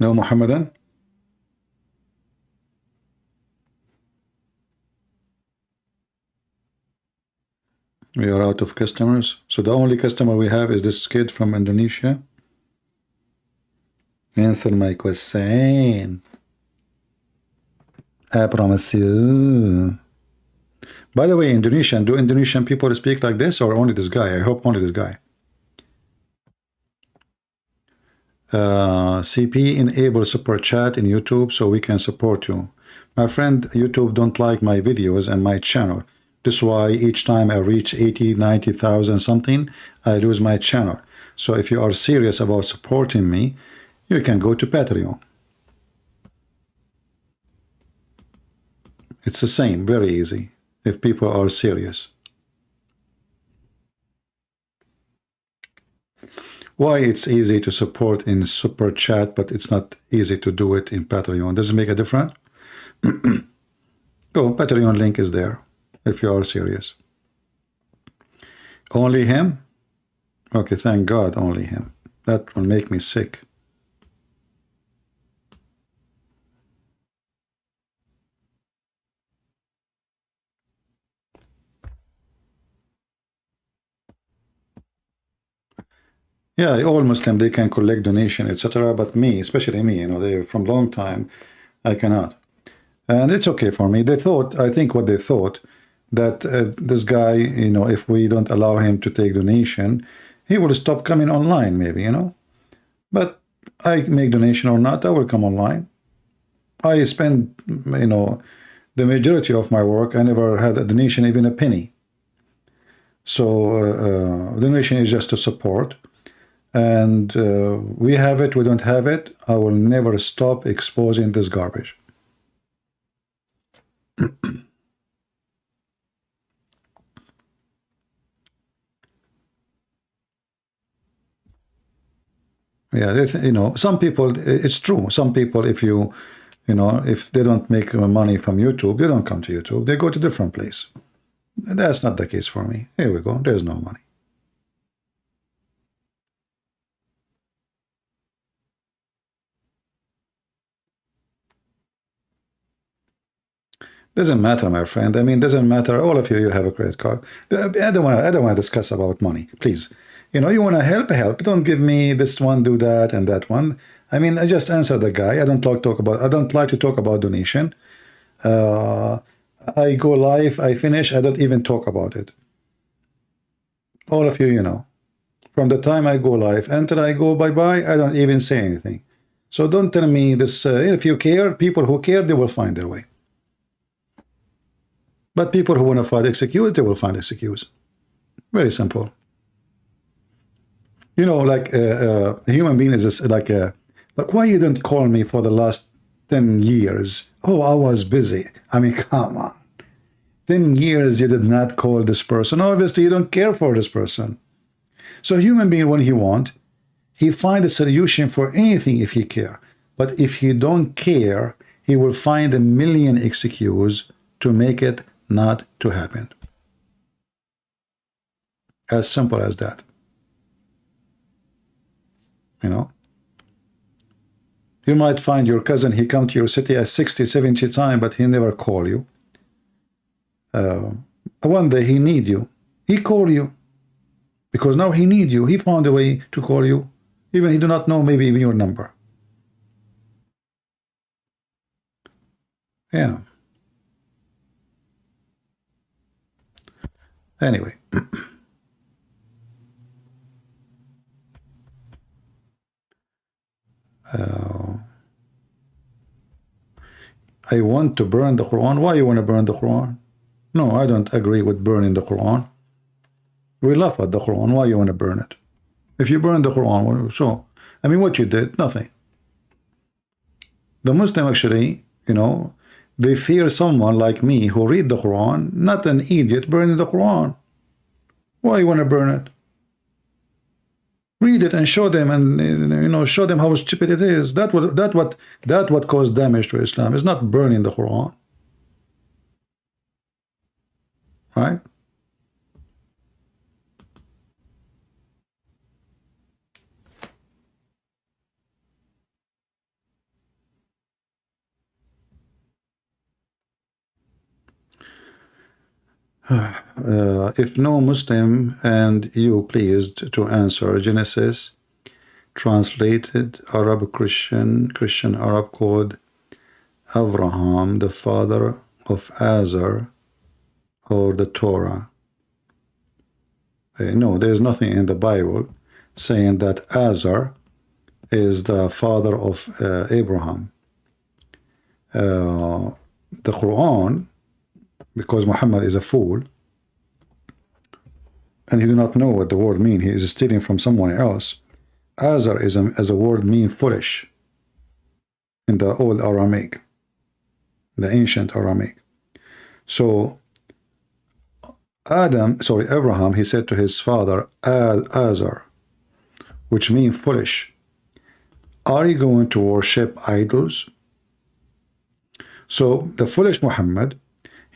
No Muhammadan? We are out of customers. So the only customer we have is this kid from Indonesia. Answer my question. I promise you. By the way, Indonesian, do Indonesian people speak like this, or only this guy? I hope only this guy. CP, enable super chat in YouTube so we can support you. My friend, YouTube don't like my videos and my channel. This is why each time I reach 80, 90,000 something, I lose my channel. So if you are serious about supporting me, you can go to Patreon. It's the same, very easy, if people are serious. Why it's easy to support in super chat, but it's not easy to do it in Patreon? Does it make a difference? Oh, Patreon link is there, if you are serious. Only him? Okay, thank God, only him. That will make me sick. Yeah, all Muslim, they can collect donation, etc. But me, especially me, you know, they from long time, I cannot. And it's okay for me. They thought, I think what they thought, that this guy, you know, if we don't allow him to take donation, he will stop coming online, maybe, you know. But I make donation or not, I will come online. I spend, you know, the majority of my work, I never had a donation, even a penny. So donation is just to support. And we have it, we don't have it. I will never stop exposing this garbage. Yeah, you know, some people, it's true. Some people, if you
You know, if they don't make money from YouTube, they don't come to YouTube. They go to different place. That's not the case for me. Here we go. There's no money. Doesn't matter, my friend. I mean, doesn't matter. All of you, you have a credit card. I don't want to discuss about money, please. You know, you want to help. Don't give me this one, do that, and that one. I mean, I just answer the guy. I don't like to talk about donation. I go live, I finish, I don't even talk about it. All of you, you know. From the time I go live until I go bye-bye, I don't even say anything. So don't tell me this. If you care, people who care, they will find their way. But people who want to find excuse, they will find excuse. Very simple. You know, like a human being is just like why you didn't call me for the last 10 years? Oh, I was busy. I mean, come on. 10 years you did not call this person. Obviously, you don't care for this person. So a human being, when he want, he find a solution for anything if he care. But if he don't care, he will find a million excuse to make it not to happen. As simple as that. You know? You might find your cousin, he come to your city at 60, 70 times, but he never call you. One day he need you. He call you. Because now he need you. He found a way to call you. Even he do not know maybe even your number. Yeah. Anyway. I want to burn the Quran. Why you want to burn the Quran? No, I don't agree with burning the Quran. We laugh at the Quran. Why you want to burn it? If you burn the Quran, so, I mean, what you did, nothing. The Muslim actually, you know, they fear someone like me who read the Quran, not an idiot burning the Quran. Why you want to burn it? Read it and show them, and you know, show them how stupid it is. That what caused damage to Islam. It's not burning the Quran, right? If no Muslim and you pleased to answer Genesis, translated Arab Christian Arab code, Abraham, the father of Azar, or the Torah. No, there's nothing in the Bible saying that Azar is the father of Abraham. The Quran, because Muhammad is a fool and he do not know what the word mean, he is stealing from someone else. Azar is as a word mean foolish in the old Aramaic, the ancient Aramaic. So Abraham, he said to his father Azar, which means foolish, are you going to worship idols? So the foolish Muhammad,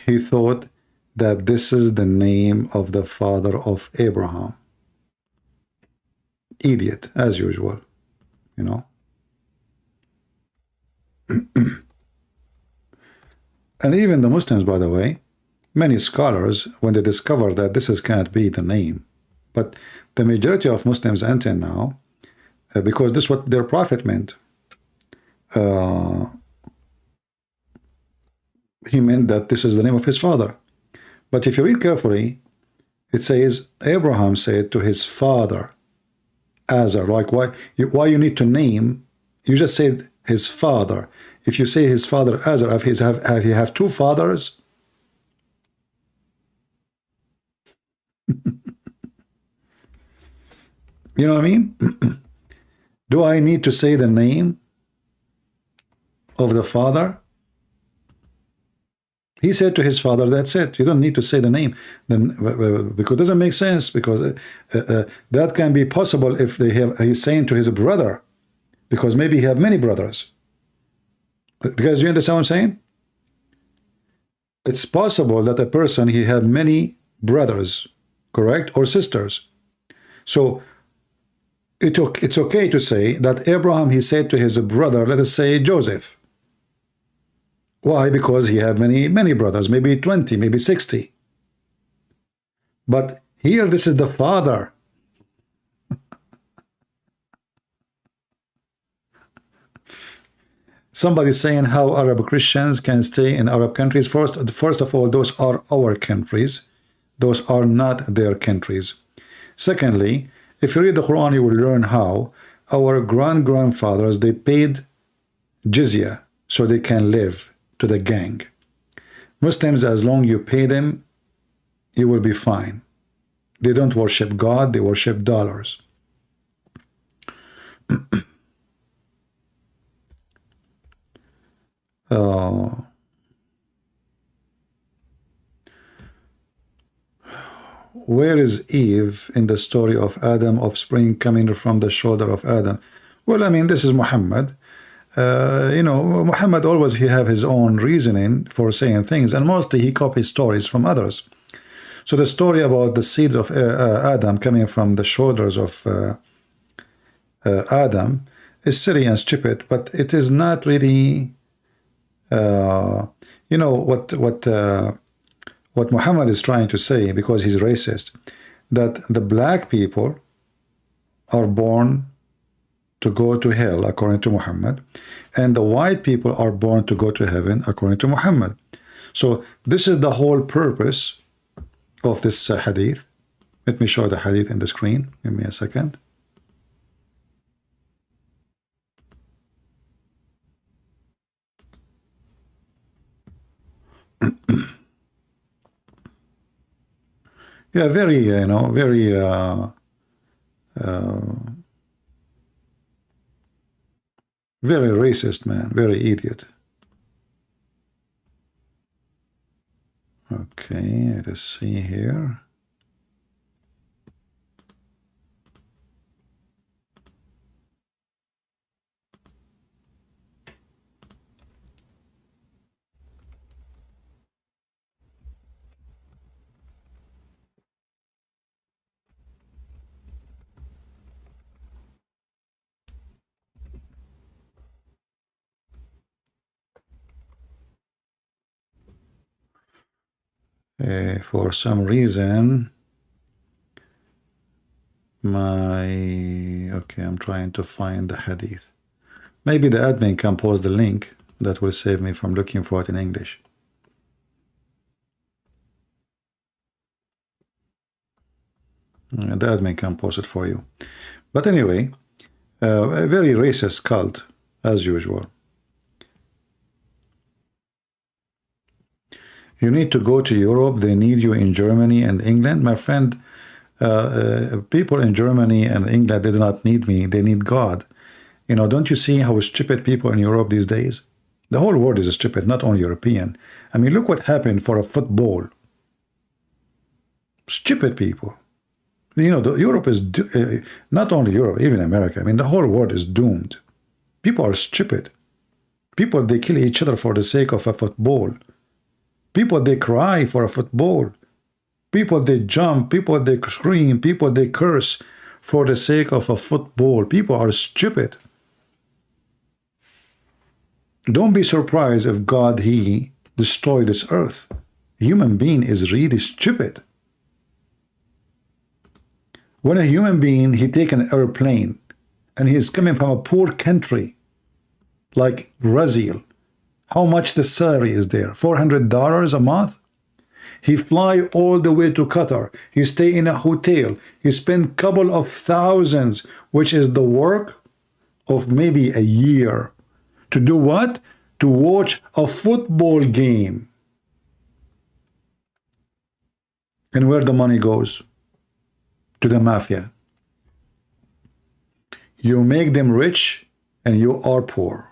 he thought that this is the name of the father of Abraham. Idiot, as usual, you know. And even the Muslims, by the way, many scholars, when they discover that this can't be the name, but the majority of Muslims until now, because this is what their prophet meant. He meant that this is the name of his father. But if you read carefully, it says Abraham said to his father Azar. Like why you need to name? You just said his father. If you say his father Azar, have he have two fathers? You know what I mean? Do I need to say the name of the father? He said to his father, that's it. You don't need to say the name. Then, because it doesn't make sense, because that can be possible if he's saying to his brother, because maybe he had many brothers. Because you understand what I'm saying? It's possible that a person, he have many brothers, correct, or sisters. So it's okay to say that Abraham, he said to his brother, let us say Joseph. Why? Because he had many brothers, maybe 20, maybe 60. But here, this is the father. Somebody saying how Arab Christians can stay in Arab countries. First of all, those are our countries. Those are not their countries. Secondly, if you read the Quran, you will learn how our grandfathers, they paid jizya so they can live to the gang. Muslims, as long you pay them, you will be fine. They don't worship God, they worship dollars. Where is Eve in the story of Adam, offspring coming from the shoulder of Adam? Well, I mean, this is Muhammad. You know, Muhammad always he have his own reasoning for saying things, and mostly he copies stories from others. So the story about the seed of Adam coming from the shoulders of Adam is silly and stupid, but it is not really, you know, what Muhammad is trying to say, because he's racist, that the black people are born to go to hell according to Muhammad, and the white people are born to go to heaven according to Muhammad. So this is the whole purpose of this hadith. Let me show the hadith in the screen. Give me a second. Yeah, very, you know, very very racist, man, very idiot. Okay, let's see here. For some reason, okay, I'm trying to find the hadith. Maybe the admin can post the link. That will save me from looking for it in English. The admin can post it for you. But anyway, a very racist cult, as usual. You need to go to Europe. They need you in Germany and England. My friend, people in Germany and England, they do not need me. They need God. You know, don't you see how stupid people in Europe these days? The whole world is stupid, not only European. I mean, look what happened for a football. Stupid people. You know, Europe is, not only Europe, even America. I mean, the whole world is doomed. People are stupid. People, they kill each other for the sake of a football. People, they cry for a football. People, they jump. People, they scream. People, they curse for the sake of a football. People are stupid. Don't be surprised if God, he destroyed this earth. A human being is really stupid. When a human being, he take an airplane and he is coming from a poor country like Brazil, how much the salary is there? $400 a month? He fly all the way to Qatar. He stay in a hotel. He spend couple of thousands, which is the work of maybe a year. To do what? To watch a football game. And where the money goes? To the mafia. You make them rich and you are poor.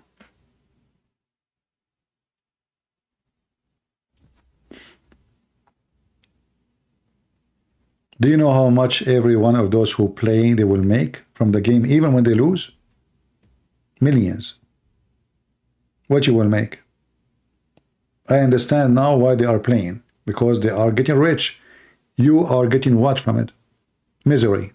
Do you know how much every one of those who play, they will make from the game, even when they lose? Millions. What you will make? I understand now why they are playing, because they are getting rich. You are getting what from it? Misery.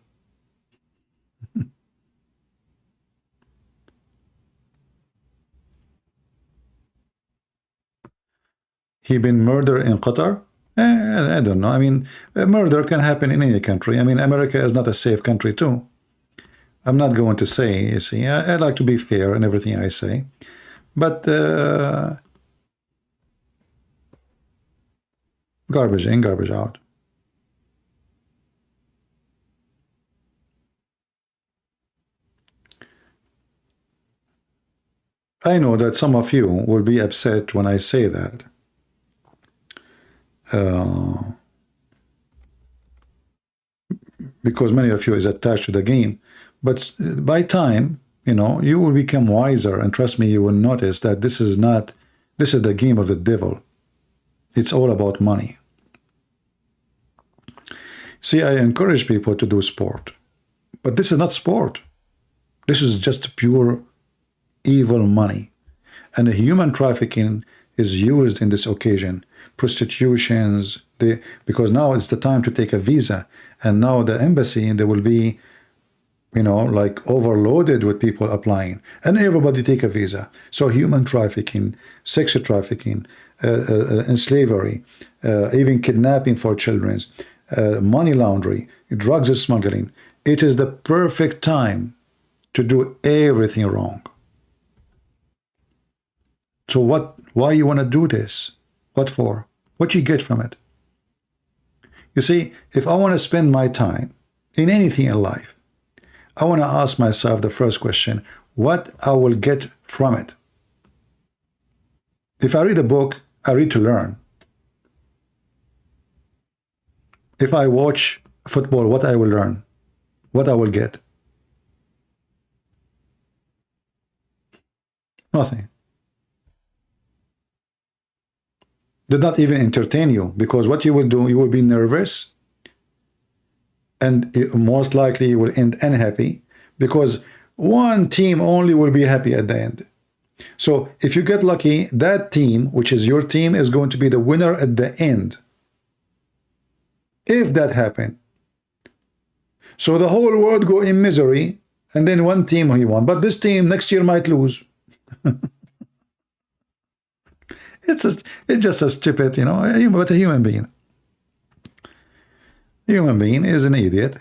He been murdered in Qatar? I don't know. I mean, murder can happen in any country. I mean, America is not a safe country too. I'm not going to say, you see, I like to be fair in everything I say. But garbage in, garbage out. I know that some of you will be upset when I say that. Because many of you is attached to the game. But by time, you know, you will become wiser, and trust me, you will notice that this is the game of the devil. It's all about money. See, I encourage people to do sport, but this is not sport. This is just pure evil money. And the human trafficking is used in this occasion. Prostitutions, because now it's the time to take a visa, and now the embassy, they will be, you know, like overloaded with people applying, and everybody take a visa. So human trafficking, sex trafficking, and slavery, even kidnapping for children, money laundering, drugs smuggling. It is the perfect time to do everything wrong. So why you want to do this? What for? What you get from it? You see, if I want to spend my time in anything in life, I want to ask myself the first question, what I will get from it. If I read a book, I read to learn. If I watch football, what I will learn, what I will get. Nothing. Did not even entertain you, because what you will do, you will be nervous, and most likely you will end unhappy, because one team only will be happy at the end. So if you get lucky, that team, which is your team, is going to be the winner at the end. If that happened. So the whole world go in misery, and then one team he won, but this team next year might lose. It's just a stupid, you know, but a human being. Human being is an idiot,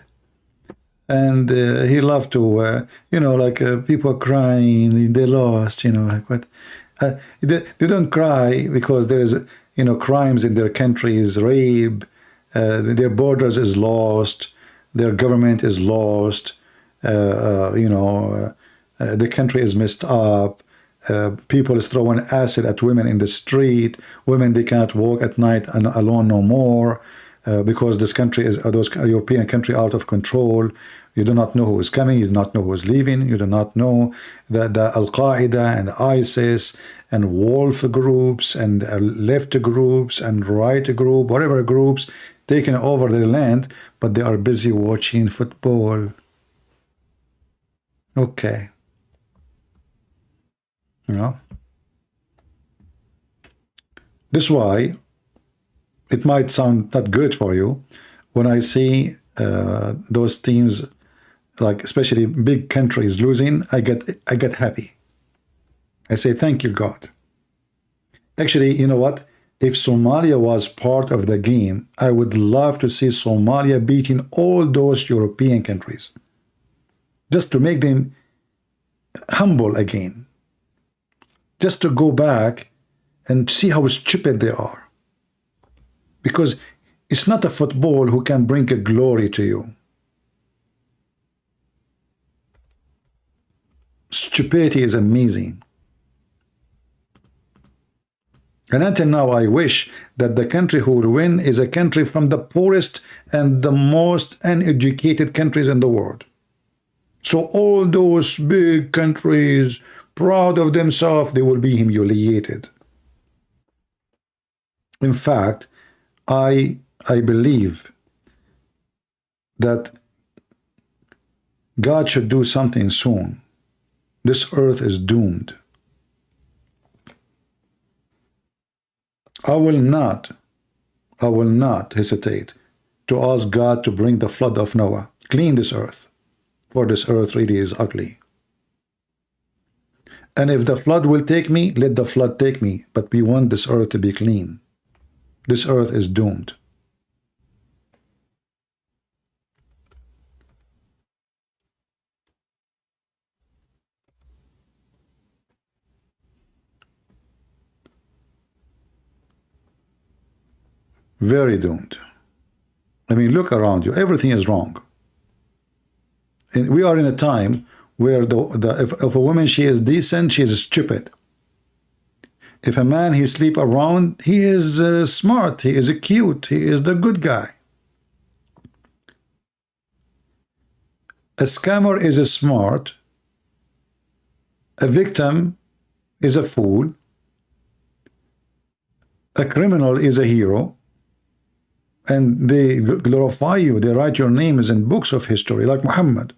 and he loved to, you know, like people crying, they lost, you know, like what? They don't cry because there is, you know, crimes in their countries, rape, their borders is lost, their government is lost, you know, the country is messed up. People is throwing acid at women in the street. Women, they cannot walk at night and alone no more, because this country is, those European country, out of control. You do not know who is coming. You do not know who is leaving. You do not know that the Al-Qaeda and ISIS and wolf groups and left groups and right group, whatever groups, taking over their land, but they are busy watching football. Okay. You know, this is why it might sound not good for you when I see those teams, like especially big countries, losing. I get happy. I say thank you, God. Actually, you know what? If Somalia was part of the game, I would love to see Somalia beating all those European countries, just to make them humble again. Just to go back and see how stupid they are. Because it's not a football who can bring a glory to you. Stupidity is amazing. And until now, I wish that the country who will win is a country from the poorest and the most uneducated countries in the world. So all those big countries, proud of themselves, they will be humiliated. In fact, I believe that God should do something soon. This earth is doomed. I will not hesitate to ask God to bring the flood of Noah, clean this earth, for this earth really is ugly. And if the flood will take me, let the flood take me, but we want this earth to be clean. This earth is doomed. Very doomed. I mean, look around you. Everything is wrong. And we are in a time where if a woman, she is decent, she is stupid. If a man, he sleep around, he is smart, he is cute, he is the good guy. A scammer is smart. A victim is a fool. A criminal is a hero. And they glorify you. They write your names in books of history, like Muhammad.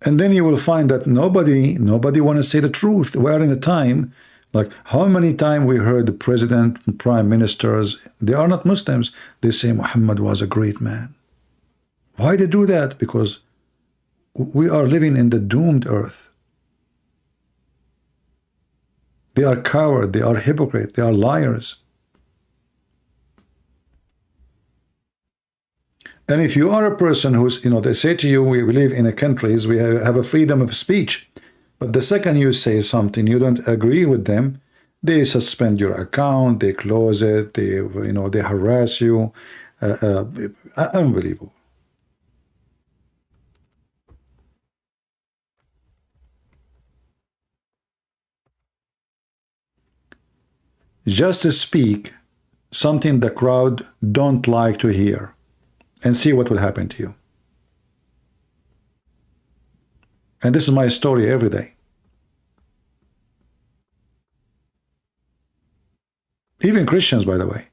And then you will find that nobody want to say the truth. We are in a time, like how many times we heard the president and prime ministers, they are not Muslims, they say Muhammad was a great man. Why they do that? Because we are living in the doomed earth. They are cowards, they are hypocrites, they are liars. And if you are a person who's, they say to you, we live in a countries, we have a freedom of speech. But the second you say something, you don't agree with them, they suspend your account, they close it, they harass you. Unbelievable. Just speak something the crowd don't like to hear, and see what will happen to you. And this is my story every day. Even Christians, by the way.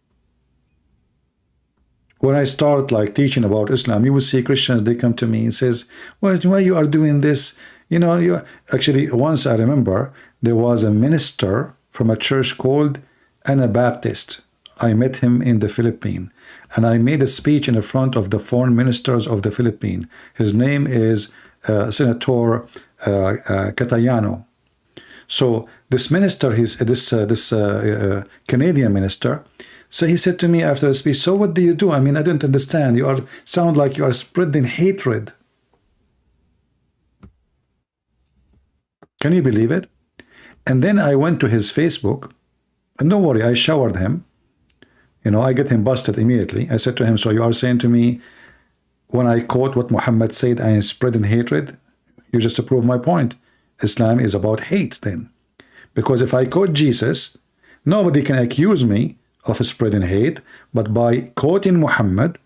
When I start like teaching about Islam, you will see Christians, they come to me and says, why you are doing this? You actually, once I remember, there was a minister from a church called Anabaptist. I met him in the Philippines, and I made a speech in the front of the foreign ministers of the Philippines. His name is Senator Catayano. So this minister, this Canadian minister, so he said to me after the speech, so what do you do? I mean, I didn't understand. You sound like you are spreading hatred. Can you believe it? And then I went to his Facebook, and don't worry, I showered him. I get him busted immediately. I said to him, so you are saying to me, when I quote what Muhammad said, I am spreading hatred? You just prove my point. Islam is about hate then. Because if I quote Jesus, nobody can accuse me of spreading hate, but by quoting Muhammad,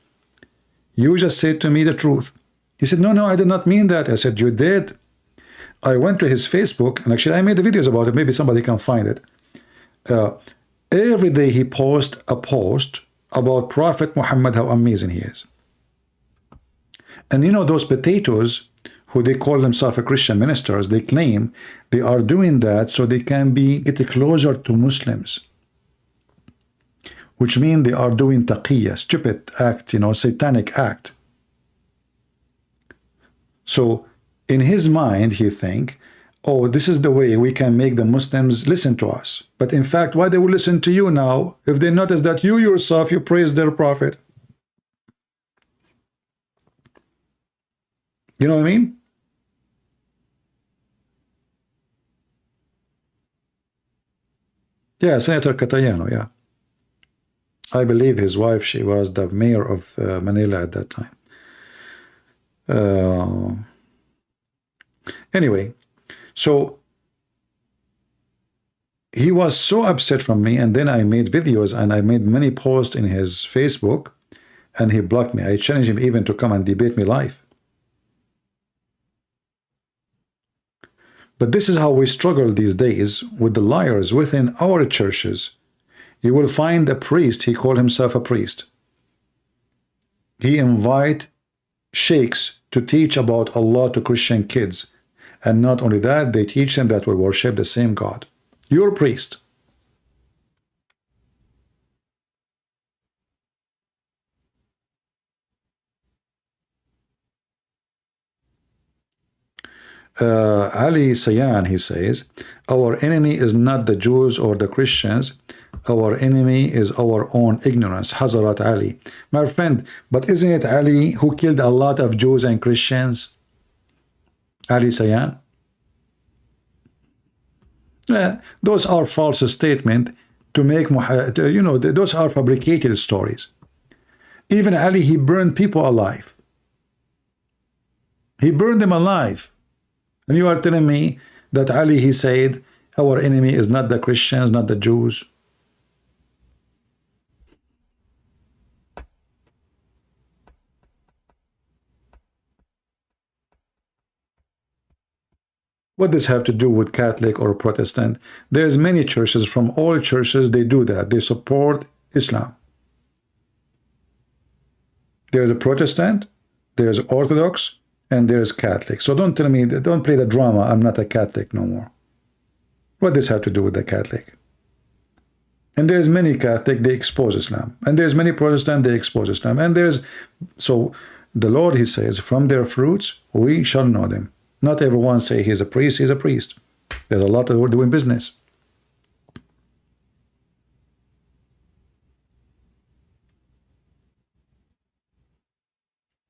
you just said to me the truth. He said, no, I did not mean that. I said, you did. I went to his Facebook, and actually I made the videos about it. Maybe somebody can find it. Every day he posts a post about Prophet Muhammad, how amazing he is. And those potatoes who they call themselves Christian ministers, they claim they are doing that so they can get closer to Muslims. Which means they are doing taqiyya, stupid act, satanic act. So in his mind, he think, oh, this is the way we can make the Muslims listen to us. But in fact, why they will listen to you now if they notice that you yourself, you praise their prophet? You know what I mean? Yeah, Senator Catayano, yeah. I believe his wife, she was the mayor of Manila at that time. Anyway, so he was so upset from me, and then I made videos and I made many posts in his Facebook, and he blocked me. I challenged him even to come and debate me live. But this is how we struggle these days with the liars within our churches. You will find a priest, he called himself a priest. He invite sheikhs to teach about Allah to Christian kids. And not only that, they teach them that we worship the same God. Your priest. Ali Sayan, he says, our enemy is not the Jews or the Christians. Our enemy is our own ignorance. Hazrat Ali. My friend, but isn't it Ali who killed a lot of Jews and Christians? Ali Sayan? Those are false statements to make, you know, those are fabricated stories. Even Ali, he burned people alive. He burned them alive. And you are telling me that Ali, he said, our enemy is not the Christians, not the Jews. What does have to do with Catholic or Protestant? There's many churches, from all churches, they do that. They support Islam. There's a Protestant, there's Orthodox, and there's Catholic. So don't tell me, don't play the drama, I'm not a Catholic no more. What does have to do with the Catholic? And there's many Catholic, they expose Islam. And there's many Protestant, they expose Islam. And there's, so the Lord, he says, from their fruits, we shall know them. Not everyone say he's a priest, he's a priest. There's a lot of doing business.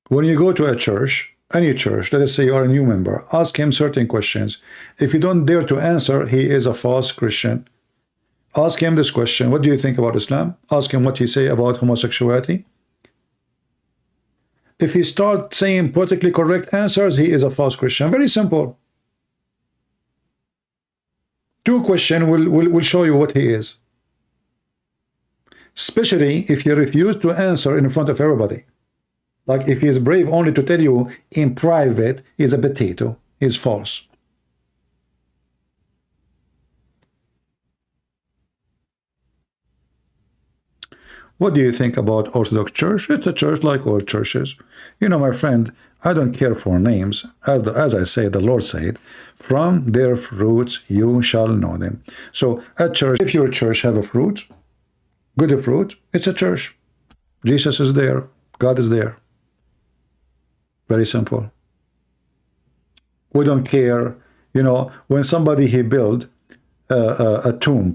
When you go to a church, any church, let us say you are a new member, ask him certain questions. If you don't dare to answer, he is a false Christian. Ask him this question: what do you think about Islam? Ask him what he say about homosexuality. If he starts saying politically correct answers, he is a false Christian. Very simple. Two questions will show you what he is. Especially if he refuses to answer in front of everybody. Like if he is brave only to tell you in private, he's a potato, he's false. What do you think about Orthodox Church? It's a church like all churches. You know, my friend, I don't care for names. As I say, the Lord said, from their fruits you shall know them. So a church, if your church have a fruit, good fruit, it's a church. Jesus is there. God is there. Very simple. We don't care. You know, when somebody, he built a tomb,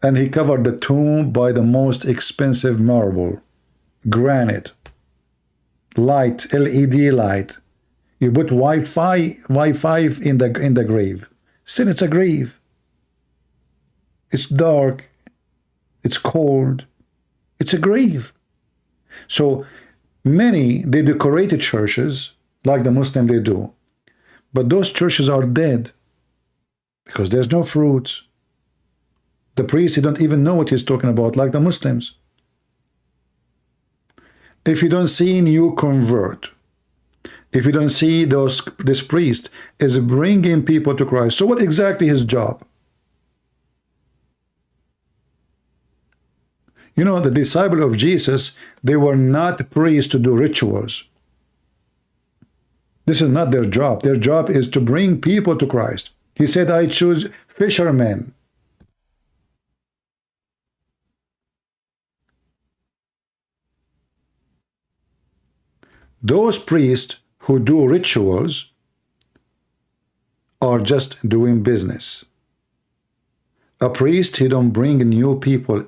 and he covered the tomb by the most expensive marble, granite, light, LED light. You put Wi-Fi in the grave. Still, it's a grave. It's dark. It's cold. It's a grave. So many, they decorated churches like the Muslim they do. But those churches are dead because there's no fruits. The priest, he don't even know what he's talking about, like the Muslims. If you don't see new convert, if you don't see this priest is bringing people to Christ, so what exactly his job? You know, the disciple of Jesus, they were not priests to do rituals. This is not their job. Their job is to bring people to Christ. He said, I choose fishermen. Those priests who do rituals are just doing business. A priest, he don't bring new people.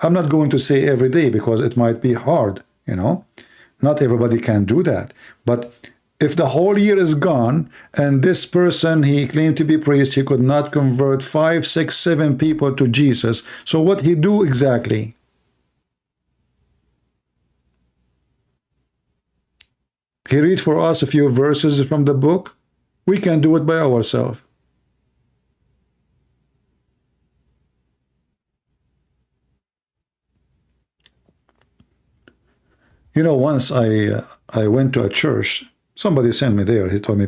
I'm not going to say every day because it might be hard, you know. Not everybody can do that. But if the whole year is gone and this person, he claimed to be priest, he could not convert 5, 6, 7 people to Jesus. So what he do exactly? He read for us a few verses from the book. We can do it by ourselves. You know, once I went to a church. Somebody sent me there. He told me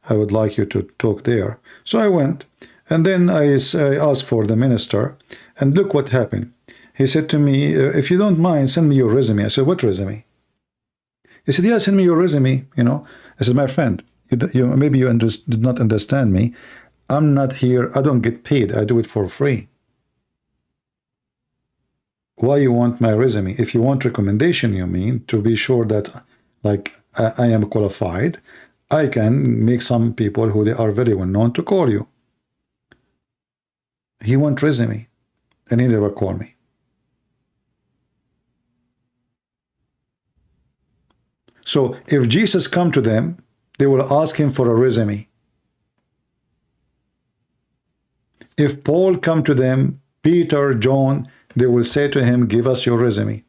I would like you to talk there. So I went, and then I asked for the minister, and look what happened. He said to me, if you don't mind, send me your resume. I said, what resume? He said, yeah, send me your resume, you know. I said, my friend, maybe you did not understand me. I'm not here. I don't get paid. I do it for free. Why you want my resume? If you want recommendation, you mean, to be sure that like I am qualified, I can make some people who they are very well known to call you. He want resume and he never call me. So if Jesus come to them, they will ask him for a resume. If Paul come to them, Peter, John, they will say to him, give us your resume.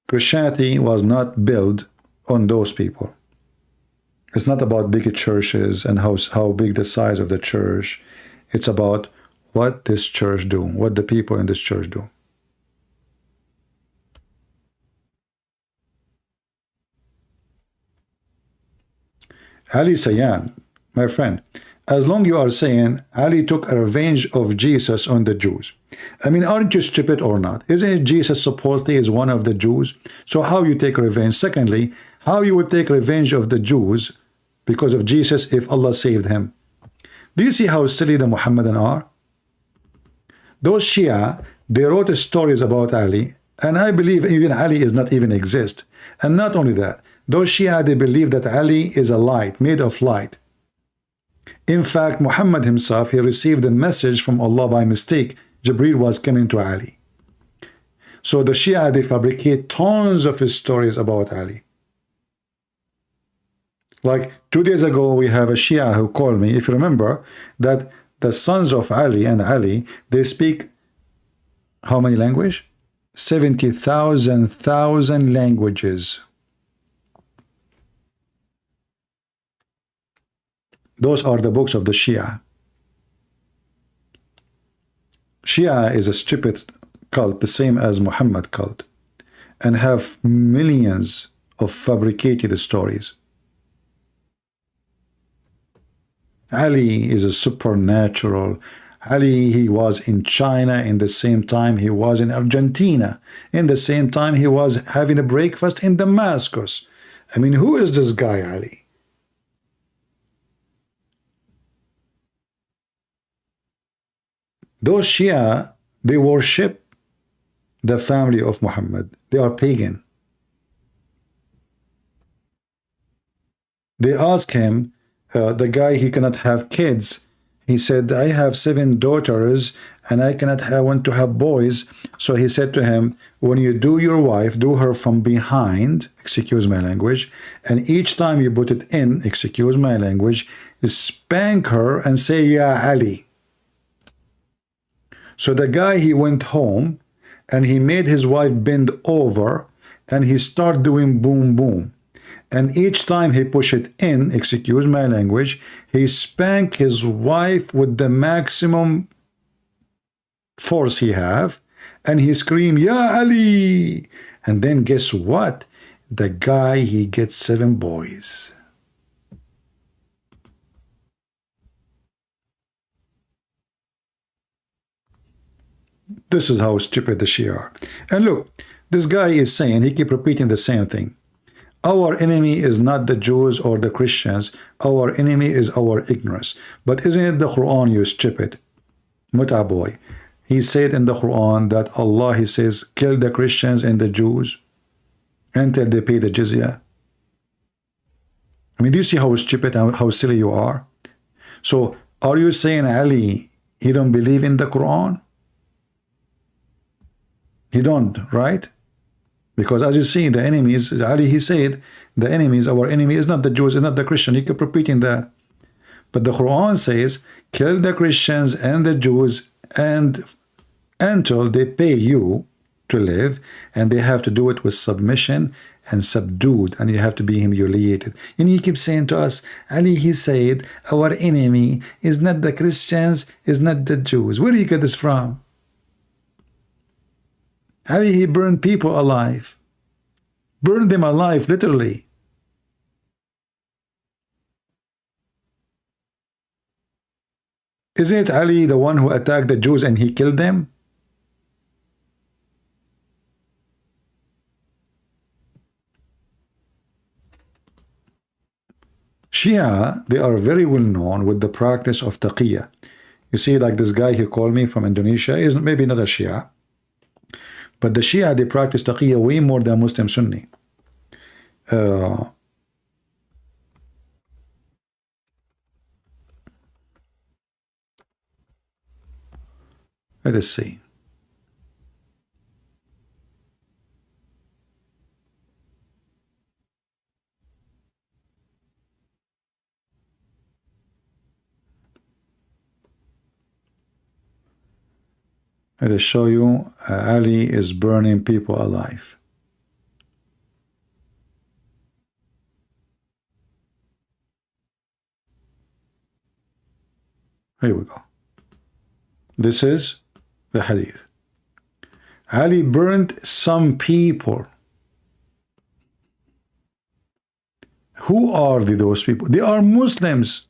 Christianity was not built on those people. It's not about big churches and how big the size of the church. It's about what this church do, what the people in this church do. Ali Sayan, my friend, as long you are saying Ali took a revenge of Jesus on the Jews. I mean, aren't you stupid or not? Isn't it Jesus supposedly is one of the Jews? So how you take revenge? Secondly, how you would take revenge of the Jews because of Jesus if Allah saved him? Do you see how silly the Muhammadan are? Those Shia, they wrote stories about Ali, and I believe even Ali is not even exist. And not only that, those Shia, they believe that Ali is a light, made of light. In fact, Muhammad himself, he received a message from Allah by mistake. Jibreel was coming to Ali. So the Shia, they fabricate tons of stories about Ali. Like 2 days ago, we have a Shia who called me, if you remember, that the sons of Ali and Ali, they speak how many languages? 70,000 languages. Those are the books of the Shia. Shia is a stupid cult, the same as Muhammad cult, and have millions of fabricated stories. Ali is a supernatural. Ali, he was in China in the same time he was in Argentina. In the same time he was having a breakfast in Damascus. I mean, who is this guy, Ali? Those Shia, they worship the family of Muhammad. They are pagan. They ask him, the guy, he cannot have kids. He said, I have 7 daughters and I want to have boys. So he said to him, when you do your wife, do her from behind, excuse my language, and each time you put it in, excuse my language, spank her and say, Ya Ali. So the guy, he went home and he made his wife bend over and he started doing boom boom. And each time he push it in, excuse my language, he spanked his wife with the maximum force he have, and he screamed, Ya Ali! And then guess what? The guy, he gets 7 boys. This is how stupid the Shia are. And look, this guy is saying, he keep repeating the same thing. Our enemy is not the Jews or the Christians. Our enemy is our ignorance. But isn't it the Quran, you stupid? Muta boy. He said in the Quran that Allah, he says, kill the Christians and the Jews until they pay the jizya. I mean, do you see how stupid, how silly you are? So, are you saying Ali, he don't believe in the Quran? He don't, right? Because as you see, the enemies, Ali, he said, the enemies, our enemy is not the Jews, is not the Christian. He kept repeating that. But the Quran says, kill the Christians and the Jews and until they pay you to live, and they have to do it with submission and subdued, and you have to be humiliated. And he keeps saying to us, Ali, he said, our enemy is not the Christians, is not the Jews. Where do you get this from? Ali, he burned people alive. Burned them alive, literally. Isn't Ali the one who attacked the Jews and he killed them? Shia, they are very well known with the practice of taqiyya. You see, like this guy who called me from Indonesia is maybe not a Shia, but the Shia, they practice taqiyya way more than Muslim Sunni. Let us see. Let us show you Ali is burning people alive. Here we go. This is the hadith. Ali burned some people. Who are those people? They are Muslims.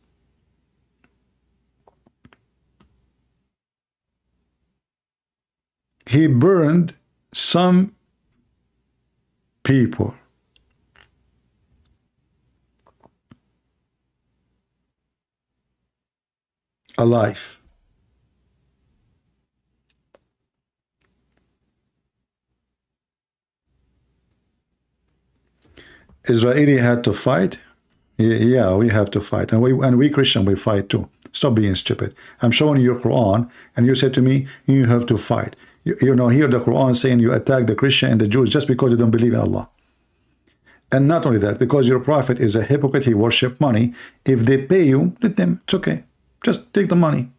He burned some people. Alive. Israeli had to fight. Yeah, we have to fight, and we Christian, we fight too. Stop being stupid. I'm showing you your Quran, and you say to me, you have to fight. You know, here the Quran saying you attack the Christian and the Jews just because you don't believe in Allah. And not only that, because your prophet is a hypocrite, he worship money. If they pay you, let them. It's okay. Just take the money.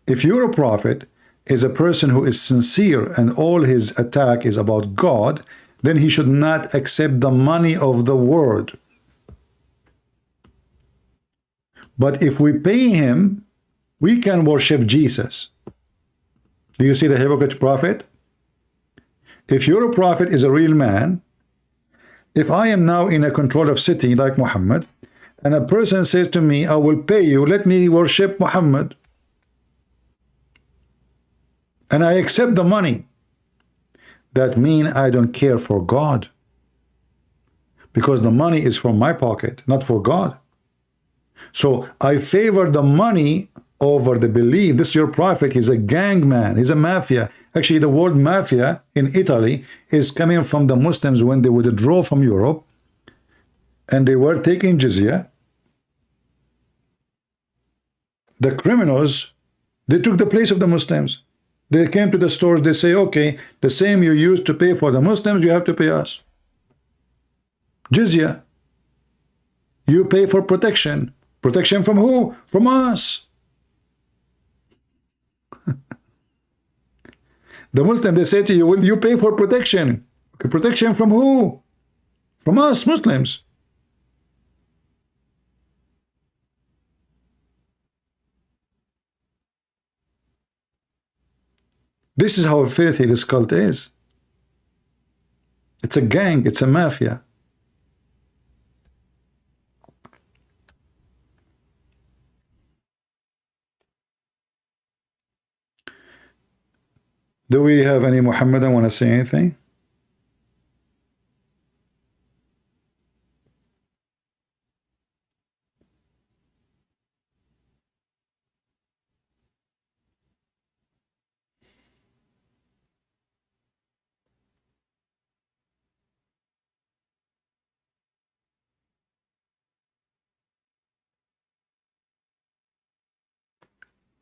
If your prophet is a person who is sincere and all his attack is about God, then he should not accept the money of the world. But if we pay him, we can worship Jesus. Do you see the hypocrite prophet? If your prophet is a real man, if I am now in a control of city like Muhammad, and a person says to me, I will pay you, let me worship Muhammad, and I accept the money, that means I don't care for God, because the money is from my pocket, not for God. So I favor the money over the belief. This is your prophet. He's a gang man. He's a mafia. Actually, the word mafia in Italy is coming from the Muslims when they withdraw from Europe and they were taking jizya. The criminals, they took the place of the Muslims. They came to the stores. They say, okay, the same you used to pay for the Muslims, you have to pay us. Jizya. You pay for protection. Protection from who? From us. The Muslim, they say to you, will you pay for protection? Okay, protection from who? From us, Muslims. This is how filthy this cult is. It's a gang, it's a mafia. Do we have any Muhammadan want to say anything?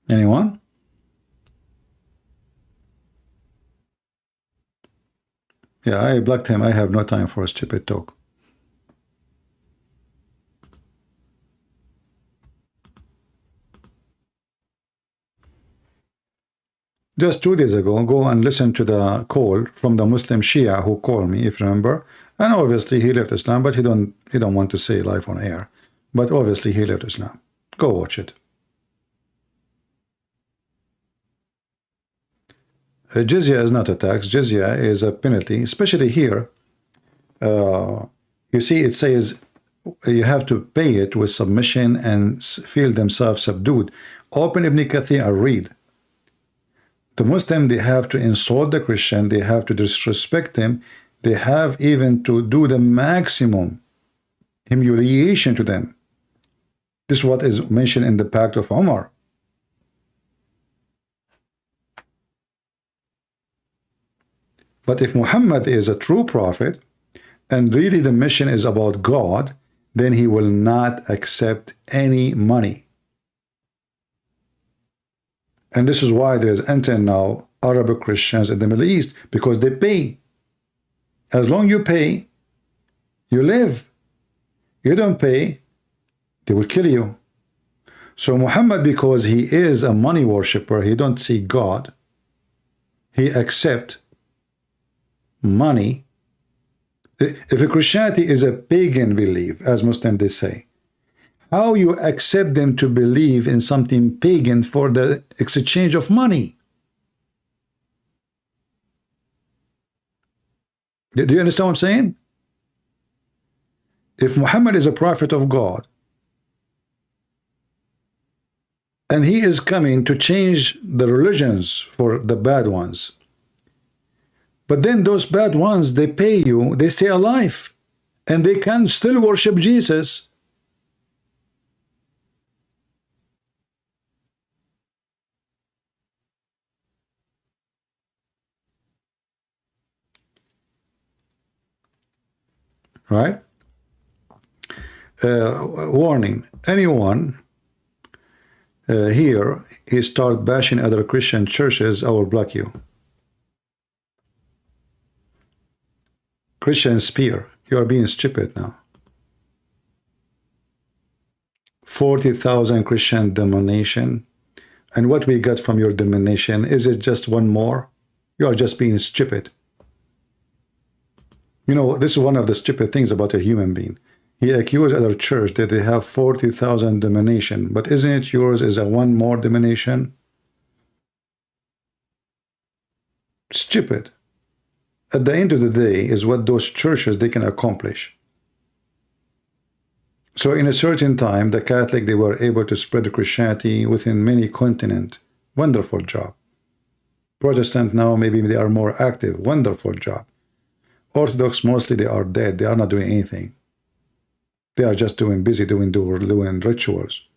Anyone? Yeah, I blocked him. I have no time for a stupid talk. Just 2 days ago, go and listen to the call from the Muslim Shia who called me, if you remember. And obviously he left Islam, but he don't want to say live on air. But obviously he left Islam. Go watch it. Jizya is not a tax. Jizya is a penalty, especially here. You see, it says you have to pay it with submission and feel themselves subdued. Open Ibn Kathir and read. The Muslim, they have to insult the Christian, they have to disrespect him, they have even to do the maximum humiliation to them. This is what is mentioned in the Pact of Umar. But if Muhammad is a true prophet, and really the mission is about God, then he will not accept any money. And this is why there's until now Arabic Christians in the Middle East, because they pay. As long you pay, you live. You don't pay, they will kill you. So Muhammad, because he is a money worshipper, he don't see God, he accept money. If a Christianity is a pagan belief, as Muslims they say, how you accept them to believe in something pagan for the exchange of money? Do you understand what I'm saying? If Muhammad is a prophet of God, and he is coming to change the religions for the bad ones, but then those bad ones, they pay you, they stay alive, and they can still worship Jesus. Right? Warning, anyone here is start bashing other Christian churches, I will block you. Christian spear, you are being stupid now. 40,000 Christian denomination, and what we got from your denomination, is it just one more? You are just being stupid. You know, this is one of the stupid things about a human being. He accused other church that they have 40,000 denomination, but isn't it yours is a one more denomination? Stupid. At the end of the day is what those churches they can accomplish. So in a certain time, the Catholic, they were able to spread Christianity within many continents. Wonderful job. Protestant now, maybe they are more active. Wonderful job. Orthodox, mostly they are dead. They are not doing anything. They are just doing rituals.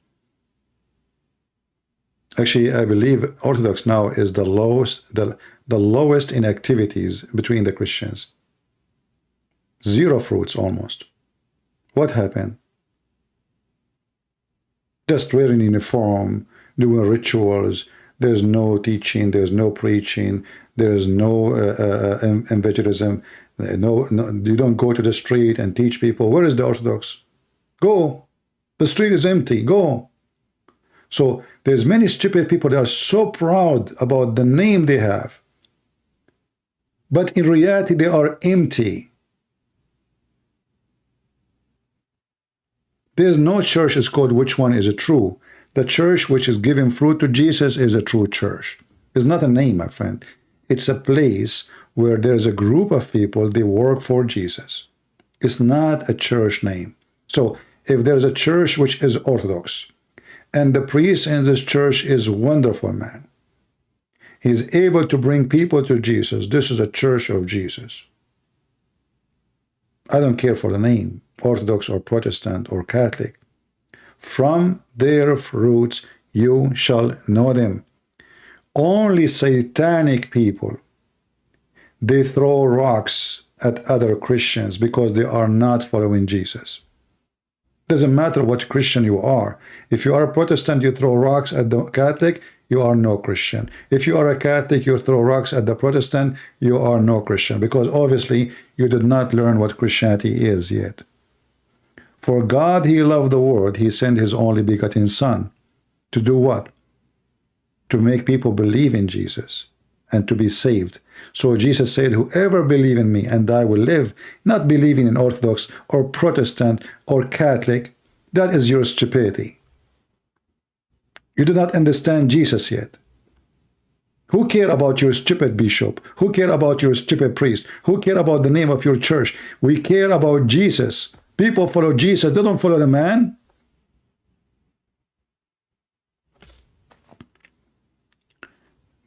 Actually, I believe Orthodox now is the lowest in activities between the Christians. Zero fruits almost. What happened? Just wearing uniform, doing rituals. There's no teaching. There's no preaching. There's no evangelism. No, you don't go to the street and teach people. Where is the Orthodox? Go. The street is empty. Go. So there's many stupid people that are so proud about the name they have. But in reality, they are empty. There's no church is called which one is a true. The church which is giving fruit to Jesus is a true church. It's not a name, my friend. It's a place where there's a group of people, they work for Jesus. It's not a church name. So if there's a church which is Orthodox, and the priest in this church is wonderful, man. He's able to bring people to Jesus. This is a church of Jesus. I don't care for the name, Orthodox or Protestant or Catholic. From their fruits you shall know them. Only satanic people, they throw rocks at other Christians because they are not following Jesus. Doesn't matter what Christian you are. If you are a Protestant, you throw rocks at the Catholic, you are no Christian. If you are a Catholic, you throw rocks at the Protestant, you are no Christian, because obviously you did not learn what Christianity is yet. For God, he loved the world, he sent his only begotten Son. To do what? To make people believe in Jesus and to be saved. So Jesus said, whoever believe in me and I will live, not believing in Orthodox or Protestant or Catholic, that is your stupidity. You do not understand Jesus yet. Who care about your stupid bishop? Who care about your stupid priest? Who care about the name of your church? We care about Jesus. People follow Jesus, they don't follow the man.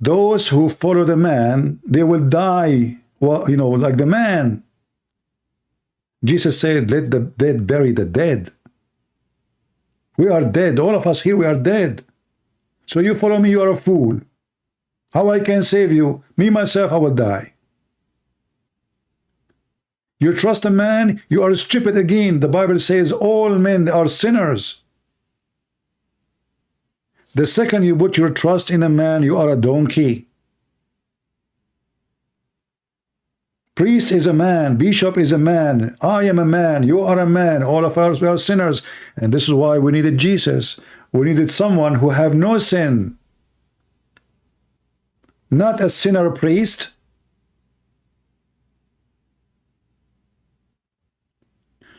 Those who follow the man, they will die, well, you know, like the man. Jesus said, let the dead bury the dead. We are dead. All of us here, we are dead. So you follow me, you are a fool. How I can save you? Me, myself, I will die. You trust a man, you are stupid again. The Bible says all men are sinners. The second you put your trust in a man, you are a donkey. Priest is a man, bishop is a man, I am a man, you are a man, all of us, we are sinners. And this is why we needed Jesus. We needed someone who have no sin. Not a sinner priest.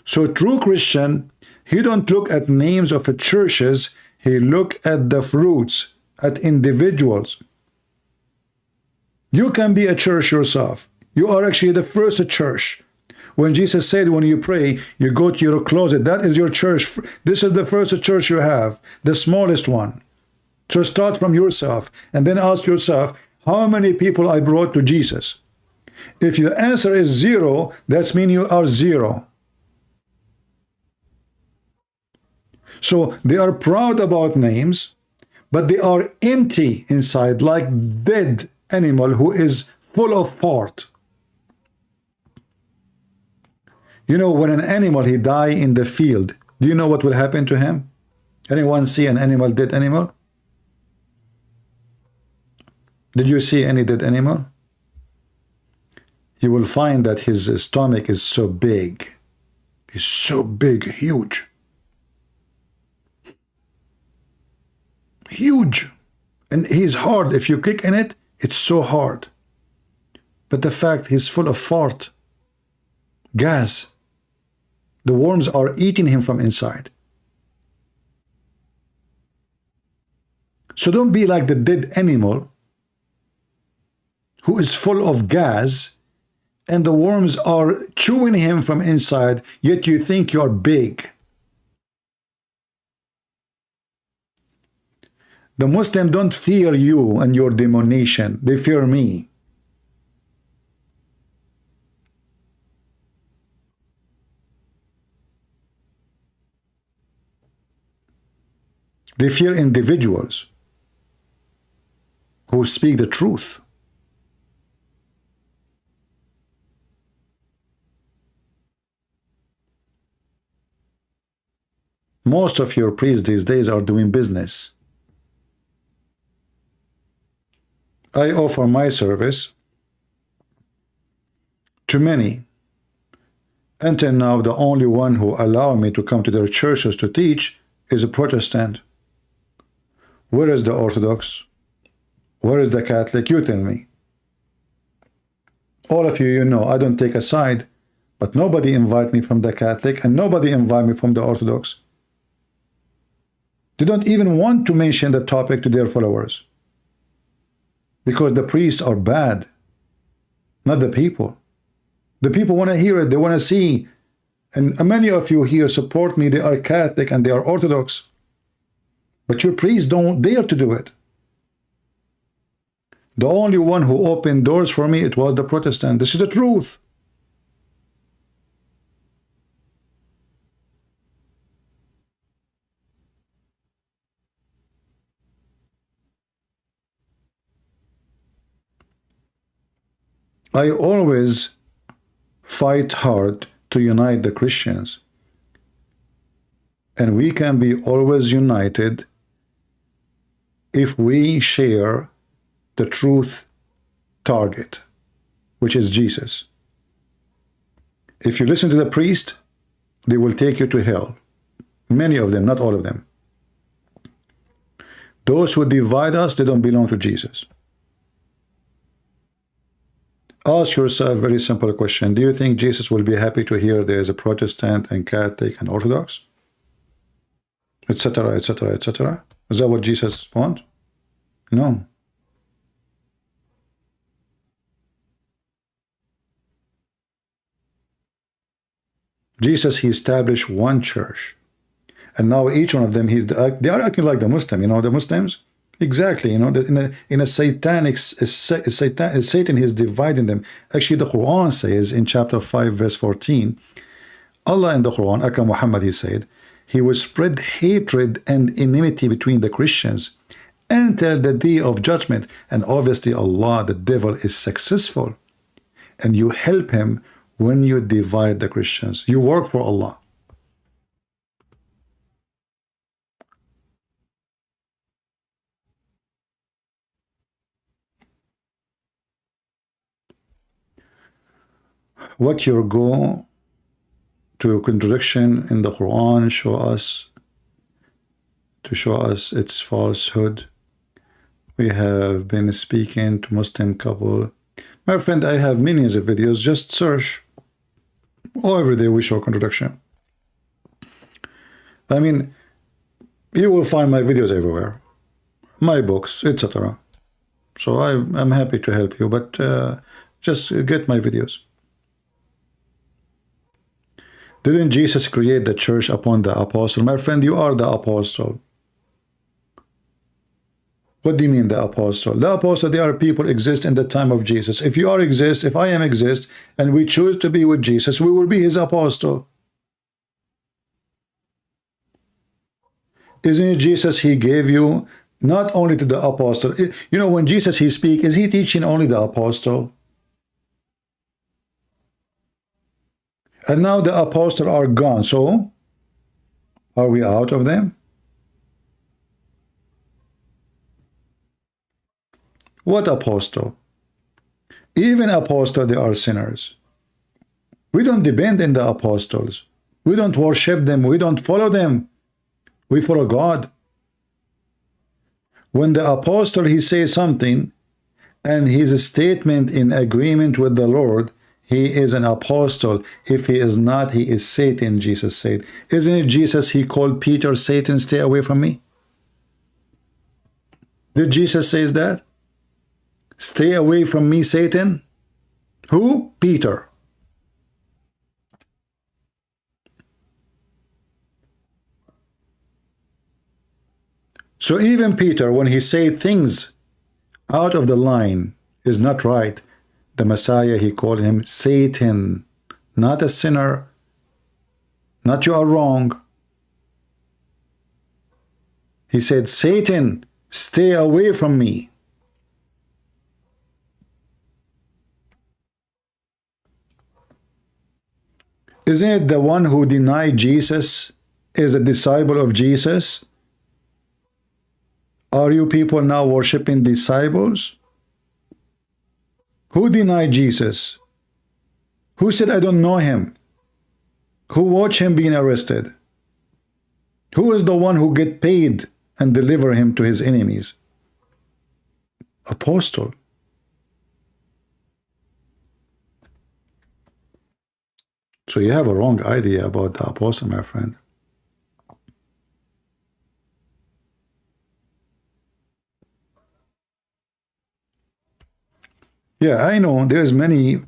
So true Christian, he don't look at names of churches, he look at the fruits, at individuals. You can be a church yourself. You are actually the first church. When Jesus said when you pray, you go to your closet, that is your church. This is the first church you have, the smallest one. So start from yourself and then ask yourself, how many people I brought to Jesus? If your answer is 0, that means you are 0. So they are proud about names, but they are empty inside, like dead animal who is full of fart. You know, when an animal, he die in the field, do you know what will happen to him? Anyone see an animal, dead animal? Did you see any dead animal? You will find that his stomach is so big. He's so big, huge. Huge. And he's hard. If you kick in it, it's so hard. But the fact he's full of fart, gas. The worms are eating him from inside. So don't be like the dead animal who is full of gas and the worms are chewing him from inside, yet you think you are big. The Muslims don't fear you and your demonation. They fear me. They fear individuals who speak the truth. Most of your priests these days are doing business. I offer my service to many. Until now, the only one who allow me to come to their churches to teach is a Protestant. Where is the Orthodox? Where is the Catholic? You tell me. All of you, you know, I don't take a side, but nobody invite me from the Catholic and nobody invite me from the Orthodox. They don't even want to mention the topic to their followers. Because the priests are bad, not the people. The people want to hear it, they want to see. And many of you here support me, they are Catholic and they are Orthodox. But your priests don't dare to do it. The only one who opened doors for me, it was the Protestant. This is the truth. I always fight hard to unite the Christians. And we can be always united if we share the truth target, which is Jesus. If you listen to the priest, they will take you to hell. Many of them, not all of them. Those who divide us, they don't belong to Jesus. Ask yourself a very simple question. Do you think Jesus will be happy to hear there is a Protestant and Catholic and Orthodox? Etc., etc., etc. Is that what Jesus wants? No. Jesus, he established one church. And now each one of them, they are acting like the Muslim, you know, the Muslims. Exactly, you know, in a satanic, Satan is dividing them. Actually, the Quran says in chapter 5, verse 14, Allah in the Quran, Aka Muhammad, he said, he will spread hatred and enmity between the Christians until the day of judgment. And obviously Allah, the devil, is successful. And you help him when you divide the Christians. You work for Allah. What your goal to contradiction in the Quran show us its falsehood. We have been speaking to Muslim couple. My friend, I have millions of videos. Just search. Oh, every day we show contradiction. I mean, you will find my videos everywhere, my books, etc. So I'm happy to help you, but just get my videos. Didn't Jesus create the church upon the apostle? My friend, you are the apostle. What do you mean the apostle? The apostle, they are people exist in the time of Jesus. If you are exist, if I am exist, and we choose to be with Jesus, we will be his apostle. Isn't it Jesus he gave you not only to the apostle? You know, when Jesus he speak, is he teaching only the apostle? And now the apostles are gone. So, are we out of them? What apostle? Even apostle, they are sinners. We don't depend on the apostles. We don't worship them. We don't follow them. We follow God. When the apostle, he says something, and his statement in agreement with the Lord, he is an apostle. If he is not, he is Satan, Jesus said. Isn't it Jesus, he called Peter, Satan, stay away from me? Did Jesus say that? Stay away from me, Satan? Who? Peter. So even Peter, when he said things out of the line is not right, the Messiah, he called him Satan, not a sinner, not you are wrong. He said, Satan, stay away from me. Isn't it the one who denied Jesus is a disciple of Jesus? Are you people now worshiping disciples? Who denied Jesus? Who said, I don't know him? Who watched him being arrested? Who is the one who get paid and deliver him to his enemies? Apostle. So you have a wrong idea about the apostle, my friend. Yeah, I know there's many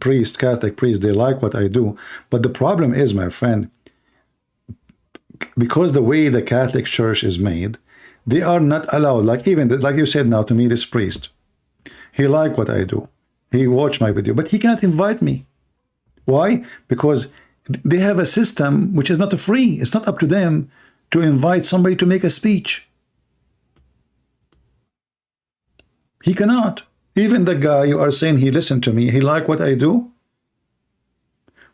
priests, Catholic priests, they like what I do. But the problem is, my friend, because the way the Catholic Church is made, they are not allowed, like even, like you said now to me, this priest, he like what I do. He watched my video, but he cannot invite me. Why? Because they have a system which is not free. It's not up to them to invite somebody to make a speech. He cannot. Even the guy you are saying he listened to me, he like what I do,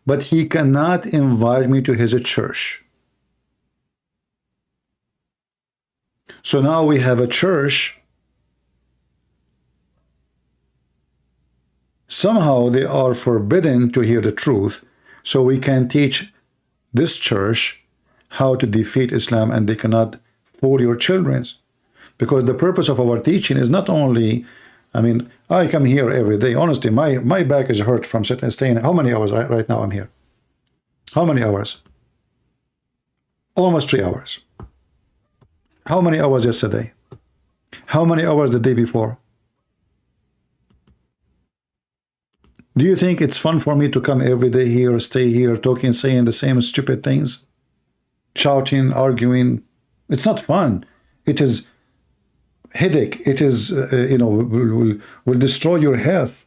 but he cannot invite me to his church. So now we have a church. Somehow they are forbidden to hear the truth, so we can teach this church how to defeat Islam, and they cannot fool your children. Because the purpose of our teaching is not only, I mean, I come here every day. Honestly, my back is hurt from sitting and staying. How many hours right now I'm here? How many hours? Almost 3 hours. How many hours yesterday? How many hours the day before? Do you think it's fun for me to come every day here, stay here, talking, saying the same stupid things? Shouting, arguing. It's not fun. It is headache. It is, will destroy your health.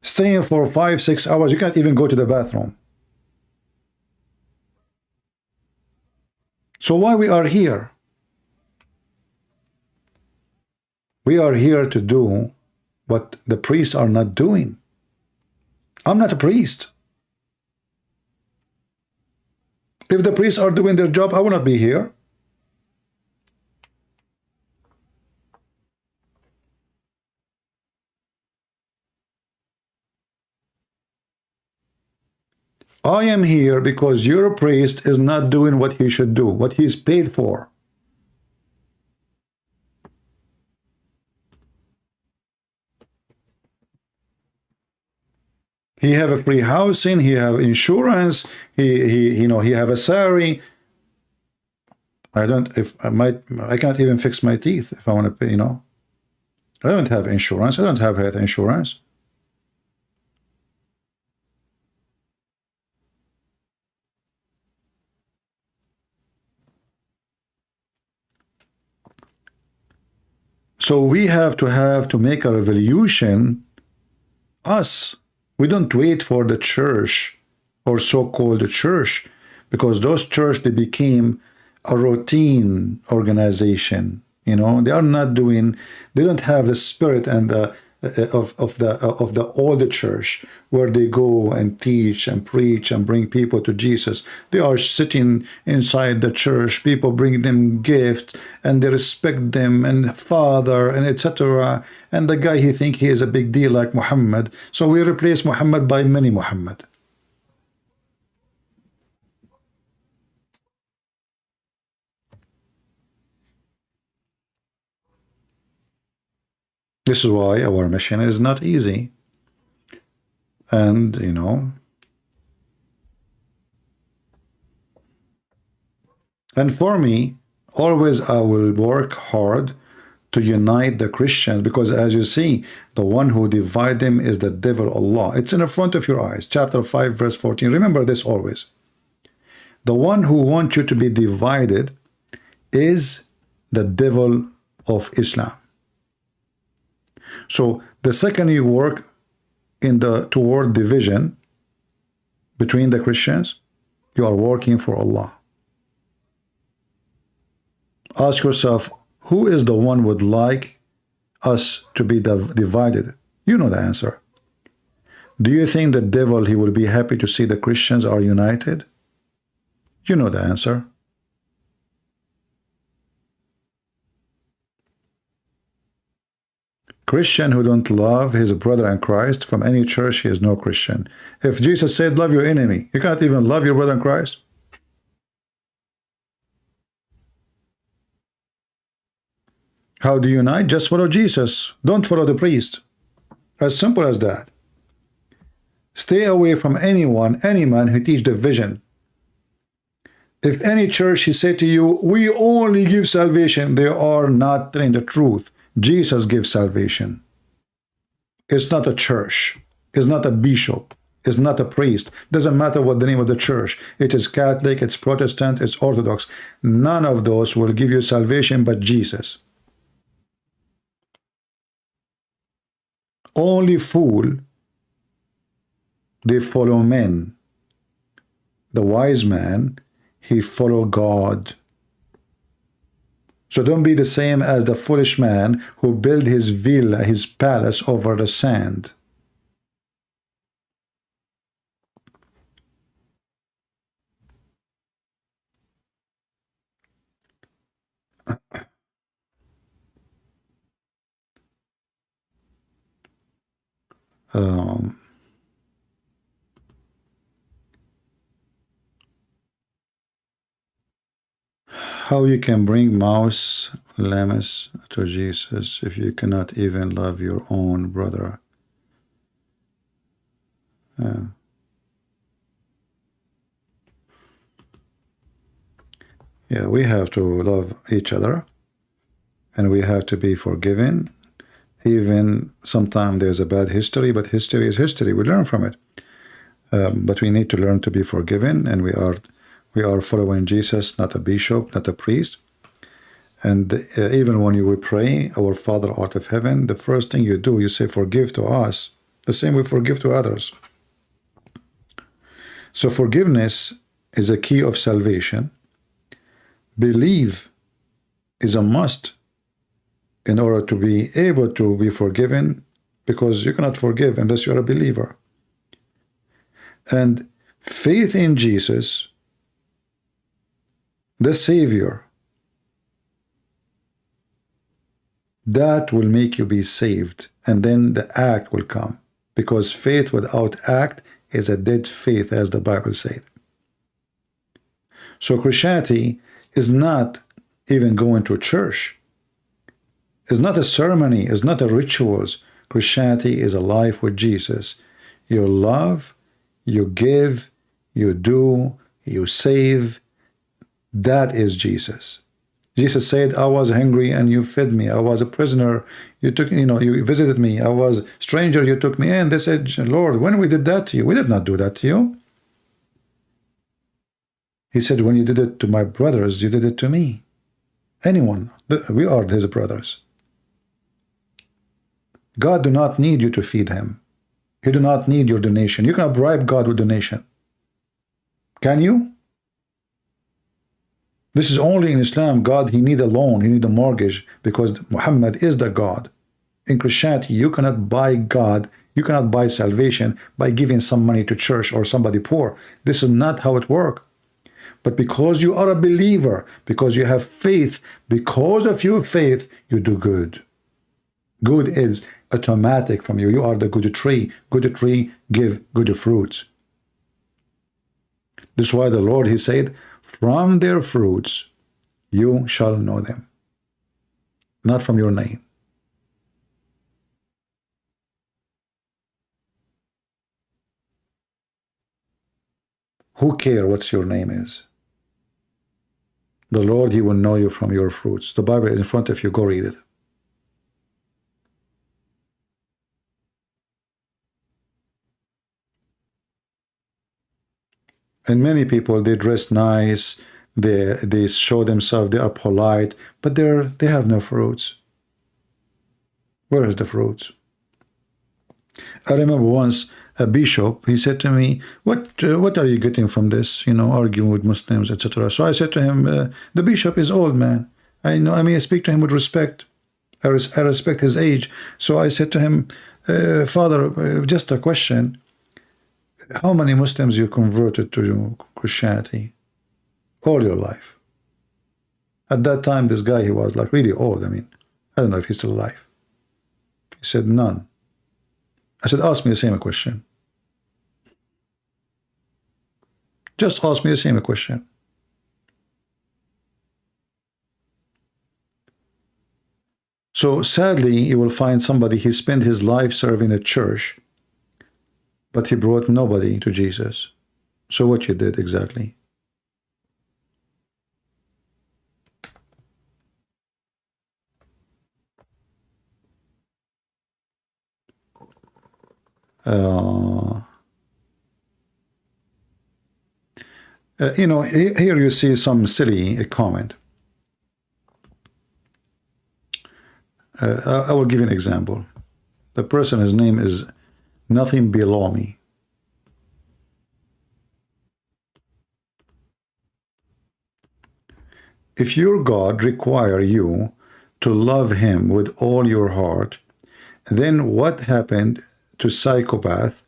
Staying for 5, 6 hours, you can't even go to the bathroom. So why we are here? We are here to do what the priests are not doing. I'm not a priest. If the priests are doing their job, I will not be here. I am here because your priest is not doing what he should do, what he's paid for. He have a free housing, he have insurance, he have a salary. I can't even fix my teeth if I want to pay, I don't have insurance, I don't have health insurance. So we have to make a revolution, us. We don't wait for the church or so-called church, because those church, they became a routine organization. They are not doing, they don't have the spirit and the of the older church, where they go and teach and preach and bring people to Jesus. They are sitting inside the church, people bring them gifts and they respect them and father and etc. And the guy, he think he is a big deal like Muhammad, so we replace Muhammad by many Muhammad. This is why our mission is not easy. And, and for me, always I will work hard to unite the Christians, because as you see, the one who divide them is the devil, Allah. It's in the front of your eyes. Chapter 5, verse 14. Remember this always. The one who wants you to be divided is the devil of Islam. So the second you work toward division between the Christians, you are working for Allah. Ask yourself, who is the one would like us to be divided? You know the answer. Do you think the devil, he will be happy to see the Christians are united? You know the answer. Christian who don't love his brother in Christ, from any church, he is no Christian. If Jesus said, love your enemy, you can't even love your brother in Christ? How do you unite? Just follow Jesus. Don't follow the priest. As simple as that. Stay away from anyone, any man who teach division. If any church, he said to you, we only give salvation, they are not telling the truth. Jesus gives salvation. It's not a church. It's not a bishop. It's not a priest. Doesn't matter what the name of the church. It is Catholic, it's Protestant, it's Orthodox. None of those will give you salvation but Jesus. Only fool, they follow men. The wise man, he follow God. So don't be the same as the foolish man who built his villa, his palace over the sand. How you can bring mouse lambs to Jesus if you cannot even love your own brother? Yeah, we have to love each other, and we have to be forgiven. Even sometimes there's a bad history, but history is history. We learn from it. But we need to learn to be forgiven, and we are following Jesus, not a bishop, not a priest. And even when you will pray, our Father art of heaven, the first thing you do, you say, forgive to us. The same we forgive to others. So forgiveness is a key of salvation, believe is a must in order to be able to be forgiven, because you cannot forgive unless you're a believer. And faith in Jesus, the Savior, that will make you be saved, and then the act will come, because faith without act is a dead faith, as the Bible said. So Christianity is not even going to church. It's not a ceremony, it's not a rituals. Christianity is a life with Jesus. You love, you give, you do, you save. That is Jesus. Jesus said, I was hungry and you fed me. I was a prisoner, you took, you visited me. I was a stranger, you took me in. They said, Lord, when we did that to you? We did not do that to you. He said, when you did it to my brothers, you did it to me. Anyone, we are his brothers. God do not need you to feed him. He do not need your donation. You cannot bribe God with donation. Can you? This is only in Islam. God, he need a loan, he need a mortgage, because Muhammad is the God. In Christianity, you cannot buy God, you cannot buy salvation by giving some money to church or somebody poor. This is not how it works. But because you are a believer, because you have faith, because of your faith, you do good. Good is automatic from you. You are the good tree. Good tree give good fruits. This is why the Lord, he said, from their fruits you shall know them. Not from your name. Who cares what your name is? The Lord, he will know you from your fruits. The Bible is in front of you. Go read it. And many people, they dress nice, they show themselves, they are polite, but they have no fruits. Where is the fruits? I remember once a bishop, he said to me, what are you getting from this, arguing with Muslims, etc. So I said to him, the bishop is old, man. I speak to him with respect. I respect his age. So I said to him, Father, just a question. How many Muslims you converted to Christianity? All your life. At that time, this guy, he was like really old. I don't know if he's still alive. He said, none. I said, ask me the same question. Just ask me the same question. So sadly, you will find somebody, he spent his life serving a church, but he brought nobody to Jesus. So what you did exactly? Here you see some silly comment. I will give you an example. The person, his name is Nothing Below Me. If your God require you to love him with all your heart, then what happened to psychopath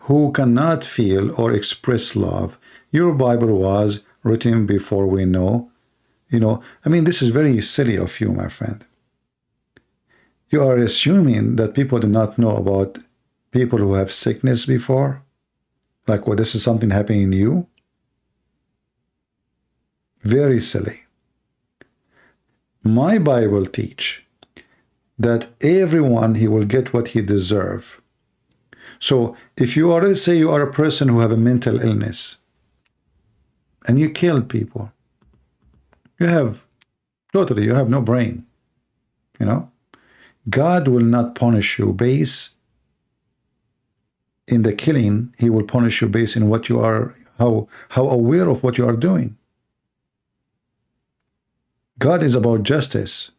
who cannot feel or express love? Your Bible was written before we know. This is very silly of you, my friend. You are assuming that people do not know about people who have sickness before? Like, well, this is something happening in you? Very silly. My Bible teach that everyone, he will get what he deserve. So if you already say you are a person who have a mental illness and you kill people, you have no brain, God will not punish you based in the killing. He will punish you based in what you are, how aware of what you are doing. God is about justice.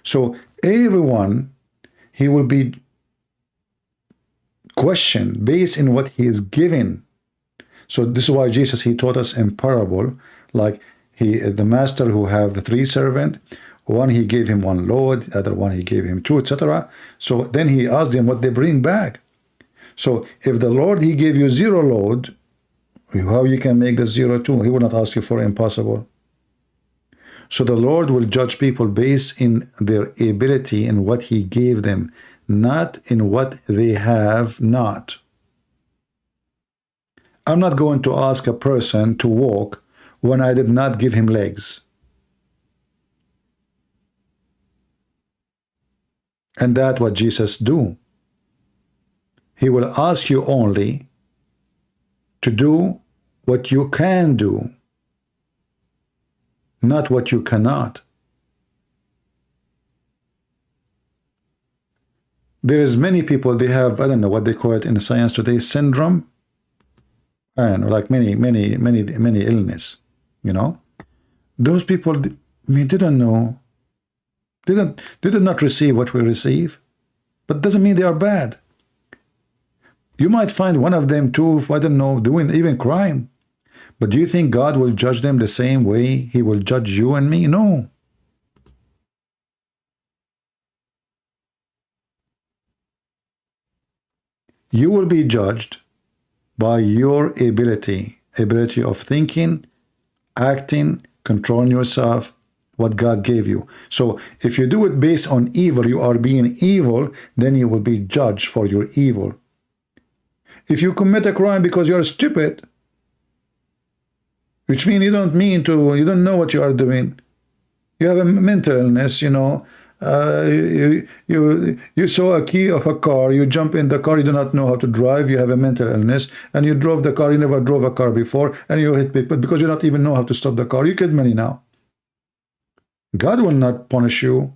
So everyone, he will be questioned based in what he is given. So this is why Jesus, he taught us in parable, like the master who have the 3 servants, one he gave him 1 load, the other one he gave him 2, etc. So then he asked them what they bring back. So if the Lord he gave you 0 load, how you can make the 0 2? He will not ask you for impossible. So the Lord will judge people based in their ability in what he gave them, not in what they have not. I'm not going to ask a person to walk when I did not give him legs. And that's what Jesus do. He will ask you only to do what you can do, not what you cannot. There is many people, they have, I don't know what they call it in science today, syndrome, and like many illness, you know. Those people, I mean, they don't know, they did not receive what we receive, but doesn't mean they are bad. You might find one of them too, I don't know, doing even crime. But do you think God will judge them the same way he will judge you and me? No. You will be judged by your ability of thinking, acting, controlling yourself, what God gave you. So if you do it based on evil, you are being evil, then you will be judged for your evil. If you commit a crime because you're stupid, which means you don't know what you are doing. You have a mental illness, you know. You saw a key of a car, you jump in the car, you do not know how to drive, you have a mental illness, and you drove the car, you never drove a car before, and you hit people because you don't even know how to stop the car. You get money now. God will not punish you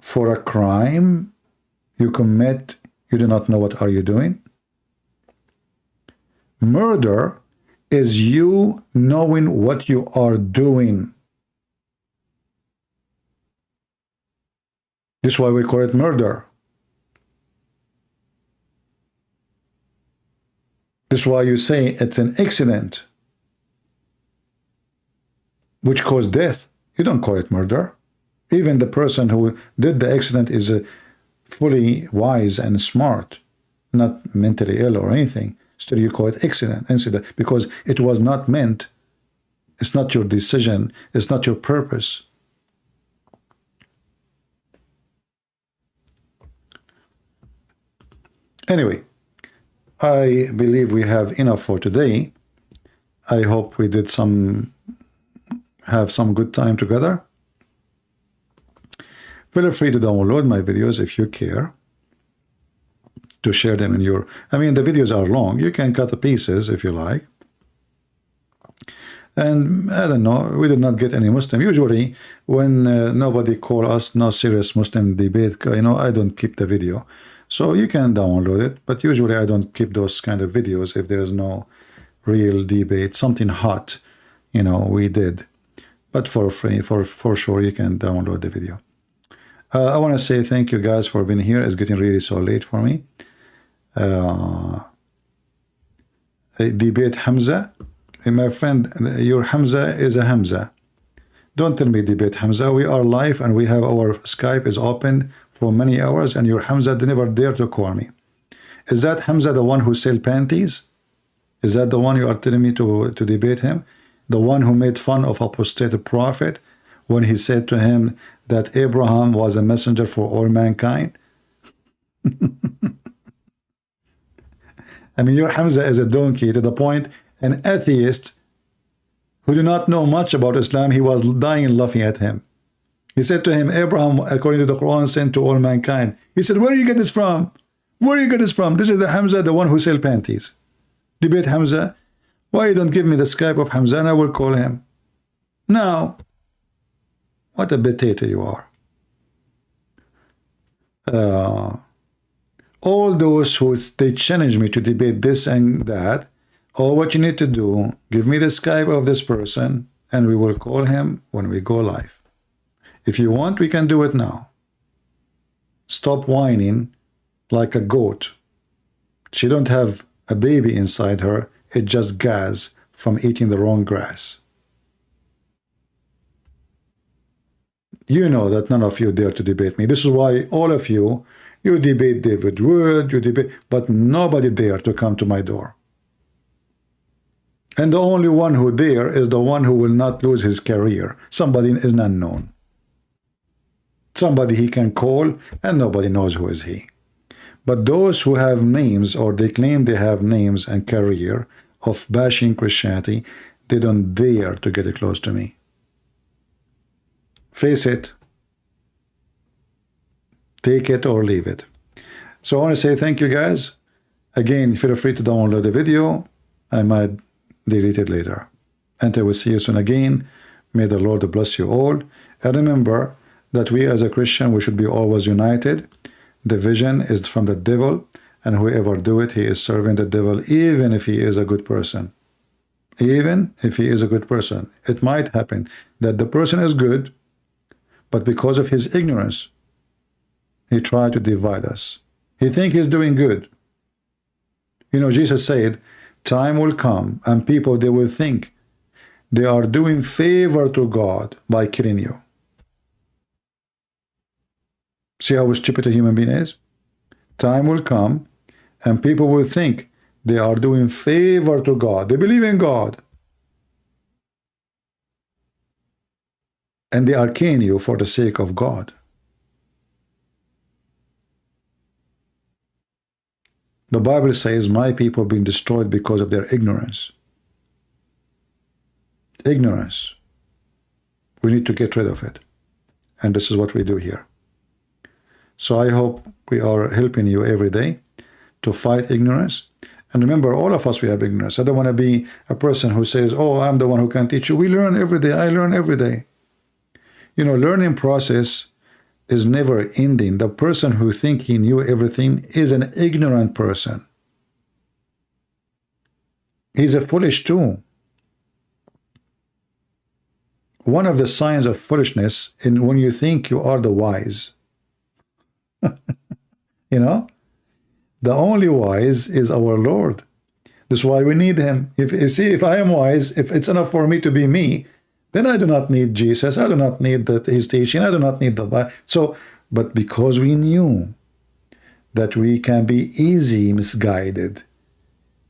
for a crime you commit, you do not know what are you doing. Murder is you knowing what you are doing. This is why we call it murder. This is why you say it's an accident which caused death. You don't call it murder. Even the person who did the accident is fully wise and smart, not mentally ill or anything. Still you call it incident, because it was not meant. It's not your decision. It's not your purpose. Anyway, I believe we have enough for today. I hope we did have some good time together. Feel free to download my videos if you care, to share them in your, I mean, the videos are long. You can cut the pieces if you like. And I don't know, we did not get any Muslim. Usually, when nobody call us, no serious Muslim debate, you know, I don't keep the video. So you can download it, but usually I don't keep those kind of videos if there is no real debate, something hot, you know, we did. But for free, for sure, you can download the video. I want to say thank you guys for being here. It's getting really so late for me. Debate Hamza. My friend, your Hamza is a Hamza. Don't tell me debate Hamza. We are live and we have our Skype is open for many hours, and your Hamza never dare to call me. Is that Hamza the one who sell panties? Is that the one you are telling me to debate him? The one who made fun of apostate prophet when he said to him that Abraham was a messenger for all mankind? I mean, your Hamza is a donkey to the point an atheist who did not know much about Islam, he was dying laughing at him. He said to him, Abraham, according to the Quran, sent to all mankind. He said, where do you get this from? Where do you get this from? This is the Hamza, the one who sell panties. Debate Hamza. Why you don't give me the Skype of Hamza and I will call him? Now, what a potato you are. All those who they challenge me to debate this and that, all what you need to do, give me the Skype of this person and we will call him when we go live. If you want, we can do it now. Stop whining like a goat. She don't have a baby inside her. It just gas from eating the wrong grass. You know that none of you dare to debate me. This is why all of you, you debate David Wood, you debate, but nobody dare to come to my door. And the only one who dare is the one who will not lose his career. Somebody is not known. Somebody he can call and nobody knows who is he. But those who have names, or they claim they have names and career of bashing Christianity, they don't dare to get close to me. Face it. Take it or leave it. So I want to say thank you guys. Again, feel free to download the video. I might delete it later. Until we see you soon again, may the Lord bless you all. And remember that we as a Christian, we should be always united. Division is from the devil, and whoever do it, he is serving the devil, even if he is a good person. Even if he is a good person. It might happen that the person is good, but because of his ignorance, he tried to divide us. He think he's doing good. You know, Jesus said, time will come and people, they will think they are doing favor to God by killing you. See how stupid a human being is? Time will come and people will think they are doing favor to God. They believe in God. And they are killing you for the sake of God. The Bible says, my people being destroyed because of their ignorance. Ignorance. We need to get rid of it. And this is what we do here. So I hope we are helping you every day to fight ignorance. And remember, all of us, we have ignorance. I don't want to be a person who says, oh, I'm the one who can teach you. We learn every day. I learn every day. You know, learning process is never ending. The person who thinks he knew everything is an ignorant person. He's a foolish too. One of the signs of foolishness is when you think you are the wise. You know, the only wise is our Lord. That's why we need him. If you see, if I am wise, if it's enough for me to be me, then I do not need Jesus. I do not need his teaching. I do not need the Bible. So, but because we knew that we can be easy misguided,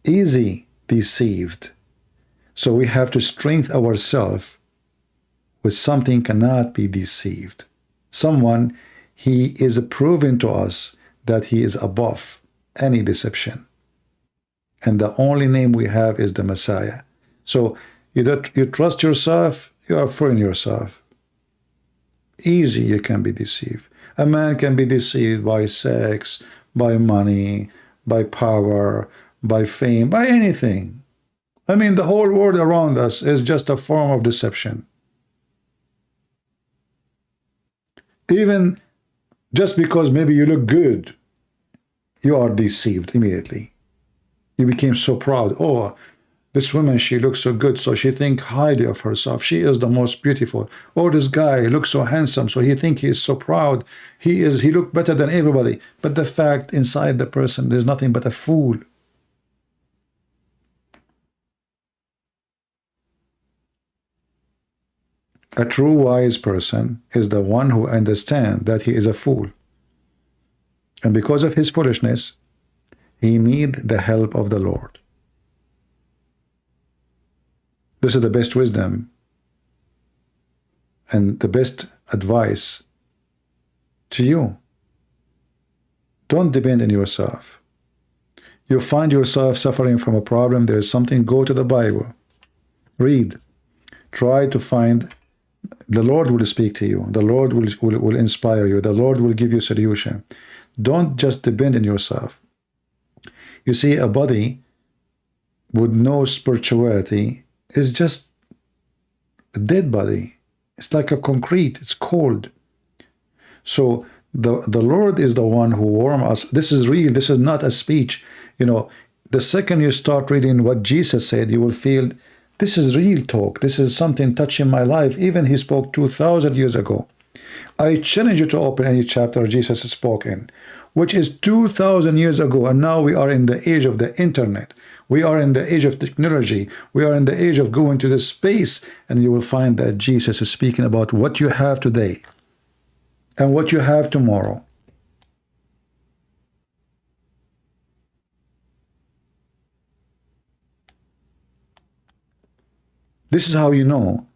easy deceived, so we have to strengthen ourselves with something cannot be deceived. Someone, he is proving to us that he is above any deception. And the only name we have is the Messiah. So you trust yourself, you are fooling yourself. Easy you can be deceived. A man can be deceived by sex, by money, by power, by fame, by anything. I mean, the whole world around us is just a form of deception. Even just because maybe you look good, you are deceived immediately. You became so proud. Oh, this woman, she looks so good, so she thinks highly of herself. She is the most beautiful. Oh, this guy looks so handsome, so he thinks he is so proud. He looks better than everybody. But the fact inside the person, there's nothing but a fool. A true wise person is the one who understands that he is a fool. And because of his foolishness, he needs the help of the Lord. This is the best wisdom and the best advice to you. Don't depend on yourself. You find yourself suffering from a problem, there is something, go to the Bible. Read. Try to find. The Lord will speak to you. The Lord will inspire you. The Lord will give you solution. Don't just depend on yourself. You see, a body with no spirituality is just a dead body. It's like a concrete. It's cold. So the Lord is the one who warms us. This is real. This is not a speech. You know, the second you start reading what Jesus said, you will feel this is real talk. This is something touching my life. Even he spoke 2,000 years ago. I challenge you to open any chapter Jesus spoke in, which is 2,000 years ago. And now we are in the age of the internet. We are in the age of technology. We are in the age of going to the space. And you will find that Jesus is speaking about what you have today. and what you have tomorrow. This is how you know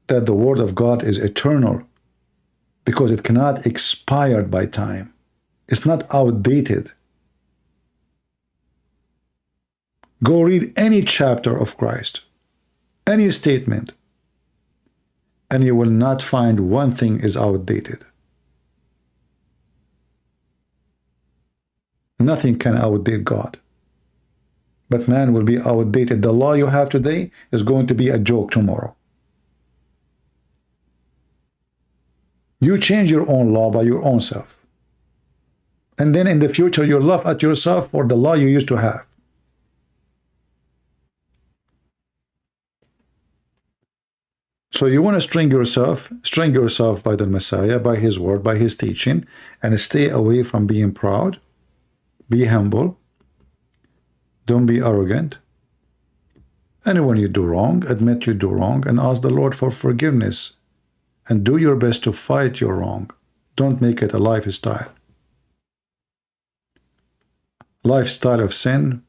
that the word of God is eternal, because it cannot expire by time. It's not outdated. Go read any chapter of Christ, any statement, and you will not find one thing is outdated. Nothing can outdate God. But man will be outdated. The law you have today is going to be a joke tomorrow. You change your own law by your own self. And then in the future, you laugh at yourself for the law you used to have. So you want to string yourself by the Messiah, by his word, by his teaching, and stay away from being proud. Be humble. Don't be arrogant. And when you do wrong, admit you do wrong and ask the Lord for forgiveness. And do your best to fight your wrong. Don't make it a lifestyle. Lifestyle of sin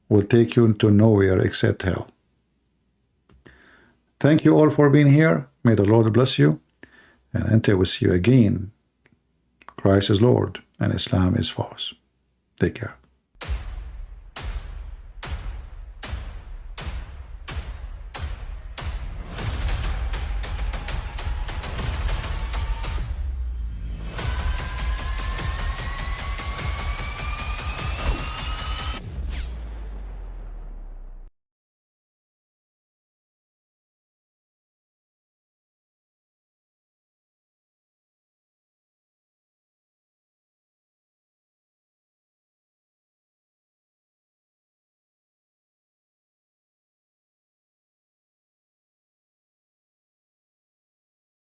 will take you to nowhere except hell. Thank you all for being here. May the Lord bless you. And until we see you again, Christ is Lord and Islam is false. Take care.